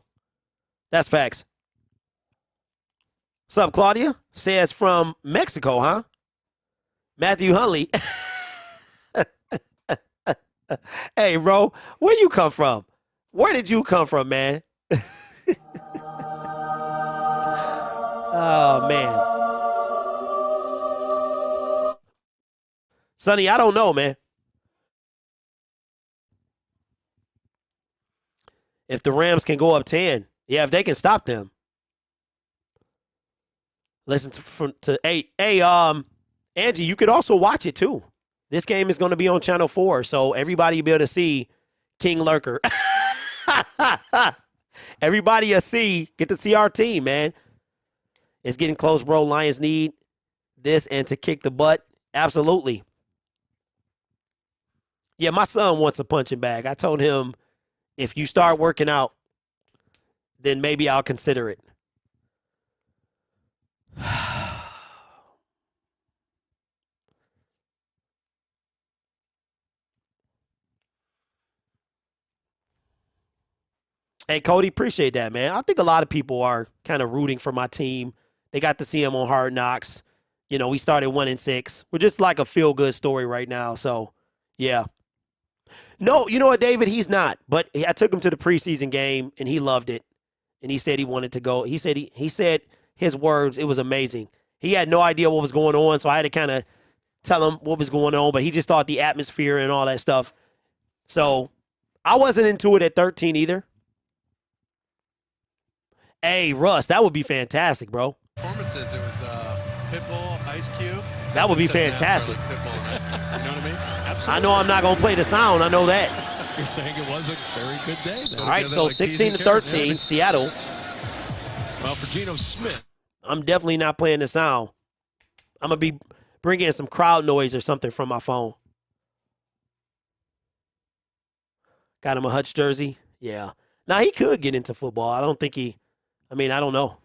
That's facts. What's up, Claudia? Says from Mexico, huh? Matthew Hunley. Hey, bro, where you come from? Where did you come from, man? Oh, man. Sonny, I don't know, man. If the Rams can go up 10. Yeah, if they can stop them. Listen to Angie, you could also watch it too. This game is going to be on Channel 4, so everybody will be able to see King Lurker. Everybody will get to see our team, man. It's getting close, bro. Lions need this and to kick the butt. Absolutely. Yeah, my son wants a punching bag. I told him, if you start working out, then maybe I'll consider it. Hey, Cody, appreciate that, man. I think a lot of people are kind of rooting for my team. They got to see him on Hard Knocks. You know, we started 1-6. We're just like a feel-good story right now. So, yeah. No, you know what, David? He's not. But I took him to the preseason game, and he loved it. And he said he wanted to go. He said his words, it was amazing. He had no idea what was going on, so I had to kind of tell him what was going on. But he just thought the atmosphere and all that stuff. So I wasn't into it at 13 either. Hey, Russ, that would be fantastic, bro. Performances, it was Pitbull, Ice Cube. That would be Nothing says fantastic. NASCAR like Pitbull and Ice Cube. You know what I mean? Absolutely. I know I'm not going to play the sound. I know that. You're saying it was a very good day. All right, so 16-13, Seattle. Well, for Geno Smith. I'm definitely not playing the sound. I'm going to be bringing in some crowd noise or something from my phone. Got him a Hutch jersey. Yeah. Now, he could get into football. I don't think I don't know.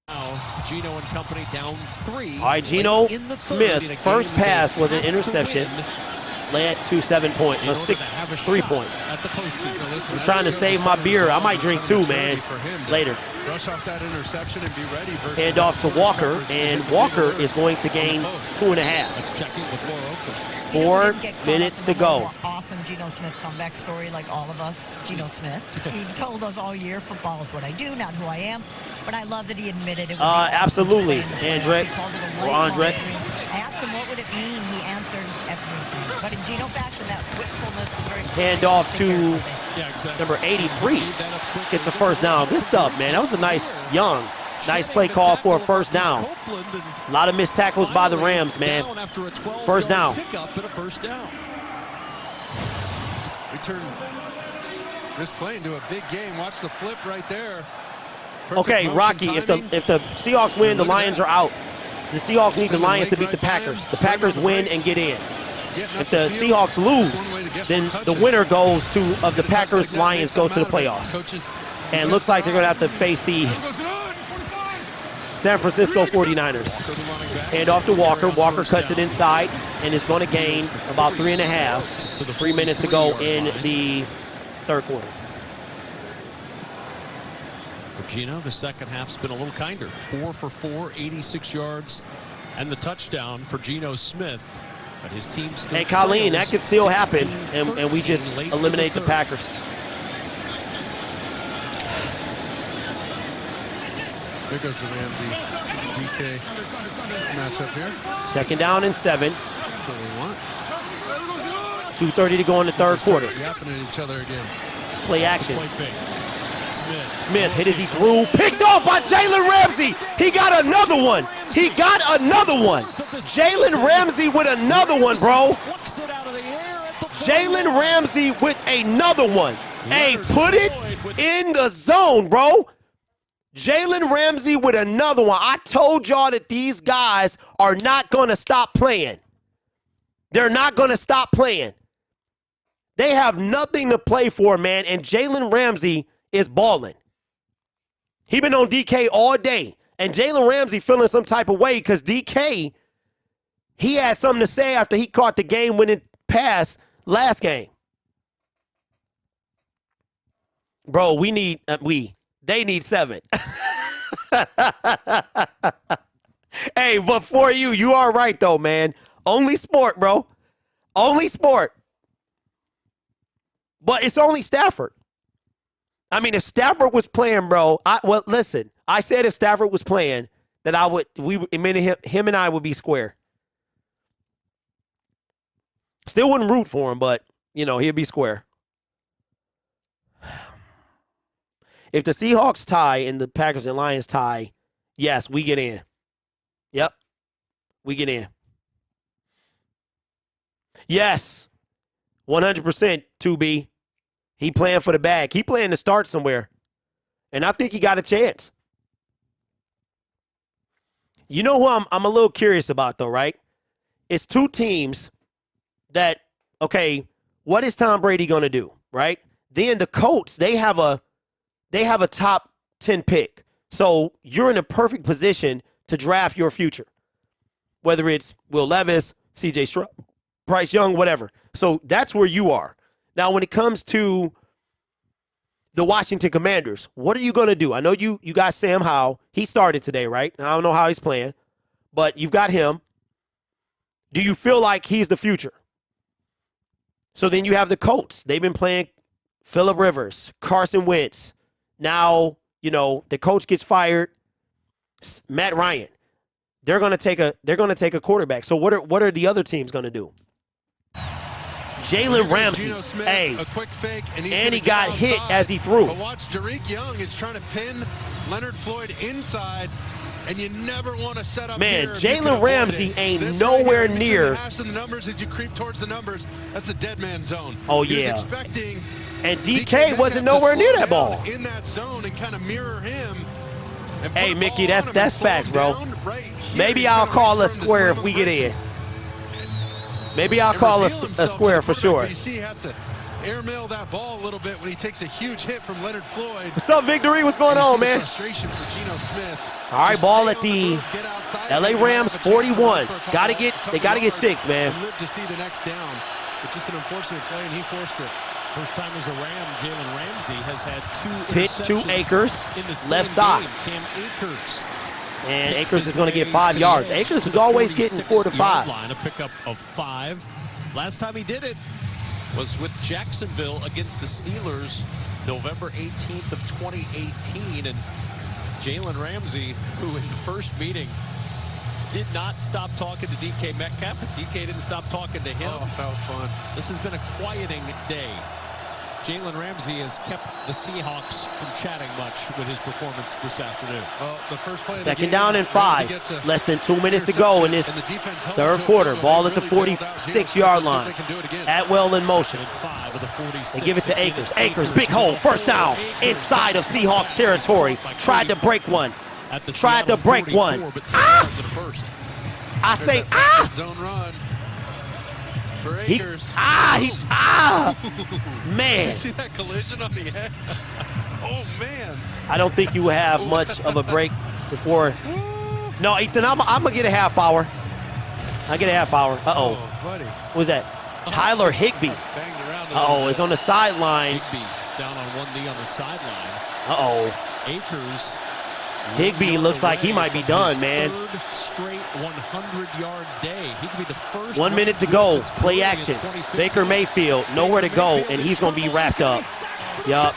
Now, Geno and company down 3. All right, Geno Smith, first pass was an interception. Led to 7 points, no, 3 points. At the postseason. I'm trying to save my beer. I might drink too, man, later. Rush off that interception and be ready. Hand off to Walker, and Walker is going to gain 2.5. Let's check in with Laura Oakland. 4 minutes to go. Awesome Geno Smith comeback story, like all of us. Geno Smith. He told us all year, football is what I do, not who I am. But I love that he admitted it. Absolutely, Andrex. I asked him what would it mean. He answered everything. But in Geno fashion, that wistfulness was very. Hand off to number 83. Gets a first down. Good stuff, man. That was a nice play call for a first down. A lot of missed tackles by the Rams, man. First down. We turn this play into a big game. Watch the flip right there. Perfect Okay, Rocky, if the Seahawks win, the Lions are out. The Seahawks need the Lions to beat the Packers. The Packers win and get in. If the Seahawks lose, then the winner goes of the Packers, Lions go to the playoffs. And it looks like they're going to have to face the San Francisco 49ers. Hand off to Walker. Walker cuts it inside and is going to gain about 3.5. 3 minutes to go in the third quarter. For Geno, the second half's been a little kinder. 4 for 4, 86 yards, and the touchdown for Geno Smith. But his team still. Hey, Colleen, that could still happen, and we just eliminate the Packers. There goes the Ramsey DK matchup here. Second down and 7. That's what we want. 2:30 to go in the third quarter. Yapping at each other again. Play action. Play fake. Smith hit as he threw. Picked off by Jalen Ramsey. He got another one. He got another one. Jalen Ramsey with another one, bro. Jalen Ramsey with another one. Hey, put it in the zone, bro. Jalen Ramsey with another one. I told y'all that these guys are not going to stop playing. They're not going to stop playing. They have nothing to play for, man, and Jalen Ramsey is balling. He been on DK all day, and Jalen Ramsey feeling some type of way because DK, he had something to say after he caught the game-winning pass last game. Bro, they need 7. Hey, but for you are right, though, man. Only sport, bro. Only sport. But it's only Stafford. I mean, if Stafford was playing, bro, listen. I said if Stafford was playing, that him and I would be square. Still wouldn't root for him, but, he'd be square. If the Seahawks tie and the Packers and Lions tie, yes, we get in. Yep, we get in. Yes, 100% 2B. He playing for the bag. He playing to start somewhere. And I think he got a chance. You know who I'm a little curious about, though, right? It's two teams that, okay, what is Tom Brady going to do, right? Then the Colts, they have a top 10 pick. So you're in a perfect position to draft your future, whether it's Will Levis, C.J. Stroud, Bryce Young, whatever. So that's where you are. Now, when it comes to the Washington Commanders, what are you going to do? I know you got Sam Howell. He started today, right? I don't know how he's playing, but you've got him. Do you feel like he's the future? So then you have the Colts. They've been playing Phillip Rivers, Carson Wentz. Now, the coach gets fired. Matt Ryan. They're going to take a quarterback. So what are the other teams going to do? Jalen Ramsey, Geno Smith, hey, a quick fake, and he got hit as he threw. But watch, Derek Young is trying to pin Leonard Floyd inside, and you never want to set up. Man, Jalen Ramsey ain't nowhere near. The numbers as you creep towards the numbers. That's a dead man zone. Oh He yeah. was expecting. And DK wasn't nowhere near that ball. In that zone and kind of mirror him. Hey, Mickey, that's facts, bro. Maybe I'll call a square if we get in. Maybe I'll call a square for sure. You see, he has to airmail that ball a little bit when he takes a huge hit from Leonard Floyd. What's up, Victory? What's going on, man? Frustration for Geno Smith. All right, ball at the LA Rams 41. They gotta get 6, man. Live to see the next down. It's just an unfortunate play, and he forced it. First time as a Ram, Jalen Ramsey has had 2 pitch interceptions to Akers, in the same left side. game. Cam Akers. And Akers is going to get 5 yards. Akers is always getting 4 to 5. Line, a pickup of 5. Last time he did it was with Jacksonville against the Steelers, November 18th of 2018. And Jalen Ramsey, who in the first meeting did not stop talking to DK Metcalf, and DK didn't stop talking to him. Oh, that was fun. This has been a quieting day. Jalen Ramsey has kept the Seahawks from chatting much with his performance this afternoon. Well, the first play of the Second game, down and 5. Less than 2 minutes to go in this third quarter. Ball at the 46-yard line. Atwell in motion. They give it to Akers. Akers, big hole, first down, inside of Seahawks territory. Tried to break one. Tried to break one. I say, Zone run for He, Akers. man. You see that collision on the edge? Oh, man. I don't think you have much of a break before. No, Ethan, I'm going to get a half hour. I get a half hour. Uh-oh. Oh, buddy. What was that? Tyler Higbee. Uh-oh, it's on the sideline. Higbee down on one knee on the sideline. Uh-oh. Akers. Higbee looks like he might be done, man. Third straight 100-yard day. He could be the first. 1 minute to go. Play action. Baker Mayfield, nowhere to go, and he's going to be wrapped up. Yup.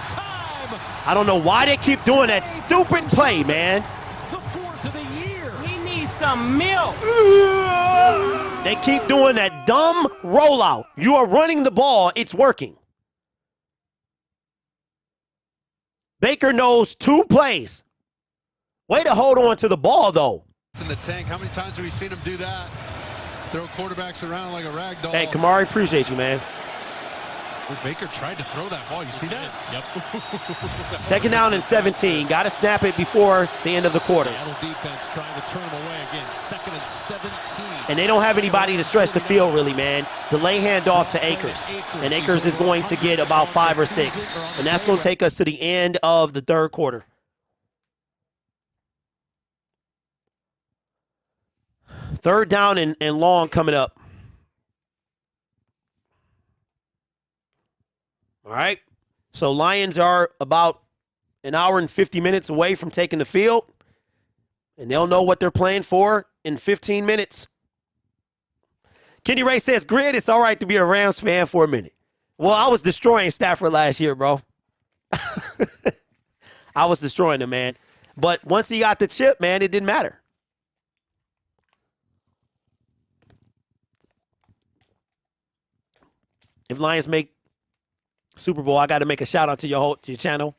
I don't know why they keep doing that stupid play, man. The 4th of the year. We need some milk. They keep doing that dumb rollout. You are running the ball. It's working. Baker knows 2 plays. Way to hold on to the ball, though. In the tank, how many times have we seen him do that? Throw quarterbacks around like a rag doll. Hey, Kamari, appreciate you, man. Oh, Baker tried to throw that ball. You see that? Yep. Second down and 17. Got to snap it before the end of the quarter. Seattle defense trying to turn them away again. 2nd and 17. And they don't have anybody to stretch the field, really, man. Delay handoff to Akers. And Akers is going to get about 5 or 6. And that's going to take us to the end of the third quarter. Third down and long coming up. All right. So Lions are about an hour and 50 minutes away from taking the field. And they'll know what they're playing for in 15 minutes. Kenny Ray says, Grid, it's all right to be a Rams fan for a minute. Well, I was destroying Stafford last year, bro. I was destroying him, man. But once he got the chip, man, it didn't matter. If Lions make Super Bowl, I got to make a shout out to your channel.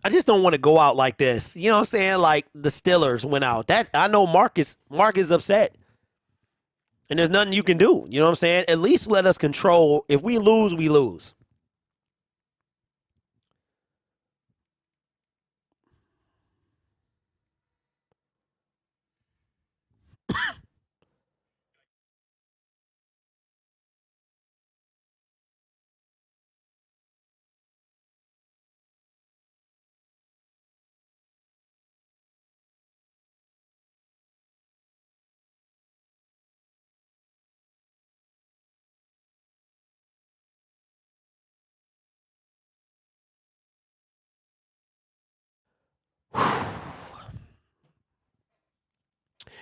I just don't want to go out like this. You know what I'm saying? Like the Steelers went out. That I know Mark is upset. And there's nothing you can do. You know what I'm saying? At least let us control. If we lose, we lose.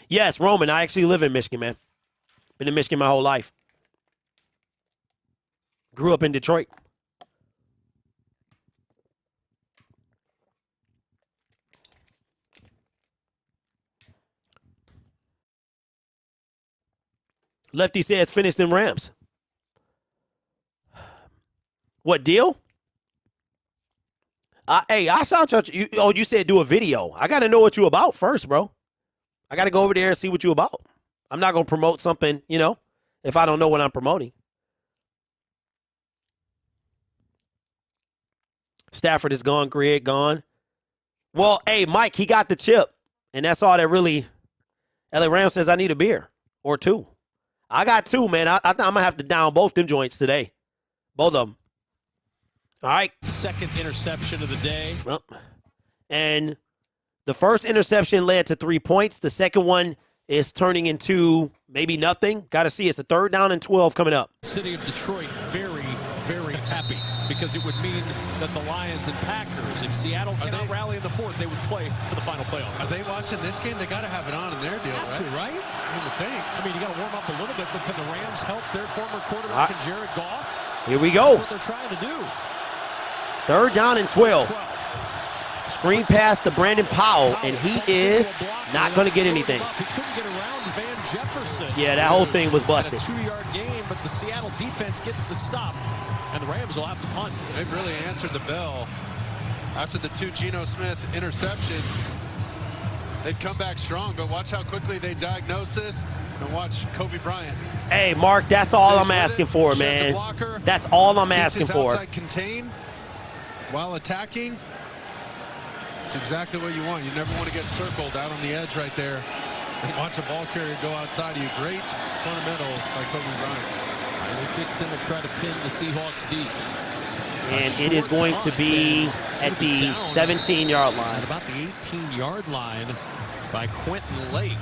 Yes, Roman, I actually live in Michigan, man. Been in Michigan my whole life. Grew up in Detroit. Lefty says finish them Rams. What deal? Hey, I saw you. Oh, you said do a video. I got to know what you about first, bro. I got to go over there and see what you about. I'm not going to promote something, you know, if I don't know what I'm promoting. Stafford is gone. Greg gone. Well, hey, Mike, he got the chip. And that's all that really. LA Rams says I need a beer or two. I got two, man. I think I'm going to have to down both them joints today. Both of them. All right. Second interception of the day. Well, and the first interception led to 3 points. The second one is turning into maybe nothing. Got to see. It's a 3rd down and 12 coming up. City of Detroit very, very happy because it would mean that the Lions and Packers, if Seattle cannot rally in the 4th, they would play for the final playoff. Are they watching this game? They got to have it on in their deal, right? You would think. I mean, you got to warm up a little bit, but can the Rams help their former quarterback and Jared Goff? Here we go. That's what they're trying to do. 3rd down and 12. Screen pass to Brandon Powell, and he is not going to get anything. He couldn't get around Van Jefferson. Yeah, that whole thing was busted. A 2-yard gain, but the Seattle defense gets the stop, and the Rams will have to punt. They've really answered the bell. After the 2 Geno Smith interceptions, they've come back strong, but watch how quickly they diagnose this, and watch Kobe Bryant. Hey, Mark, that's all I'm asking for, man. That's all I'm asking for. Outside contain while attacking. It's exactly what you want. You never want to get circled out on the edge right there and watch a ball carrier go outside of you. Great fundamentals by Kobe Bryant. I think Dixon will try to pin the Seahawks deep. And it is going to be at the 17-yard line. At about the 18-yard line by Quentin Lake.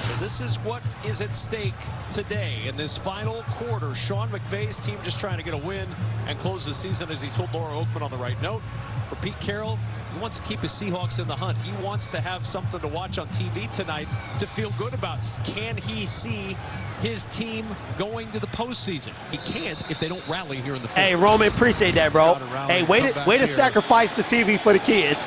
So this is what is at stake today in this final quarter. Sean McVay's team just trying to get a win and close the season, as he told Laura Oakman on the right note. For Pete Carroll, he wants to keep his Seahawks in the hunt. He wants to have something to watch on TV tonight to feel good about. Can he see his team going to the postseason? He can't if they don't rally here in the 4th. Hey, Roman, appreciate that, bro. Hey, way to sacrifice the TV for the kids.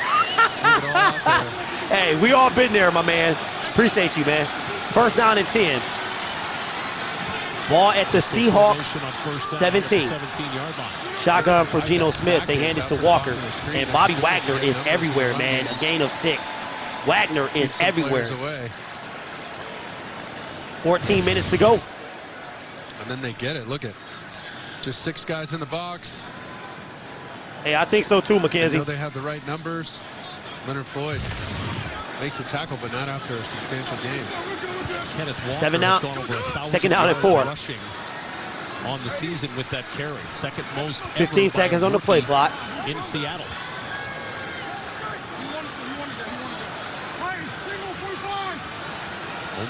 Hey, we all been there, my man. Appreciate you, man. 1st down and 10. Ball at the Seahawks 17. 17-yard line. Shotgun for Geno Smith. They hand it to Walker. And Bobby Wagner is everywhere, man. A gain of 6. Wagner is everywhere. 14 minutes to go. And then they get it. Look at just 6 guys in the box. Hey, I think so too, Mackenzie. I know they have the right numbers. Leonard Floyd makes a tackle, but not after a substantial game. Kenneth Walker 7 down. has gone over 1,000 2nd down and 4. rushing on the season with that carry. Second most 15 seconds on the play clock. In Seattle.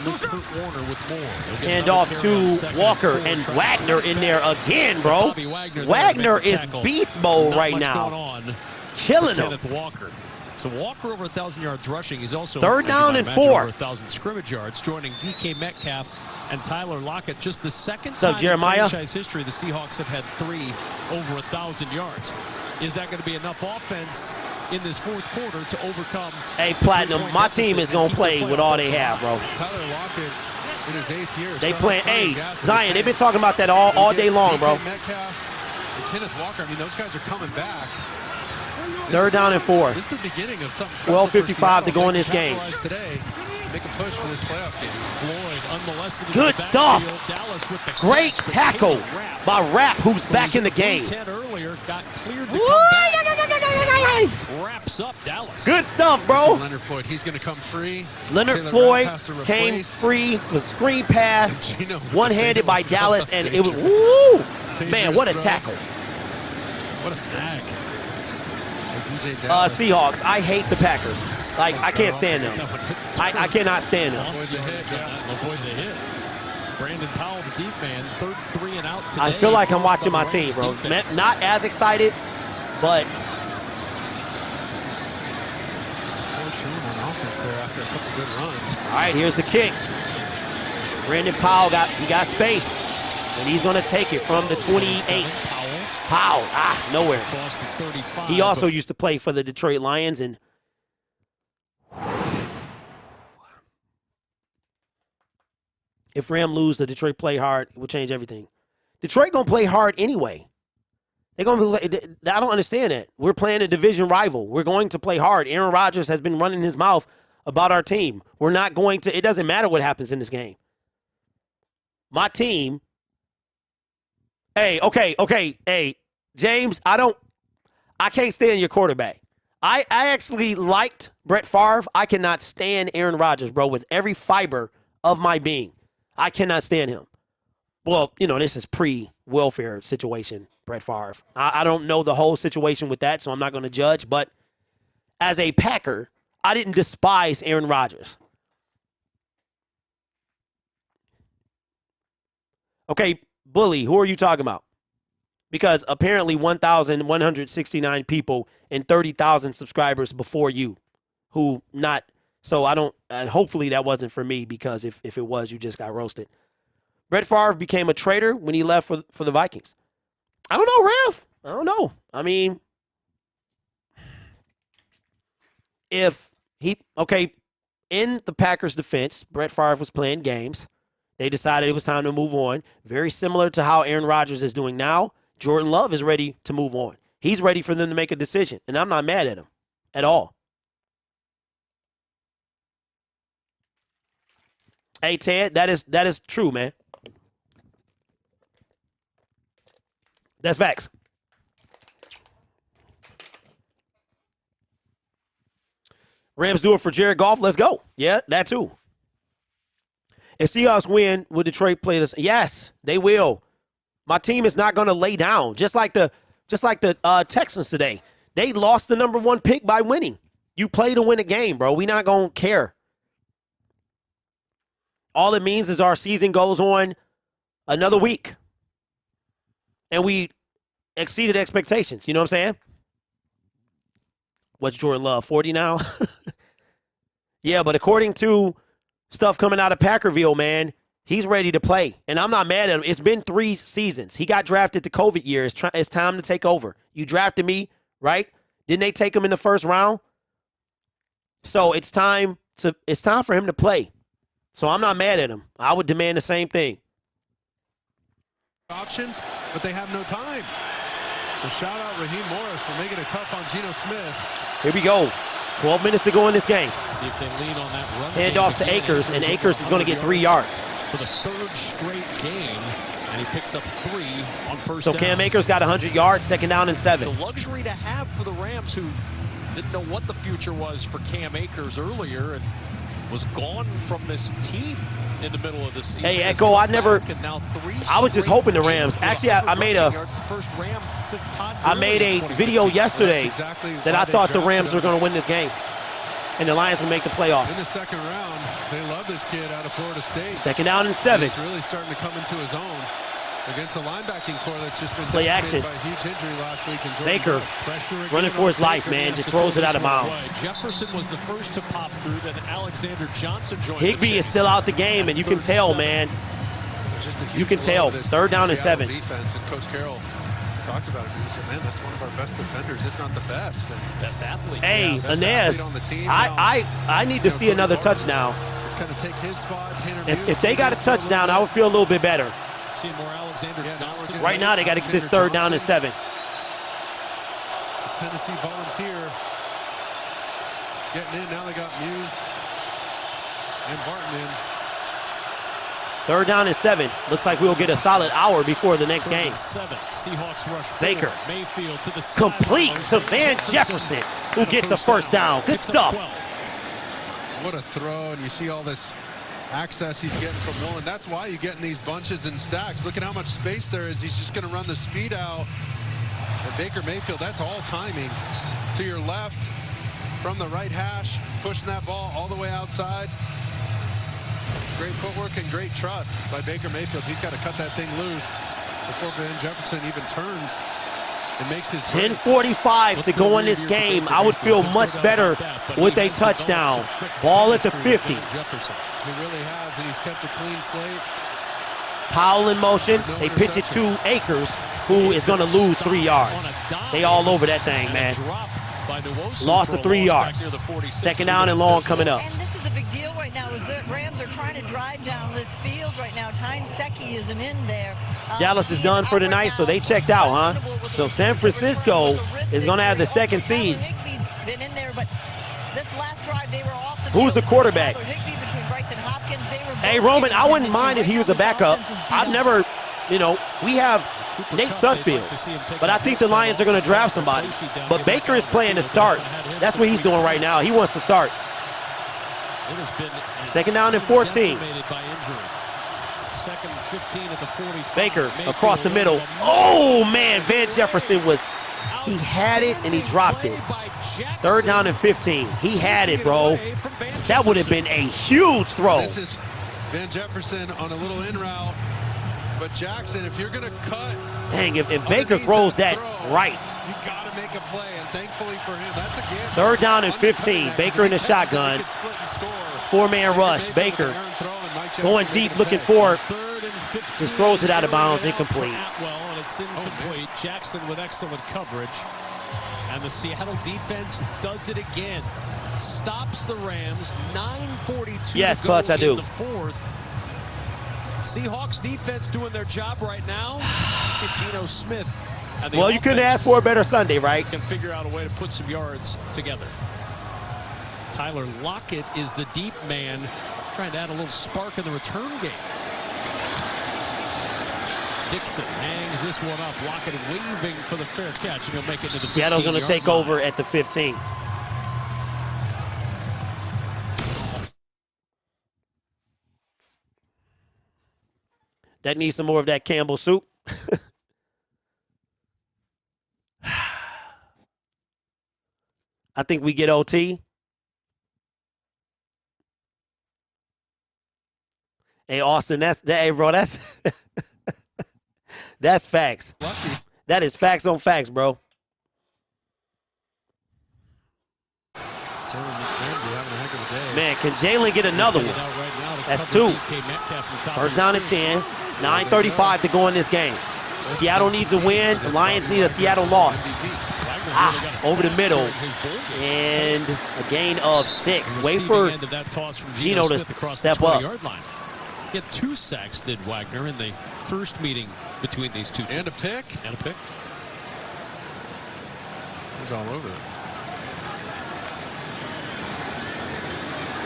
Only Kurt Warner with more. Hand off to Walker, and Wagner in there again, bro. Wagner is beast mode right now. Killing him. Kenneth Walker. So Walker over 1,000 yards rushing. He's also 3rd down and 4. over 1,000 scrimmage yards, joining DK Metcalf and Tyler Lockett. Just the second time in franchise history the Seahawks have had 3 over 1,000 yards. Is that going to be enough offense in this 4th quarter to overcome? Hey, Platinum, my team is going to play with all they have, bro. Tyler Lockett in his 8th year. They playing, hey, Zion, they've been talking about that all day long, bro. Metcalf and Kenneth Walker, I mean, those guys are coming back. 3rd down and 4. This is the beginning of something. 12:55 to go in this game. Today, make a push for this playoff game. Floyd unmolested. Good stuff. Great tackle by Rapp, who's back in the game. 10 earlier, got cleared to come back. Wraps up Dallas. Good stuff, bro. Leonard Floyd, he's going to come free. Leonard Floyd came free with screen pass, one-handed by Dallas, and it was, woo! Man, what a tackle. What a snag. Seahawks, I hate the Packers. Like, I can't stand them. I cannot stand them. Avoid the hit. Brandon Powell, the deep man, 3rd 3 and out today. I feel like I'm watching my team, bro. Not as excited, but just a poor showing on offense there after a couple good runs. All right, here's the kick. Brandon Powell got space, and he's going to take it from the 28. Powell, nowhere. He also used to play for the Detroit Lions, and If Ram lose, the Detroit play hard, it will change everything. Detroit going to play hard anyway. They're going to. I don't understand that. We're playing a division rival. We're going to play hard. Aaron Rodgers has been running his mouth about our team. We're not going to. It doesn't matter what happens in this game. My team. Hey, hey, James, I can't stand your quarterback. I actually liked Brett Favre. I cannot stand Aaron Rodgers, bro, with every fiber of my being. I cannot stand him. Well, this is pre-welfare situation, Brett Favre. I don't know the whole situation with that, so I'm not going to judge. But as a Packer, I didn't despise Aaron Rodgers. Okay, Bully, who are you talking about? Because apparently 1,169 people and 30,000 subscribers before you who not. So I don't, hopefully that wasn't for me, because if it was, you just got roasted. Brett Favre became a traitor when he left for the Vikings. I don't know, Ralph. I don't know. I mean, in the Packers' defense, Brett Favre was playing games. They decided it was time to move on. Very similar to how Aaron Rodgers is doing now. Jordan Love is ready to move on. He's ready for them to make a decision, and I'm not mad at him at all. Hey, Ted, that is true, man. That's facts. Rams do it for Jared Goff. Let's go. Yeah, that too. If Seahawks win, will Detroit play this? Yes, they will. My team is not going to lay down. Just like the Texans today. They lost the #1 pick by winning. You play to win a game, bro. We not going to care. All it means is our season goes on another week. And we exceeded expectations. You know what I'm saying? What's Jordan Love, 40 now? Yeah, but according to stuff coming out of Packerville, man, he's ready to play. And I'm not mad at him. It's been 3 seasons. He got drafted the COVID year. It's time to take over. You drafted me, right? Didn't they take him in the first round? So it's time for him to play. So I'm not mad at him. I would demand the same thing. Options, but they have no time. So shout out Raheem Morris for making it tough on Geno Smith. Here we go. 12 minutes to go in this game. See if they lean on that run. Hand off to Akers, and Akers is going to get 3 yards. For the 3rd straight game, and he picks up 3 on first down. So Cam Akers got 100 yards, 2nd down and 7. It's a luxury to have for the Rams, who didn't know what the future was for Cam Akers earlier and was gone from this team in the middle of the season. Hey, Echo, I was just hoping the Rams. Actually, I made a video yesterday that I thought the Rams were going to win this game, and the Lions would make the playoffs. In the 2nd round, they love this kid out of Florida State. 2nd down and 7. He's really starting to come into his own against a linebacking core that's just been play action. By a huge injury last week. Baker running for his life, man, just throws it out of bounds. Jefferson was the first to pop through, then Alexander Johnson joined. Higbee is still out the game, and you can tell, man. You can tell. 3rd down and 7. Defense, and Coach Carroll talked about it. He said, man, that's one of our best defenders, if not the best. And best athlete. Hey, Inez, I need to see another touchdown. Just kind of take his spot. If they got a touchdown, I would feel a little bit better. See more Alexander Johnson. Right now, they got to get this 3rd down and 7. The Tennessee Volunteer getting in. Now they got Muse and Barton in. 3rd down and 7. Looks like we'll get a solid hour before the next game. 7. Seahawks rush Baker. Mayfield to the complete to Van Jefferson, who gets a 1st down. Good stuff. What a throw, and you see all this access he's getting from Woolen. That's why you get in these bunches and stacks. Look at how much space there is. He's just going to run the speed out. And Baker Mayfield, that's all timing. To your left, from the right hash, pushing that ball all the way outside. Great footwork and great trust by Baker Mayfield. He's got to cut that thing loose before Van Jefferson even turns and makes his 10:45 to go in this game. I would feel much better with a touchdown. Ball at the 50. He really has, and he's kept a clean slate. Powell in motion. They pitch it to Akers, who is going to lose 3 yards. They all over that thing, man. Loss of 3 yards. 2nd down and long coming up. And this is is a big deal right now. Is that Rams are trying to drive down this field right now. Tyne Secchi isn't in there. Dallas is done for the night, so they checked out, huh? So San Francisco is going to have the second seed. Higbee's been in there, but this last drive they were off the Who's field. the quarterback? Hey, Roman, I wouldn't mind if he was a backup. I've never, you know, we have Nate Sudfeld, but I think the Lions are going to draft somebody. But Baker is playing to start. That's what he's doing right now. He wants to start. Second down and 14. Second 15 at the 45. Baker across the middle. Oh, man, Van Jefferson was, he had it and he dropped it. Third down and 15. He had it, bro. That would have been a huge throw. This is Van Jefferson on a little in route. But Jackson, if you're going to cut. Dang, if Baker throws that right. You got to make a play, and thankfully for him, that's a game. Third down and 15. Baker in the shotgun. Four-man rush. Baker going deep, looking for. Just throws it out of bounds, incomplete. Well, and it's incomplete. Jackson with excellent coverage. And the Seattle defense does it again. Stops the Rams. 9:42 yes, to go Clutch, I do. in the fourth. Seahawks defense doing their job right now. See if Geno Smith and the well, you couldn't ask for a better Sunday, right? Can figure out a way to put some yards together. Tyler Lockett is the deep man, trying to add a little spark in the return game. Dixon hangs this one up. Lockett waving for the fair catch, and he'll make it to the 15-yard line. Seattle's going to take over at the 15. That needs some more of that Campbell soup. I think we get OT. Hey, Austin, hey, bro, that's that's facts. Lucky. That is facts on facts, bro. Man, can Jalen get another one? That's two. First down and 10. 9:35 to go in this game. Seattle needs a win. The Lions need a Seattle loss. Over the middle. And a gain of 6. Wait for Geno to step up. He had 2 sacks, did Wagner, in the first meeting between these two teams. And a pick. And a pick. He's all over it.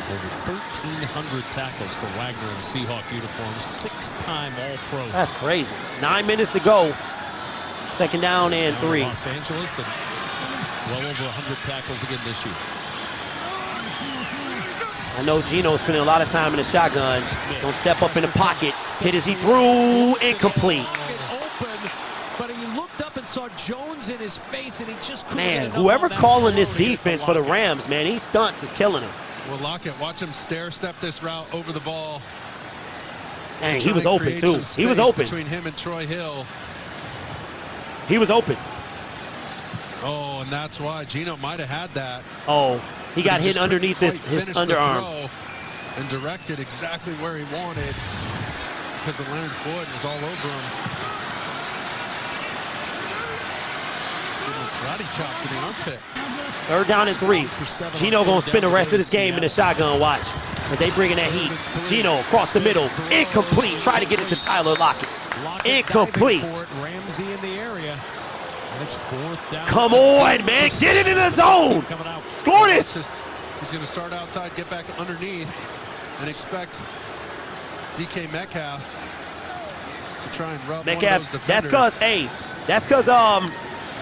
Over 1,300 tackles for Wagner in the Seahawk uniform. 6-time All-Pro. That's crazy. 9 minutes to go. Second down and 3. Los Angeles, and well over 100 tackles again this year. I know Geno's spending a lot of time in the shotgun. Don't step up in the pocket. Hit as he threw. Incomplete. But he looked up and saw Jones in his face, and he just couldn't. Man, whoever calling this defense for the Rams, man, he stunts is killing him. Well, Lockett, watch him stair-step this route over the ball. Dang, he was open, too. He was open. Between him and Troy Hill. He was open. Oh, and that's why Geno might have had that. Oh, he got hit underneath his underarm. And directed exactly where he wanted because of Leonard Floyd was all over him. Karate chop to the armpit. Third down and 3. Geno going to spend the rest of this game in the shotgun watch. As they bring in that heat. Geno across the middle. Incomplete. Try to get it to Tyler Lockett. Incomplete. Ramsey in the area. And it's 4th down. Come on, man. Get it in the zone. Score this. He's going to start outside, get back underneath, and expect DK Metcalf to try and rub one of those defenders. That's because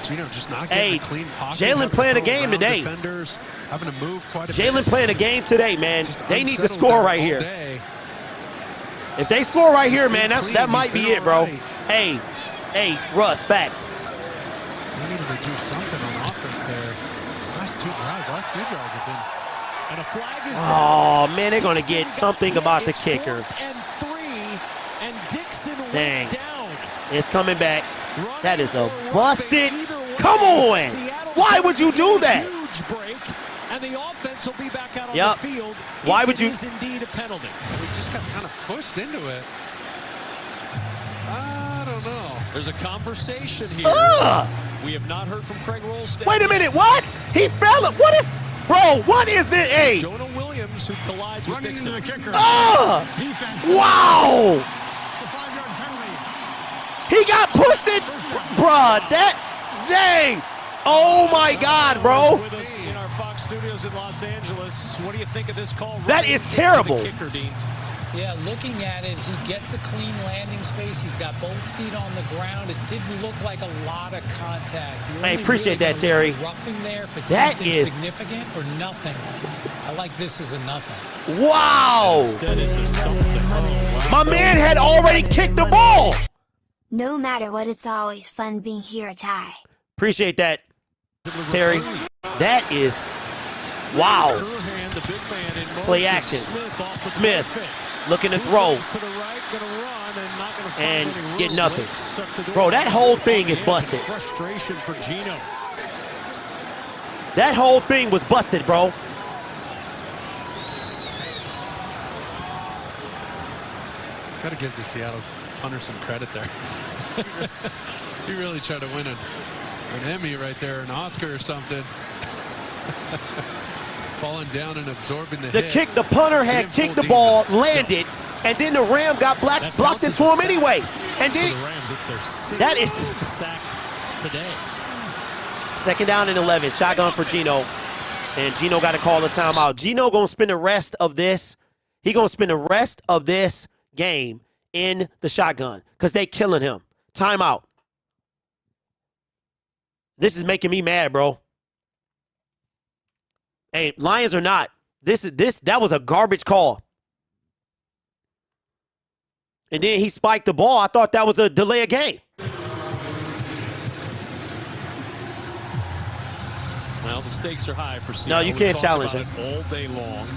Geno just not getting a clean pocket. Jalen playing a game today. Defenders having to move quite a bit. Jalen playing a game today, man. They need to score right here. If they score right here, man, that might be it, bro. Hey, Russ, facts. They needed to do something on offense there. Last few drives have been. And a flag is oh, man, they're going to get something about the kicker. 4th and 3, and Dixon Dang. went down. It's coming back. That is a busted. Come on. Why would you do that? Huge break, and the offense will be back out on Yep. the field. Why would you? It is indeed a penalty. We just got kind of pushed into it. I don't know. There's a conversation here. We have not heard from Craig Rolstad. Wait a minute, what? He fell. What is, bro, what is this? Hey. Jonah Williams, who collides with Dixon. Into the kicker. Defense. Wow. It's a 5-yard penalty. He got pushed it. Bruh, that, dang. Oh my God, bro. With us in our Fox studios in Los Angeles. What do you think of this call? That is terrible. Kicker, Dean. Yeah, looking at it, he gets a clean landing space. He's got both feet on the ground. It didn't look like a lot of contact. I appreciate that, Terry. Roughing there if it's that something is significant or nothing. I like this as a nothing. Wow. Instead, it's a something. Oh, My wow. man had already kicked the ball. No matter what, it's always fun being here at Ty. Appreciate that, Terry. That is, wow. Play action. Smith looking to throw. And get nothing. Bro, that whole thing is busted. Frustration for Gino. That whole thing was busted, bro. Got to give the Seattle punter some credit there. He really tried to win an Emmy right there, an Oscar or something. Falling down and absorbing the hit. kick, the punter had kicked the ball, landed, and then the Ram got blocked into him anyway. And then the Rams, it's their that is sack today. 2nd down and 11, shotgun for Gino. And Gino got to call the timeout. Gino gonna spend the rest of this. He gonna spend the rest of this game in the shotgun because they killing him. Timeout. This is making me mad, bro. Hey, Lions or not, that was a garbage call. And then he spiked the ball. I thought that was a delay of game. Well, the stakes are high for Seattle. No, you can't challenge it all day long.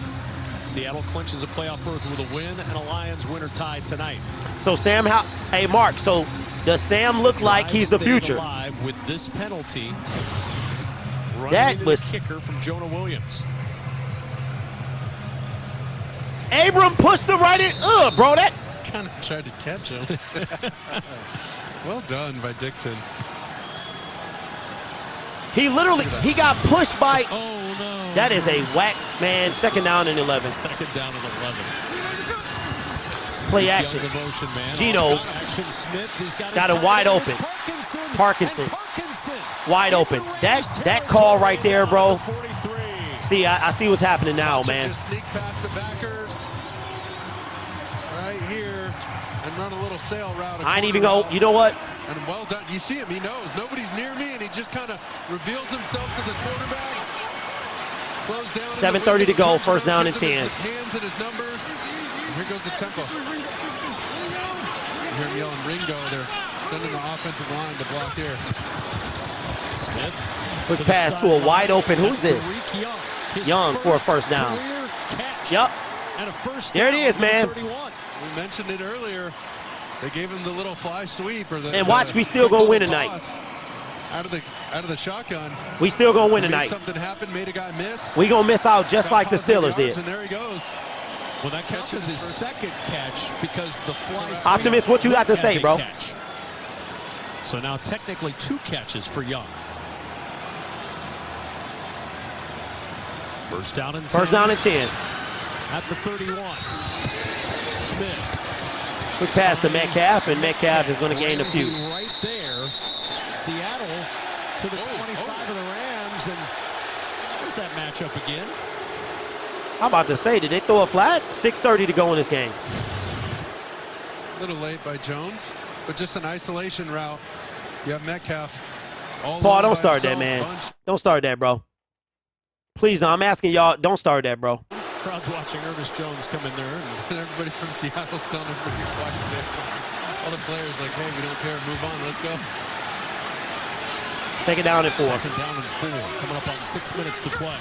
Seattle clinches a playoff berth with a win and a Lions winner tie tonight. So Sam, hey Mark, so does Sam look like he's the future? Alive with this penalty. That was the kicker from Jonah Williams. Abram pushed the right in. Bro, that kind of tried to catch him. Well done by Dixon. He got pushed by. Oh no. That is a whack, man. 2nd down and 11. 2nd down and 11. Play action. Devotion, man. Gino action. Smith, he's got it wide open. Parkinson. Wide open. That call right there, bro. See, I see what's happening now, man. Just sneak past the backers right here and run a little sail route. I ain't even go. You know what? And well done. You see him. He knows nobody's near me, and he just kind of reveals himself to the quarterback. Slows down. 7:30 to go. 1st down and 10. Hands and his numbers. And here goes the tempo. You hear him yelling Ringo. They're sending the offensive line to block here. Smith. Quick pass to a wide open. Who's this? Young for a 1st down. Yep. And a first there it is, man. 31. We mentioned it earlier. They gave him the little fly sweep, or the and watch, we still gonna win tonight. Out of the shotgun. We still gonna win tonight. Something happened, made a guy miss. We gonna miss out just like the Steelers did. And there he goes. Well, that counts as his 2nd catch because the fly sweep. Optimus, what you got to say, bro? Catch. So now technically 2 catches for Young. 1st down and 10. 1st down and 10. At the 31. Smith. Quick pass to Metcalf, and Metcalf is going to gain a few. Right there. Seattle to the 25 of the Rams, and there's that matchup again. I'm about to say, did they throw a flag? 6:30 to go in this game. A little late by Jones, but just an isolation route. You have Metcalf. Paul, don't start that, man. Don't start that, bro. Please, no, I'm asking y'all, don't start that, bro. Crowd's watching Ernest Jones come in there. And everybody from Seattle's telling everybody to watch it. All the players like, hey, we don't care, move on, let's go. 2nd down and 4. 2nd down and 4, coming up on 6 minutes to play.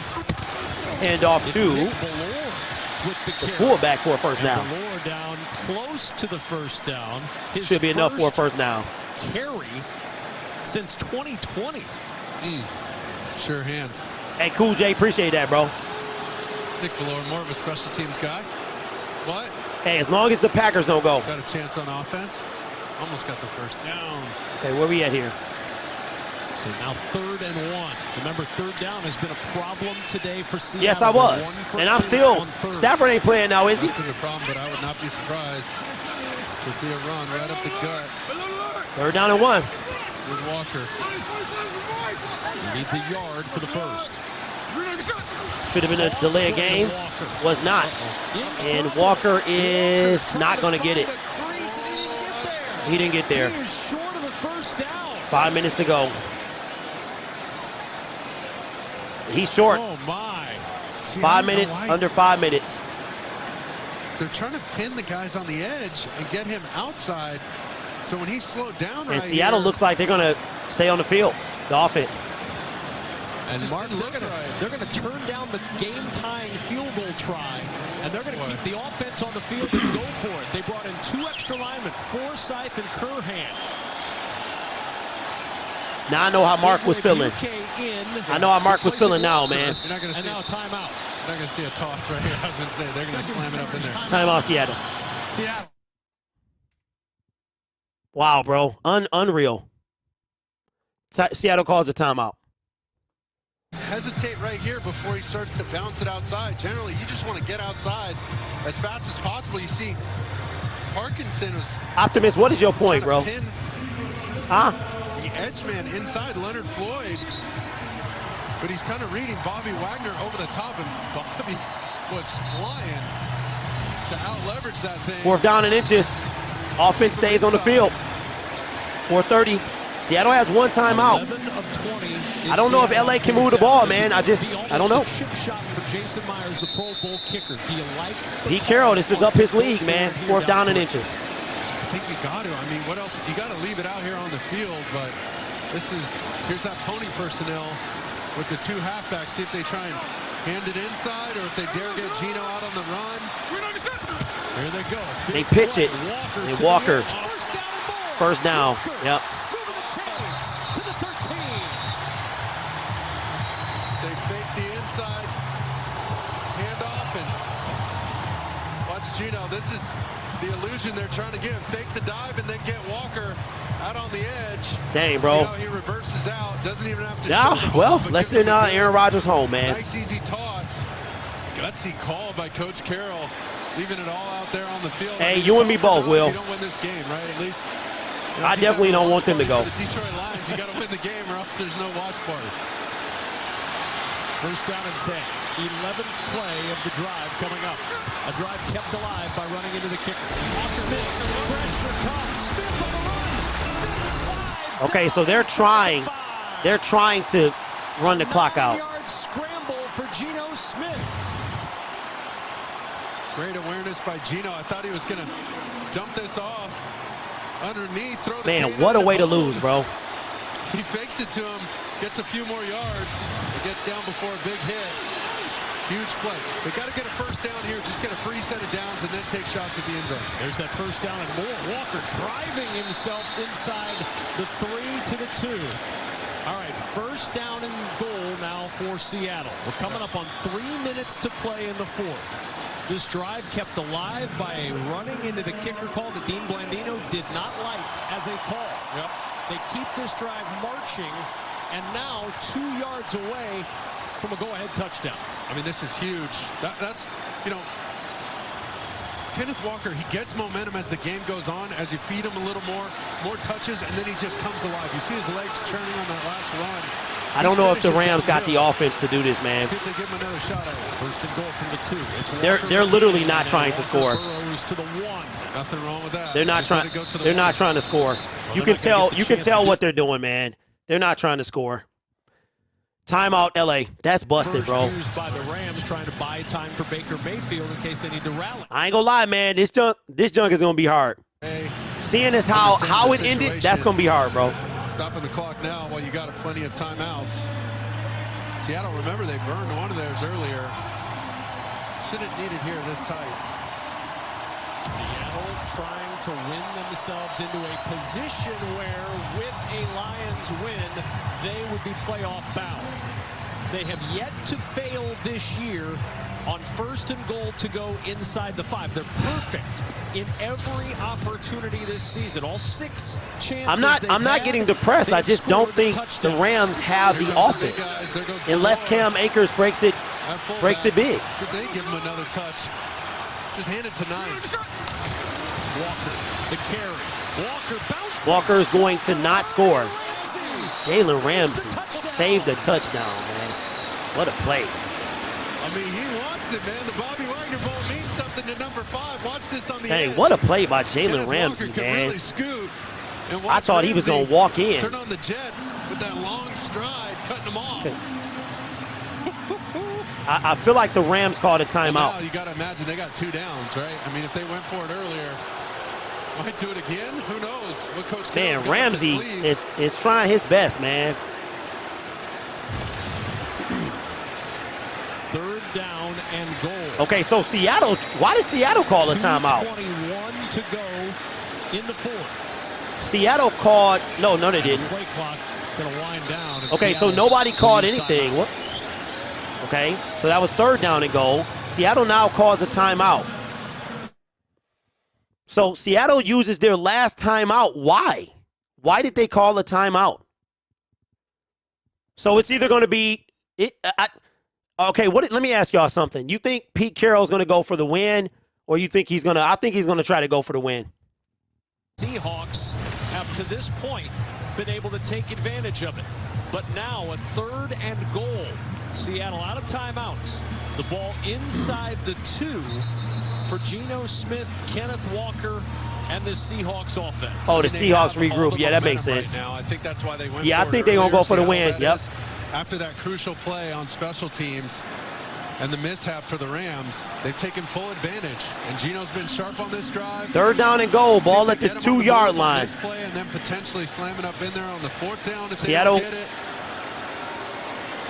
Hand off to the fullback for a 1st down. Valor down close to the 1st down. Should be enough for a 1st down. Carry since 2020. Sure hands. Hey, Cool J, appreciate that, bro. Nick Valor, more of a special teams guy. What? Hey, as long as the Packers don't go. Got a chance on offense. Almost got the first down. Okay, where we at here? So now 3rd and 1. Remember, 3rd down has been a problem today for Seattle. Yes, I was. And I'm still, Stafford ain't playing now, is he? That's been the problem, but I would not be surprised to see a run right up the gut. 3rd down and 1. With Walker. He needs a yard for the first. Should have been a delay of game. Was not. And Walker is not going to get it. He didn't get there. He is short of the first down. 5 minutes to go. He's short. Oh, my. 5 minutes, under 5 minutes. They're trying to pin the guys on the edge and get him outside. So when he slowed down And Seattle looks like they're going to stay on the field, the offense. And Mark, they're going to turn down the game-tying field goal try, and they're going to keep the offense on the field and go for it. They brought in 2 extra linemen, Forsyth and Curhan. Now I know how Mark was feeling. I know how Mark was feeling now, man. You're not going to see now timeout. You're not going to see a toss right here. I was going to say, they're going to slam it up in there. Timeout, Seattle. Seattle. Wow, bro. Unreal. Seattle calls a timeout. Hesitate right here before he starts to bounce it outside. Generally, you just want to get outside as fast as possible. You see, Parkinson was... Optimus, what is your point, bro? Huh? The edge man inside Leonard Floyd. But he's kind of reading Bobby Wagner over the top, and Bobby was flying to out-leverage that thing. 4th down and inches. Offense stays on the field. 4:30. Seattle has 1 timeout. 11 of 20. I don't know if LA can move the ball, man. I don't know. Chip shot for Jason Myers, the Pro Bowl kicker. Do you like Pete Carroll, this is up his league, man. 4th down and inches. I think you got to. I mean, what else? You got to leave it out here on the field, but here's that pony personnel with the 2 halfbacks. See if they try and hand it inside or if they dare get Gino out on the run. Here they go. They pitch it. And Walker. First down. Yep. Moving the chains to the 13. They fake the inside handoff and watch Gino. This is the illusion they're trying to give. Fake the dive and then get Walker out on the edge. Dang, bro. See how he reverses out. Doesn't even have to. Yeah, well, let's send Aaron Rodgers home, man. Nice easy toss. Gutsy call by Coach Carroll. Leaving it all out there on the field. Hey, you and me both, Will. You don't win this game, right? At least. I definitely don't want them to go. The Detroit Lions, you got to win the game or else there's no watch party. First down and 10. 11th play of the drive coming up. A drive kept alive by running into the kicker. Smith, pressure comes. Smith on the run. Smith slides. Okay, so they're trying to run the clock out. 9-yard scramble for Geno Smith. Great awareness by Gino. I thought he was going to dump this off underneath. Throw the Man, what a way to lose, bro. He fakes it to him, gets a few more yards. It gets down before a big hit. Huge play. They got to get a first down here, just get a free set of downs and then take shots at the end zone. There's that first down and more. Walker driving himself inside the 3 to the 2. All right, first down and goal now for Seattle. We're coming up on 3 minutes to play in the 4th. This drive kept alive by running into the kicker call that Dean Blandino did not like as a call. Yep. They keep this drive marching, and now 2 yards away from a go-ahead touchdown. I mean, this is huge. That's, you know, Kenneth Walker, he gets momentum as the game goes on, as you feed him a little more touches, and then he just comes alive. You see his legs churning on that last run. I don't know if the Rams got the offense to do this, man. See if they give him another shot at it. First and goal from the 2. They're literally not trying to score. Burrows to the 1. Nothing wrong with that. They're not trying. They're not trying to score. You can tell what they're doing, man. They're not trying to score. Timeout, LA. That's busted, bro. First used by the Rams, trying to buy time for Baker Mayfield in case they need to rally. I ain't gonna lie, man. This junk is gonna be hard. Hey, seeing as how it ended, that's gonna be hard, bro. Stopping the clock now while you got plenty of timeouts. Seattle, remember they burned one of theirs earlier. Shouldn't need it here this tight. Seattle trying to win themselves into a position where with a Lions win, they would be playoff bound. They have yet to fail this year on 1st and goal to go inside the 5. They're perfect in every opportunity this season. All 6 chances. I'm not getting depressed. I just don't think the Rams have the offense unless Cam Akers breaks it big. Should they give him another touch? Just hand it to 9. Walker, the carry. Walker bouncing. Walker is going to not score. Jalen Ramsey saved a touchdown, man. What a play. I mean, he wants it, man. The Bobby Wagner ball means something to number 5. Watch this on the Hey, edge. what a play by Jalen Kenneth Ramsey, Walker man. Really scoot and I thought he was going to walk in. Turn on the Jets with that long stride, cutting them off. I feel like the Rams called a Well, timeout. now you got to imagine they got 2 downs, right? I mean, if they went for it earlier, might do it again. Who knows? What Coach Man, Carroll's got up Ramsey his sleeve. is trying his best, man. 3rd down and goal. Okay, so Seattle, why did Seattle call a timeout? 2:21 to go in the 4th. Seattle called, no, they didn't. Play clock going to wind down. and Okay, so Seattle nobody called will use anything. timeout. What? Okay, so that was 3rd down and goal. Seattle now calls a timeout. So Seattle uses their last timeout. Why? Why did they call a timeout? So it's either going to be okay. Let me ask y'all something. You think Pete Carroll's going to go for the win, or you think he's going to? I think he's going to try to go for the win. Seahawks have to this point been able to take advantage of it, but now a 3rd and goal. Seattle out of timeouts. The ball inside the 2 for Geno Smith, Kenneth Walker, and the Seahawks offense. Oh, the And they Seahawks have all regroup. the Yeah, that makes momentum sense. Right now. I think that's why they went Yeah, I for think it they're going to earlier. go for the Seattle, win. that Yep. is, after that crucial play on special teams and the mishap for the Rams, they've taken full advantage. And Geno's been sharp on this drive. 3rd down and goal. See if Ball they at the get him on 2-yard move on line. this play and then potentially slamming up in there on the 4th down if Seattle, they don't get it.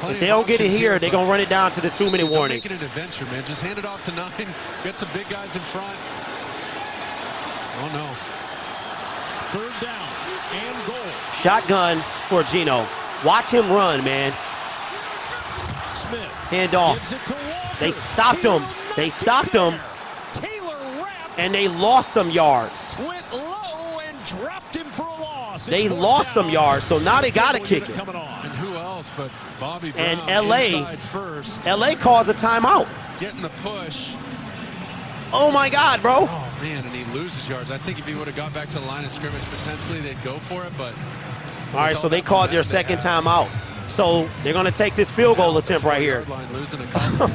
If they don't get it here, they're going to run it down to the 2-minute Don't warning. make it an adventure, man. Just hand it off to 9. Get some big guys in front. Oh, no. 3rd down and goal. Shotgun for Geno. Watch him run, man. Smith. Hand off. Gives it to Walker. They stopped He him. will They not stopped get him. there. Taylor Rapp And they lost some yards. went low and dropped him for a loss. They It's 4th lost some down. yards, so now they got to Field kick unit it. coming on. And who else but Bobby Brown And LA inside first, LA calls a timeout. getting the push. Oh, my God, bro. Oh, man, and he loses yards. I think if he would have got back to the line of scrimmage, potentially they'd go for it, but... All right, so they called their 2nd timeout. So they're going to take this field goal attempt right here. Line, losing a couple.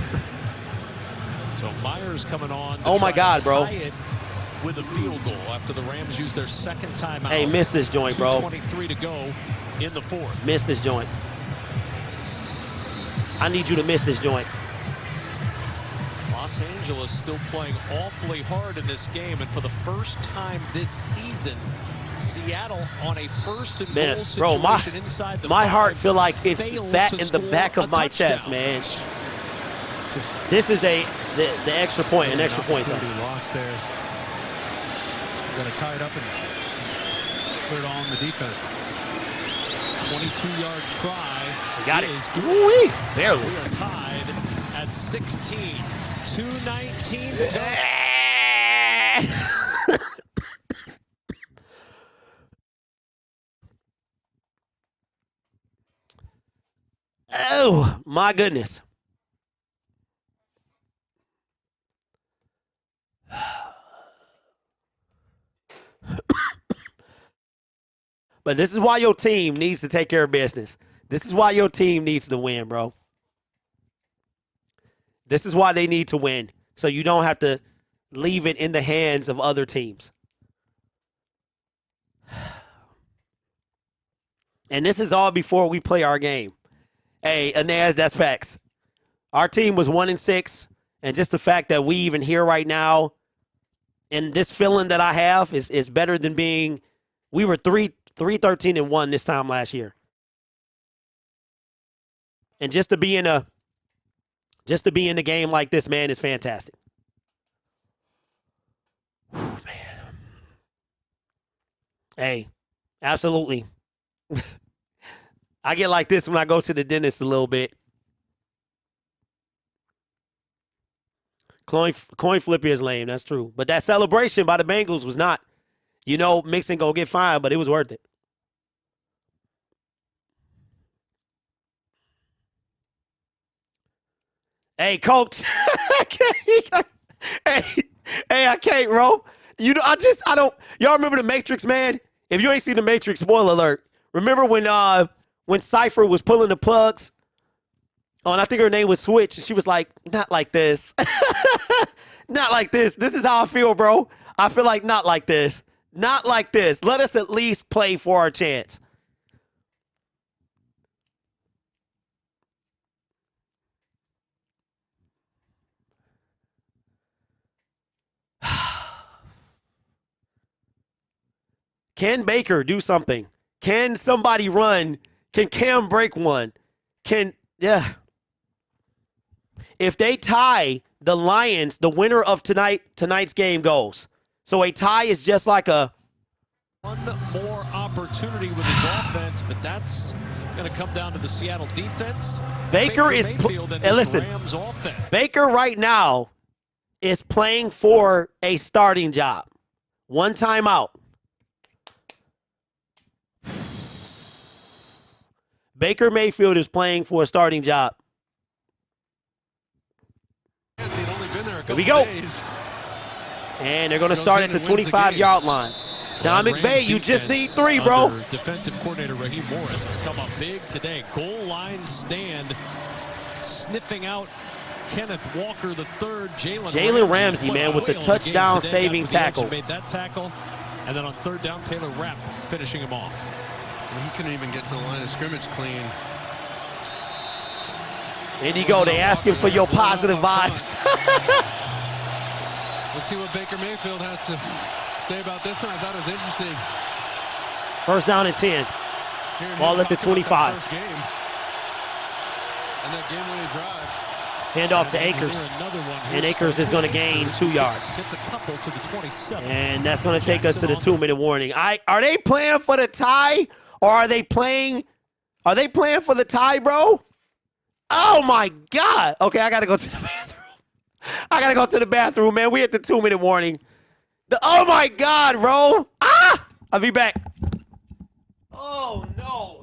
So Myers coming on to Oh, my try God, and bro. tie it with a field goal after the Rams used their 2nd timeout. Hey, missed this joint, bro. 2:23 to go in the 4th. Missed this joint. I need you to miss this joint. Los Angeles still playing awfully hard in this game, and for the first time this season, Seattle on a 1st and goal Man, situation bro, inside the my 5, heart feel like it's failed back to in the score back of a my touchdown. chest, man. This is the extra point, an extra point, though. Opportunity lost there. Got to tie it up and put it all on the defense. 22-yard try. Got it. Is good. Ooh-wee. Barely. We are tied at 16. 2:19 to go. Oh, my goodness. But this is why your team needs to take care of business. This is why your team needs to win, bro. This is why they need to win, so you don't have to leave it in the hands of other teams. And this is all before we play our game. Hey, Anaz, that's facts. Our team was 1-6, and just the fact that we even here right now, and this feeling that I have is better than being. We were 3-13-1 this time last year, and just to be in the game like this, man, is fantastic. Whew, man. Hey, absolutely. I get like this when I go to the dentist a little bit. Coin flip is lame. That's true. But that celebration by the Bengals was not. You know, Mixon go get fined, but it was worth it. Hey, coach. hey, I can't, bro. You know, I don't. Y'all remember the Matrix, man? If you ain't seen the Matrix, spoiler alert. Remember when Cypher was pulling the plugs? Oh, and I think her name was Switch, and she was like, "Not like this, not like this. This is how I feel, bro. I feel like not like this, not like this. Let us at least play for our chance." Can Baker do something? Can somebody run? Can Cam break one? Yeah. If they tie the Lions, the winner of tonight's game goes. So a tie is just like a one more opportunity with his offense, but that's going to come down to the Seattle defense. Baker is listen. Rams offense. Baker right now is playing for a starting job. One timeout. Baker Mayfield is playing for a starting job. Here we go. And they're going to start at the 25-yard line. Sean McVay, you just need 3, bro. Defensive coordinator Raheem Morris has come up big today. Goal line stand, sniffing out Kenneth Walker the third. Jalen Ramsey, man, with the touchdown saving tackle. Made that tackle. And then on third down, Taylor Rapp finishing him off. Well, he couldn't even get to the line of scrimmage clean. There you go. They asking for your positive vibes. Let's see what Baker Mayfield has to say about this one. I thought it was interesting. First down and 10. Ball at the 25. First game. And that game-winning drive. Hand off to Akers. And Akers is going to gain 2 yards. Gets a couple to the 27. And that's going to take us to the 2-minute warning. Are they playing for the tie? Or are they playing for the tie, bro? Oh, my God. Okay, I got to go to the bathroom. Man. We at the 2-minute warning. Oh, my God, bro. I'll be back. Oh, no.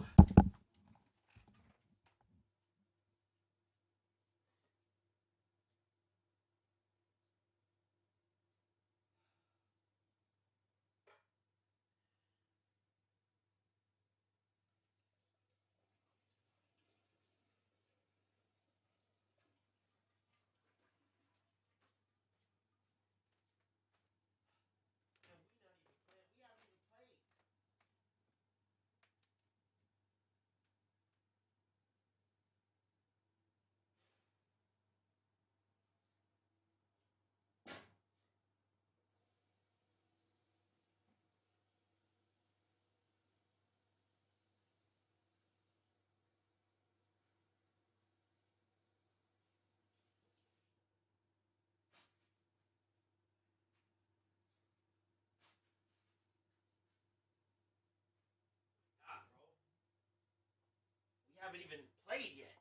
Haven't even played yet.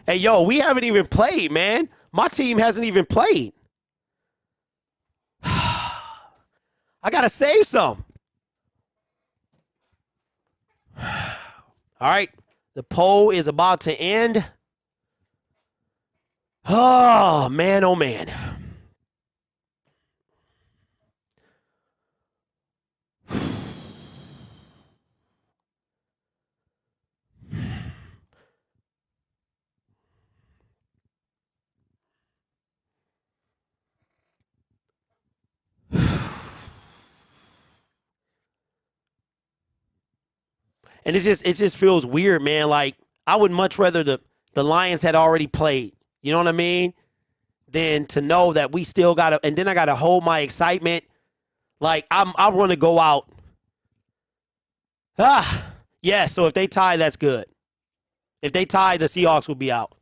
Hey, yo, we haven't even played, man. My team hasn't even played. I got to save some. All right. The poll is about to end. Oh, man, oh, man. And it just feels weird, man. Like, I would much rather the Lions had already played, you know what I mean, than to know that we still got to, and then I got to hold my excitement. Like, I want to go out. Yeah, so if they tie, that's good. If they tie, the Seahawks will be out.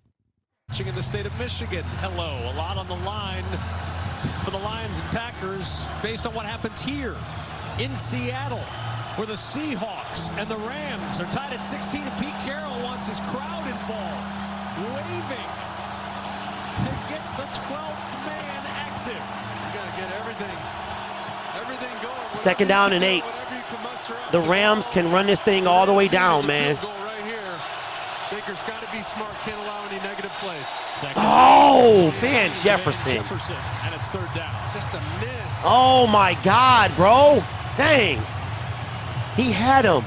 Watching in the state of Michigan, hello, a lot on the line for the Lions and Packers based on what happens here in Seattle. where the Seahawks and the Rams are tied at 16, and Pete Carroll wants his crowd involved, waving to get the 12th man active. You got to get everything going. Second down and 8. The Rams can run this thing all the way down, man. Right here. Baker's got to be smart. Can't allow any negative plays. Oh, Van Jefferson. And it's third down. Just a miss. Oh my God, bro. Dang. He had him.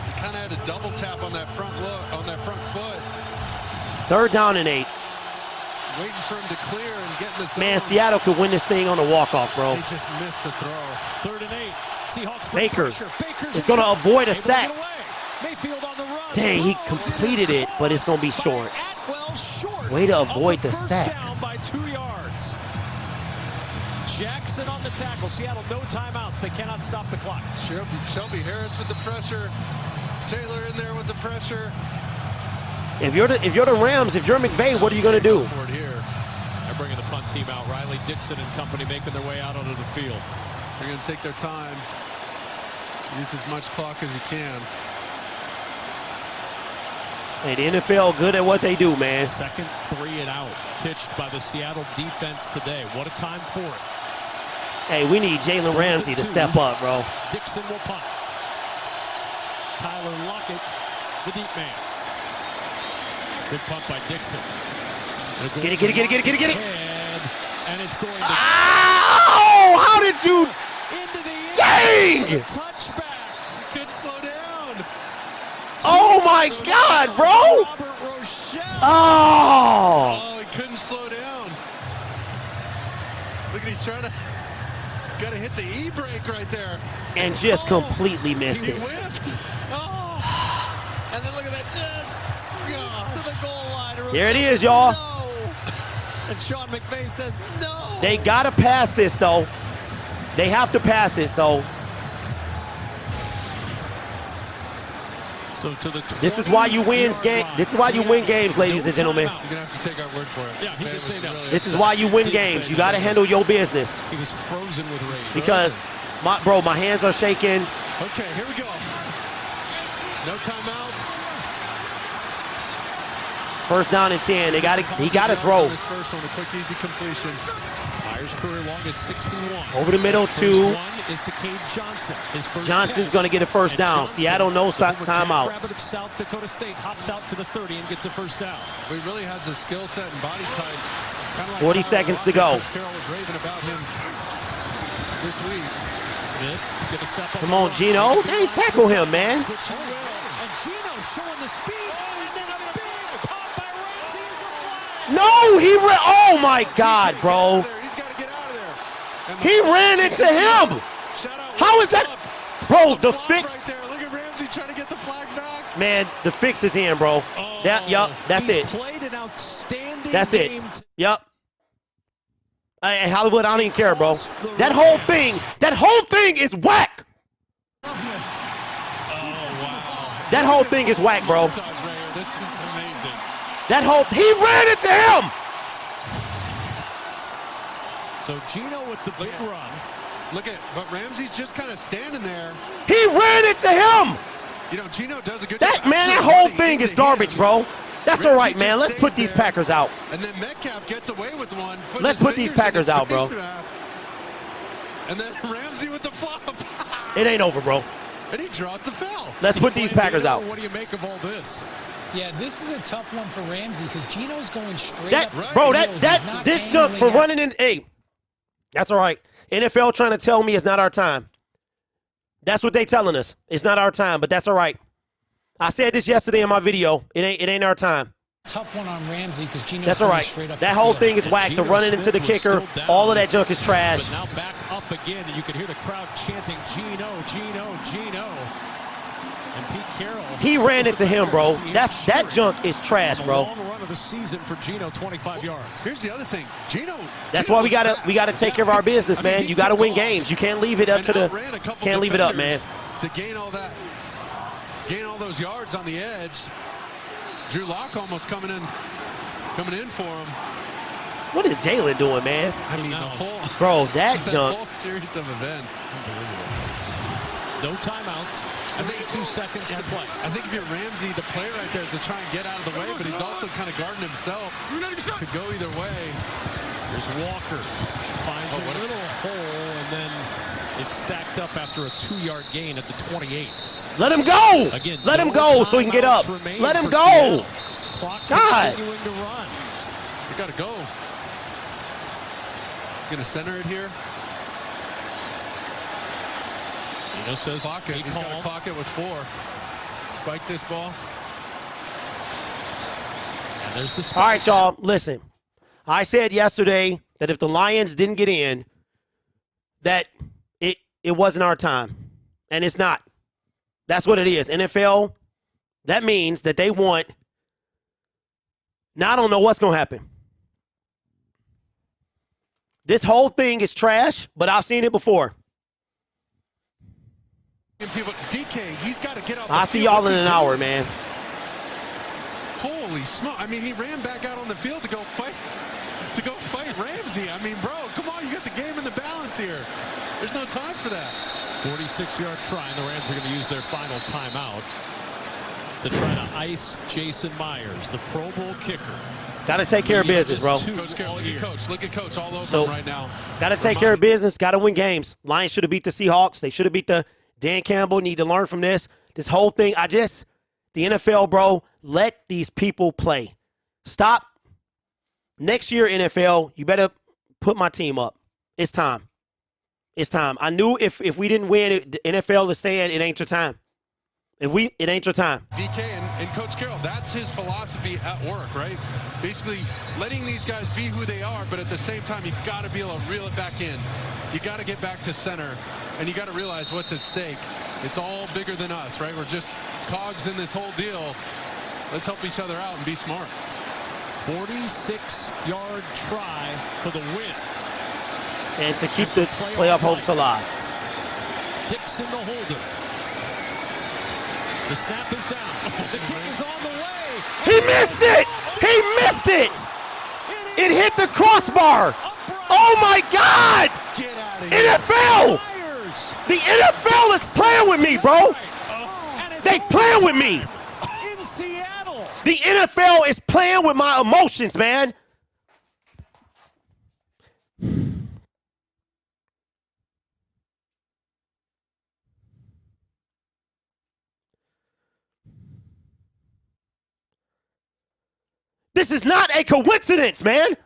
He kind of had a double tap on that front foot. Third down and 8. Waiting for him to clear and get in the zone. Man, Seattle could win this thing on the walk-off, bro. He just missed the throw. Third and 8. Seahawks Baker is going to avoid a sack. Mayfield on the run. Dang, he completed it, but it's going to be short. Way to avoid the sack. Down by 2 yards. Jackson on the tackle. Seattle, no timeouts. They cannot stop the clock. Shelby Harris with the pressure. Taylor in there with the pressure. If you're the Rams, if you're McVay, what are you going to do? For it here. They're bringing the punt team out. Riley Dixon and company making their way out onto the field. They're going to take their time. Use as much clock as you can. Hey, the NFL good at what they do, man. Second 3 and out. Pitched by the Seattle defense today. What a time for it. Hey, we need Jalen Ramsey to step up, bro. Dixon will punt. Tyler Lockett, the deep man. Good punt by Dixon. Get it. And it's going to Ow! How did you? into the end. Dang! Touchback. Good slow down. Oh my God, bro! Robert Rochelle. Oh! Oh, he couldn't slow down. Look at he's trying to. Got to hit the e-brake right there. And just completely missed He it. whiffed. Oh. And then look at that, just sneaks to the goal line. Here it is, y'all. No. And Sean McVay says no. They gotta pass this though. They have to pass it. So to the this is why you win games. This is why you win games, ladies and gentlemen. You're gonna have to take our word for it. Yeah, he did say no. This is why you win games. You gotta handle your business. He was frozen with rage. Because my hands are shaking. Okay, here we go. No timeouts. First down and 10. He got to throw. This first one, a quick, easy completion. Myers' career longest 61. Over the middle First to one is to Cade Johnson. His first Johnson's catch. going to get a first And down. Johnson, Seattle no the former Jack timeouts. Rabbit of South Dakota State hops out to the 30 and gets a first down. He really has the skill set and body type. Kinda like 40 Tyler seconds to Lockett. go. Coach Carroll was raving about him this week. Smith gonna step up. Come on, Gino. They ain't tackle him, man. Which he will. And Gino showing the speed. And then a big pop by Ramsey is a flag. No, oh my God, bro. He's got to get out of there. He ran into him. Shout out How is that? Bro, the flag fix. right there. Look at Ramsey trying to get the flag back. Man, the fix is in, bro. That's He's it. Played an outstanding That's it. game. Yep. Hey, Hollywood, I don't even care, bro. That whole thing is whack. That whole thing is whack, bro. This is amazing. He ran into him. So Gino with the big run. But Ramsey's just kind of standing there. He ran into him. You know, Gino does a good That job. whole thing is garbage, bro. That's all right, man. Let's put these Packers out. And then Metcalf gets away with one. Let's put these Packers out, bro. And then Ramsey with the flop. It ain't over, bro. And he draws the foul. Let's put these Packers out. What do you make of all this? Yeah, this is a tough one for Ramsey because Gino's going straight up. Bro, that this junk for running in. Hey, that's all right. NFL trying to tell me it's not our time. That's what they telling us. It's not our time, but that's all right. I said this yesterday in my video. It ain't our time. Tough one on Ramsey because Gino's That's all going right. straight up. That whole thing is whack. The running into the kicker, all of that junk is trash. But now back up again, and you can hear the crowd chanting, Gino, Gino, Gino. And Pete Carroll. He ran into him, bro. That junk is trash, bro. Long run of the season for Gino, 25 yards. Here's the other thing, Gino. That's why we gotta take care of our business, man. You gotta win games. You can't leave it up to the. Can't leave it up, man. To gain all those yards on the edge. Drew Lock almost coming in for him. What is Jalen doing, man? I mean, the whole Bro, that junk. whole series of events. No timeouts. 32 seconds to play. I think if you're Ramsey, the play right there is to try and get out of the way, but he's also kind of guarding himself. Could go either way. There's Walker. Finds a little hole and then is stacked up after a 2-yard gain at the 28. Let him go. Again, let him go so he can get up. Let him go. Clock God. continuing to run. We got to go. Gonna center it here. Gino says clock it. He's got to clock it with 4. Spike this ball. And there's the spike. All right, y'all. Listen, I said yesterday that if the Lions didn't get in, that it wasn't our time, and it's not. That's what it is. NFL. That means that they want. Now I don't know what's gonna happen. This whole thing is trash, but I've seen it before. People, DK, he's got to get out. I'll see y'all in an hour, man. Holy smoke! I mean, he ran back out on the field to go fight Ramsey. I mean, bro, come on, you got the game in the balance here. There's no time for that. 46-yard try, and the Rams are going to use their final timeout to try to ice Jason Myers, the Pro Bowl kicker. Got to take care of business, bro. Coach Carroll, look at Coach all over him right now. Got to take care of business. Got to win games. Lions should have beat the Seahawks. They should have beat the Dan Campbell. Need to learn from this. This whole thing, the NFL, bro, let these people play. Stop. Next year, NFL, you better put my team up. It's time. It's time. I knew if we didn't win, the NFL is saying it ain't your time. It ain't your time. DK and Coach Carroll, that's his philosophy at work, right? Basically letting these guys be who they are, but at the same time, you got to be able to reel it back in. You got to get back to center, and you got to realize what's at stake. It's all bigger than us, right? We're just cogs in this whole deal. Let's help each other out and be smart. 46-yard try for the win. And to keep the playoff hopes alive. Dixon the holder. The snap is down. The kick is on the way. He missed it! He missed it! It hit the crossbar! Oh my God! Get out of here. NFL! The NFL is playing with me, bro! They playing with me! In Seattle! The NFL is playing with my emotions, man! This is not a coincidence, man.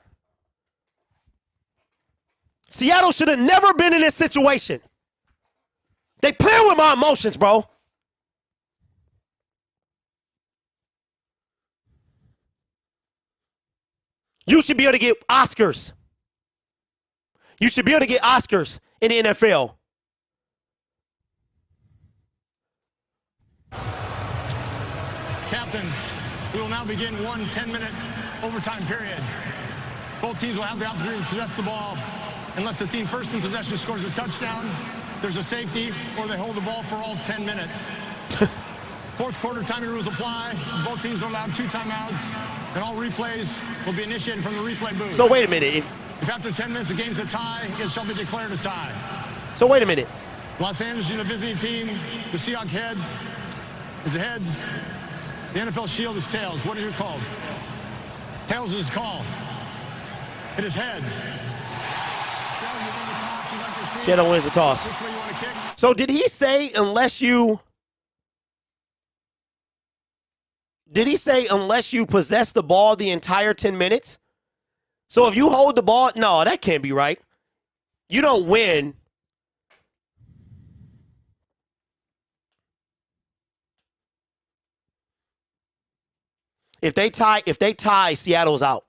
Seattle should have never been in this situation. They playing with my emotions, bro. You should be able to get Oscars. You should be able to get Oscars in the NFL. Captains, we will now begin one 10-minute overtime period. Both teams will have the opportunity to possess the ball. Unless the team first in possession scores a touchdown, there's a safety, or they hold the ball for all 10 minutes. Fourth quarter timing rules apply. Both teams are allowed 2 timeouts, and all replays will be initiated from the replay booth. So wait a minute. If after 10 minutes the game's a tie, it shall be declared a tie. So wait a minute. Los Angeles, the visiting team, the Seahawks head is the heads. The NFL shield is tails. What is your call? Tails is call. It is heads. Seattle wins the toss. So did he say unless you possess the ball the entire 10 minutes? So if you hold the ball, no, that can't be right. You don't win. If they tie, Seattle's out.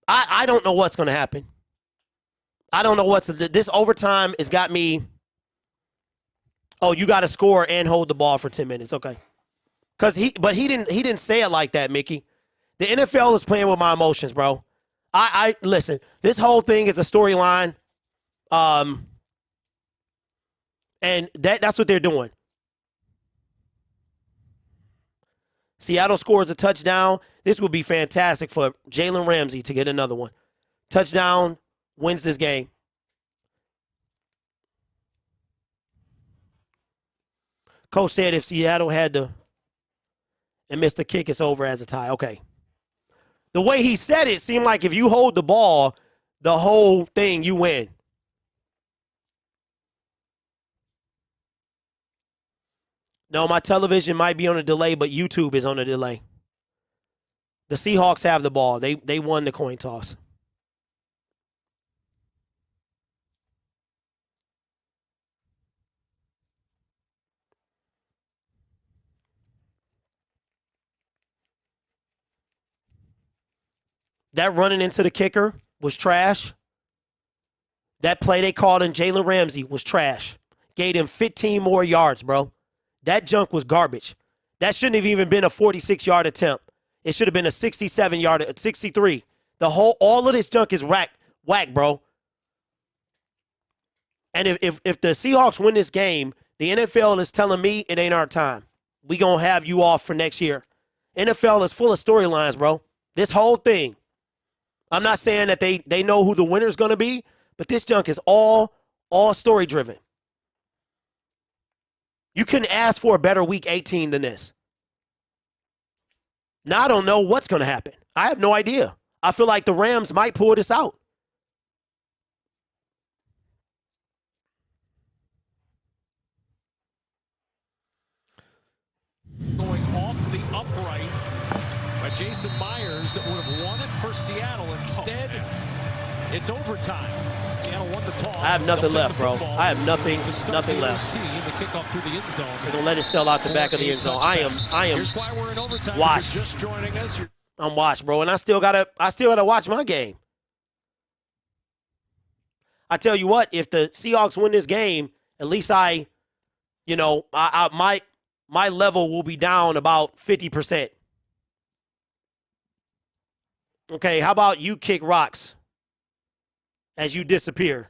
I don't know what's going to happen. I don't know this overtime has got me. Oh, you got to score and hold the ball for 10 minutes. Okay. But he didn't say it like that, Mickey. The NFL is playing with my emotions, bro. I listen, this whole thing is a storyline. And that's what they're doing. Seattle scores a touchdown. This would be fantastic for Jalen Ramsey to get another one. Touchdown, wins this game. Coach said if Seattle had to and missed the kick, it's over as a tie. Okay. The way he said it seemed like if you hold the ball, the whole thing, you win. No, my television might be on a delay, but YouTube is on a delay. The Seahawks have the ball. They won the coin toss. That running into the kicker was trash. That play they called in Jalen Ramsey was trash. Gave him 15 more yards, bro. That junk was garbage. That shouldn't have even been a 46-yard attempt. It should have been a 67-yard, 63. All of this junk is whack, bro. And if the Seahawks win this game, the NFL is telling me it ain't our time. We gonna have you off for next year. NFL is full of storylines, bro. This whole thing. I'm not saying that they know who the winner's gonna be, but this junk is all story driven. You couldn't ask for a better week 18 than this. Now I don't know what's gonna happen. I have no idea. I feel like the Rams might pull this out. Going off the upright by Jason Myers that would have won it for Seattle. Instead, it's overtime. Seattle won the toss. I have nothing left, bro. I have nothing left. In the kickoff through the end zone. They're gonna let it sell out the back of the end zone. I am. Here's why we're in overtime. Watched. Just joining us. I'm watched, bro, and I still gotta watch my game. I tell you what, if the Seahawks win this game, at least my level will be down about 50%. Okay, how about you kick rocks as you disappear?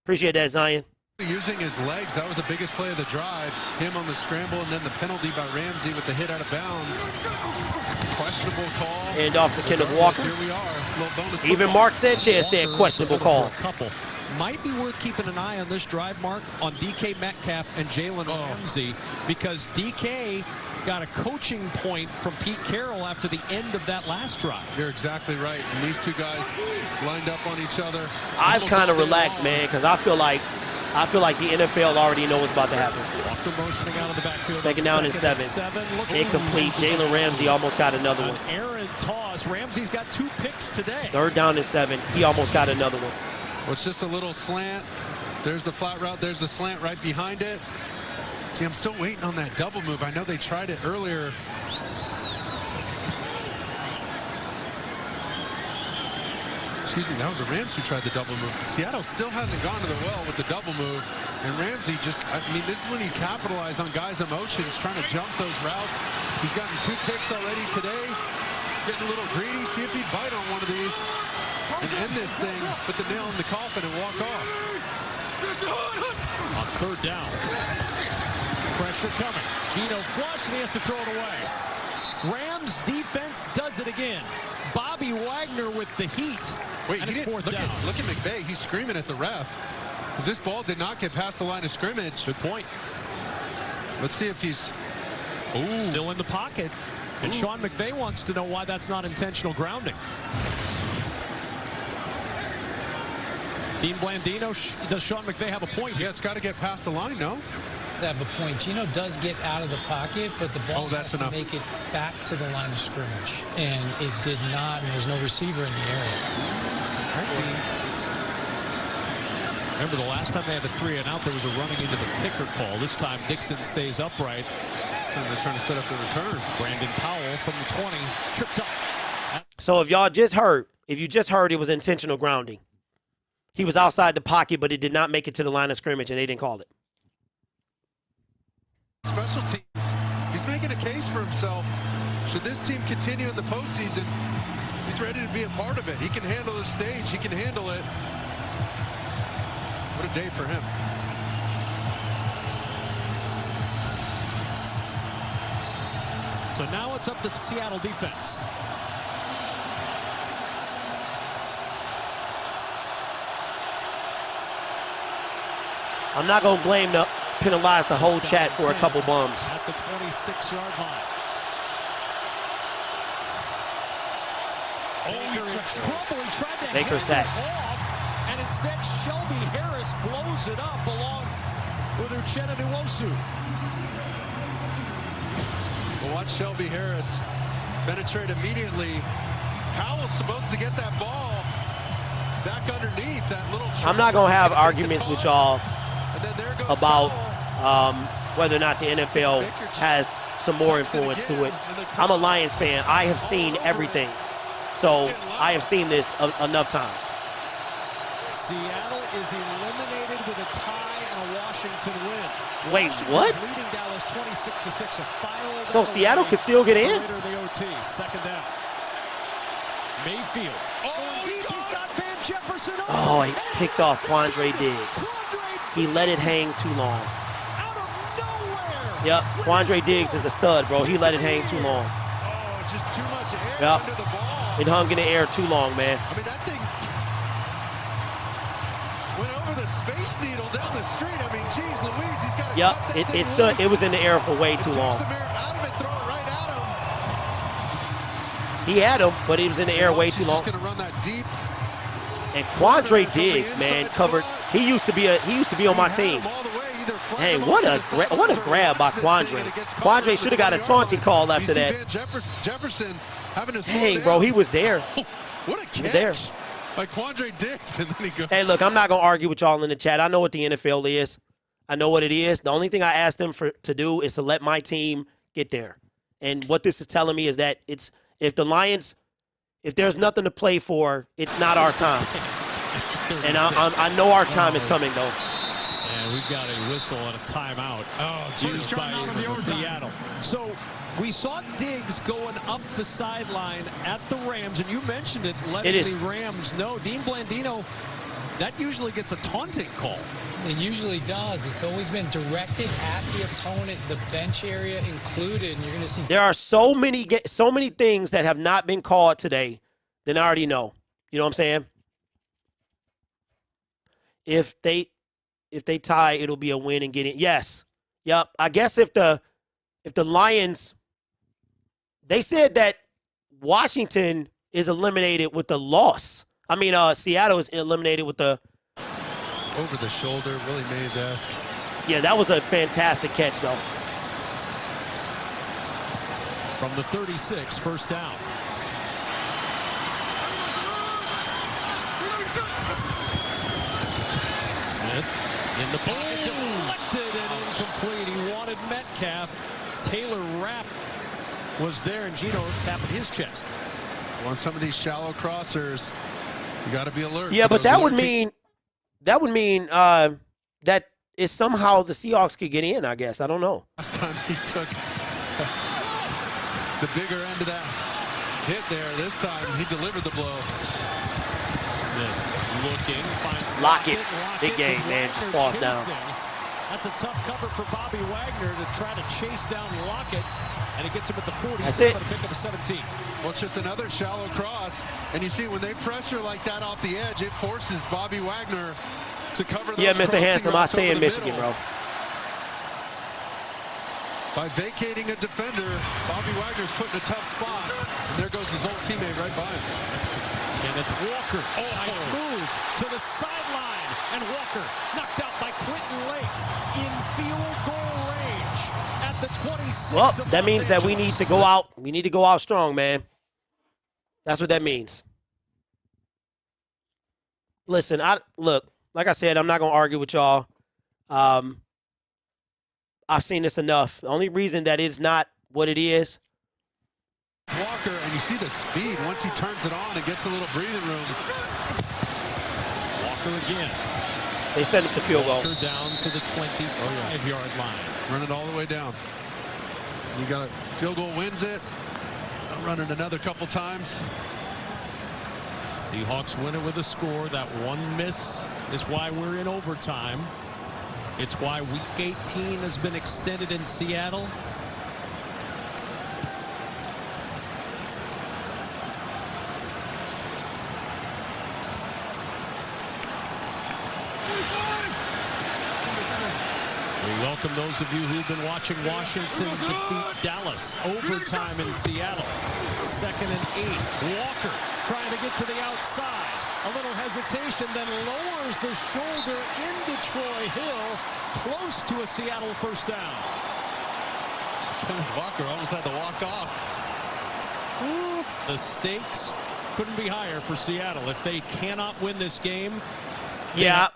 Appreciate that, Zion. Using his legs, that was the biggest play of the drive. Him on the scramble, and then the penalty by Ramsey with the hit out of bounds. Questionable call. And off to Kenneth Walker. Here we are. Little bonus Even football. Mark Sanchez said questionable call. A couple. Might be worth keeping an eye on this drive, Mark, on DK Metcalf and Jalen Ramsey, because DK got a coaching point from Pete Carroll after the end of that last drive. You're exactly right. And these two guys lined up on each other. I've kind of relaxed, man, because I feel like the NFL already know what's about to happen. Walker motioning out of the backfield. Second down and 7. Incomplete. Jalen Ramsey almost got another one. Errant toss. Ramsey's got 2 picks today. 3rd down and 7. He almost got another one. Well, it's just a little slant. There's the flat route. There's the slant right behind it. See, I'm still waiting on that double move. I know they tried it earlier. Excuse me, that was the Rams who tried the double move. Seattle still hasn't gone to the well with the double move. And Ramsey just, I mean, this is when you capitalize on guys' emotions, trying to jump those routes. He's gotten 2 picks already today. Getting a little greedy. See if he'd bite on one of these and end this thing, put the nail in the coffin and walk off. On 3rd down. Pressure coming. Geno flush, and he has to throw it away. Rams defense does it again. Bobby Wagner with the heat. Wait, and he it's didn't, 4th down. look at McVay. He's screaming at the ref because this ball did not get past the line of scrimmage. Good point. Let's see if he's still in the pocket. And Sean McVay wants to know why that's not intentional grounding. Dean Blandino, does Sean McVay have a point here? Yeah, it's got to get past the line, no? Does have a point. Geno does get out of the pocket, but the ball has to make it back to the line of scrimmage. And it did not, and there's no receiver in the area. All right, Dean. Remember the last time they had a 3-and-out, there was a running into the kicker call. This time Dixon stays upright. And they're trying to set up the return. Brandon Powell from the 20, tripped up. So if you just heard it was intentional grounding. He was outside the pocket, but it did not make it to the line of scrimmage, and they didn't call it. Special teams. He's making a case for himself. Should this team continue in the postseason, he's ready to be a part of it. He can handle the stage. He can handle it. What a day for him. So now it's up to the Seattle defense. I'm not going to blame the penalize the whole chat for a couple bums. At the 26-yard line. Baker in trouble. He tried to Baker hand sacked. it off, and instead Shelby Harris blows it up along with Uchenna Nwosu. Well, watch Shelby Harris penetrate immediately. Powell's supposed to get that ball back underneath that little. I'm not going to have arguments with y'all about whether or not the NFL has some more influence to it. I'm a Lions fan. I have seen everything. So I have seen this enough times. Seattle is eliminated with a tie and a Washington win. Wait, what? Leading Dallas 26-6. A file. So Seattle could still get in? Later the OT. Second down. Mayfield. Oh, deep. He's got Van Jefferson. Oh, he picked off Quandre Diggs. He let it hang too long. Out of nowhere. Yep, Quandre Diggs is a stud, bro. He let it hang too long. Oh, just too much air under the ball. It hung in the air too long, man. I mean, that thing went over the Space Needle down the street. I mean, geez Louise, he's got to cut that thing it stood. loose. It was in the air for way too long. Take some air out of it, throw it right at him. He had him, but he was in the air way too long. He's going to run that deep. And Quandre Diggs, man, covered. He used to be on my team. Hey, what a grab by Quandre. Quandre should have got a taunting call after that. Jefferson having to dang, bro, he was there. What a catch there by Quandre Diggs, and then he goes. Hey, look, I'm not gonna argue with y'all in the chat. I know what the NFL is. I know what it is. The only thing I asked them to do is to let my team get there. And what this is telling me is that if the Lions, if there's nothing to play for, it's not our time. And I know our time is coming, though. And we've got a whistle and a timeout. Used by Seattle. So we saw Diggs going up the sideline at the Rams, and you mentioned it, letting the Rams know. Dean Blandino, that usually gets a taunting call. It usually does. It's always been directed at the opponent, the bench area included, and you're going to see. There are so many things that have not been called today that I already know. You know what I'm saying? If they tie, it'll be a win and get in. Yes. Yep. I guess if the Lions, they said that Washington is eliminated with the loss. I mean, Seattle is eliminated with the over the shoulder, Willie Mays-esque. Yeah, that was a fantastic catch, though. From the 36, first down. Smith in the pocket, deflected and incomplete. He wanted Metcalf. Taylor Rapp was there, and Gino tapping his chest. On some of these shallow crossers, you got to be alert. Yeah, but that would mean that is somehow the Seahawks could get in, I guess. I don't know. Last time he took the bigger end of that hit there. This time he delivered the blow. Smith looking, finds Lockett. Big game, man. Just falls down. That's a tough cover for Bobby Wagner to try to chase down Lockett. And he gets him at the 47 to pick up a 17. Well, it's just another shallow cross. And you see, when they pressure like that off the edge, it forces Bobby Wagner to cover those. Yeah, Mr. Handsome, I stay in Michigan, bro. By vacating a defender, Bobby Wagner's put in a tough spot. And there goes his old teammate right by him. Kenneth Walker. Nice move to the sideline. And Walker knocked out by Quentin Lake in field goal range at the 26. Well, that means that we need to go out. We need to go out strong, man. That's what that means. Listen, look, like I said, I'm not going to argue with y'all. I've seen this enough. The only reason that it's not what it is. Walker, and you see the speed once he turns it on and gets a little breathing room. Walker again. They send it to field goal. Walker down to the 25-yard line. Run it all the way down. You got a field goal wins it. I'll run it another couple times. Seahawks win it with a score. That one miss is why we're in overtime. It's why Week 18 has been extended in Seattle. We welcome those of you who've been watching Washington defeat Dallas. Overtime in Seattle. 2nd and 8. Walker trying to get to the outside. A little hesitation, then lowers the shoulder into Troy Hill. Close to a Seattle first down. Walker almost had to walk off. The stakes couldn't be higher for Seattle. If they cannot win this game. Yeah,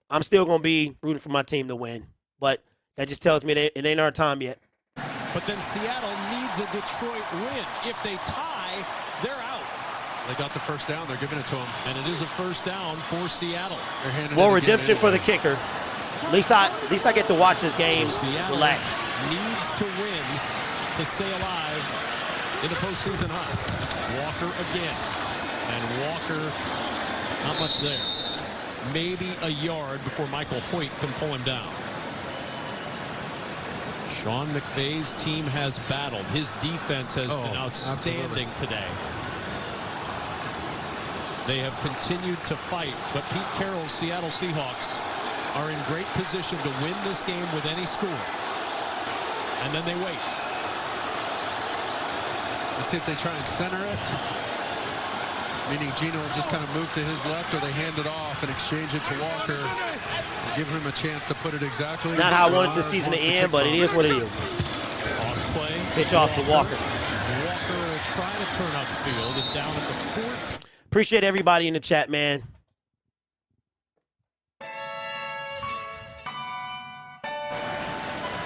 I'm still going to be rooting for my team to win. But that just tells me it ain't our time yet. But then Seattle needs a Detroit win. If they tie, they're out. They got the first down. They're giving it to them. And it is a first down for Seattle. Well, redemption for the kicker. At least I get to watch this game relaxed. Needs to win to stay alive in the postseason hunt. Walker again. And Walker, not much there. Maybe a yard before Michael Hoyt can pull him down. Sean McVay's team has battled. His defense has been outstanding today. They have continued to fight, but Pete Carroll's Seattle Seahawks are in great position to win this game with any score. And then they wait. Let's see if they try and center it. Meaning Gino will just kind of move to his left, or they hand it off and exchange it to Walker, give him a chance to put it exactly. It's not how I wanted the season to end, but it is what it is. Toss play. Pitch off to Walker. Walker will try to turn upfield and down at the 4. Appreciate everybody in the chat, man.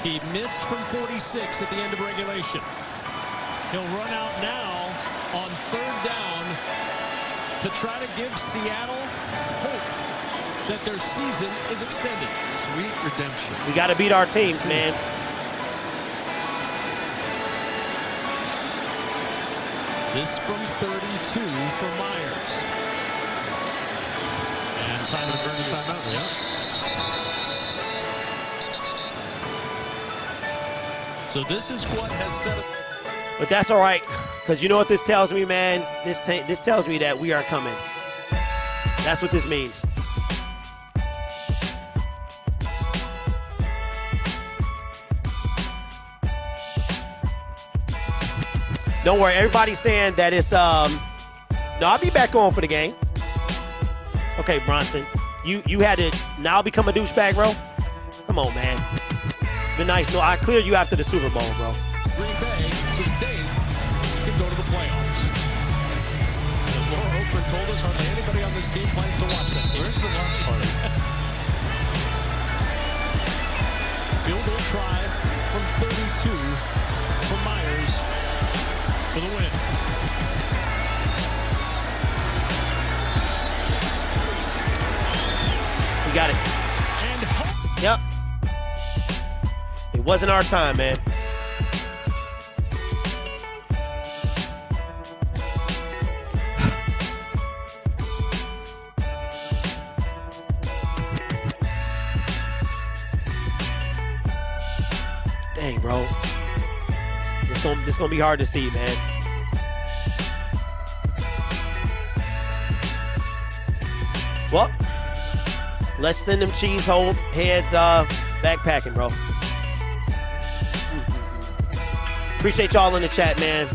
He missed from 46 at the end of regulation. He'll run out now on 3rd down to try to give Seattle hope that their season is extended. Sweet redemption. We got to beat our teams, man. This from 32 for Myers. And time to burn a timeout. Yeah. So this is what has set up. But that's all right, because you know what this tells me, man? This tells me that we are coming. That's what this means. Don't worry, everybody's saying that it's no, I'll be back on for the game. Okay, Bronson. You had to now become a douchebag, bro? Come on, man. It's been nice. No, I cleared you after the Super Bowl, bro. Green Bay, so they can go to the playoffs. As Laura Oakman told us, hardly anybody on this team plans to watch that game. Where's the watch party? Field goal try from 32 for Myers for the win. We got it. And yep. It wasn't our time, man. Dang, bro. This gonna be hard to see, man. Well, let's send them cheese hole heads backpacking, bro. Appreciate y'all in the chat, man.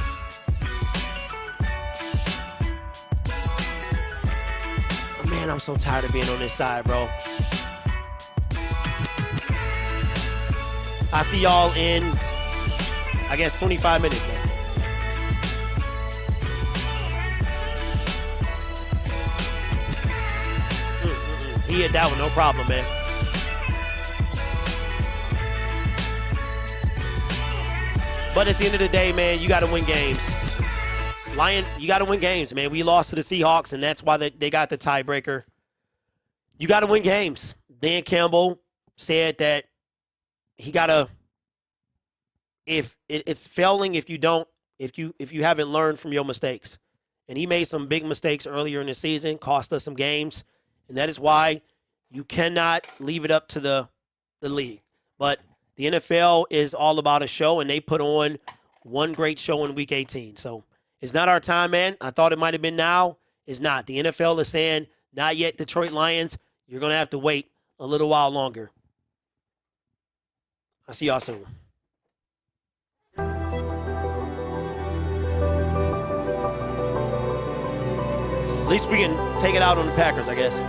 Man, I'm so tired of being on this side, bro. I'll see y'all in, I guess, 25 minutes, man. He hit that one, no problem, man. But at the end of the day, man, you got to win games. Lion, you got to win games, man. We lost to the Seahawks, and that's why they got the tiebreaker. You got to win games. Dan Campbell said that he got to, if it's failing if you don't, if you haven't learned from your mistakes. And he made some big mistakes earlier in the season, cost us some games. And that is why you cannot leave it up to the league. But the NFL is all about a show, and they put on one great show in Week 18. So it's not our time, man. I thought it might have been now. It's not. The NFL is saying, not yet, Detroit Lions. You're going to have to wait a little while longer. I'll see y'all soon. At least we can take it out on the Packers, I guess.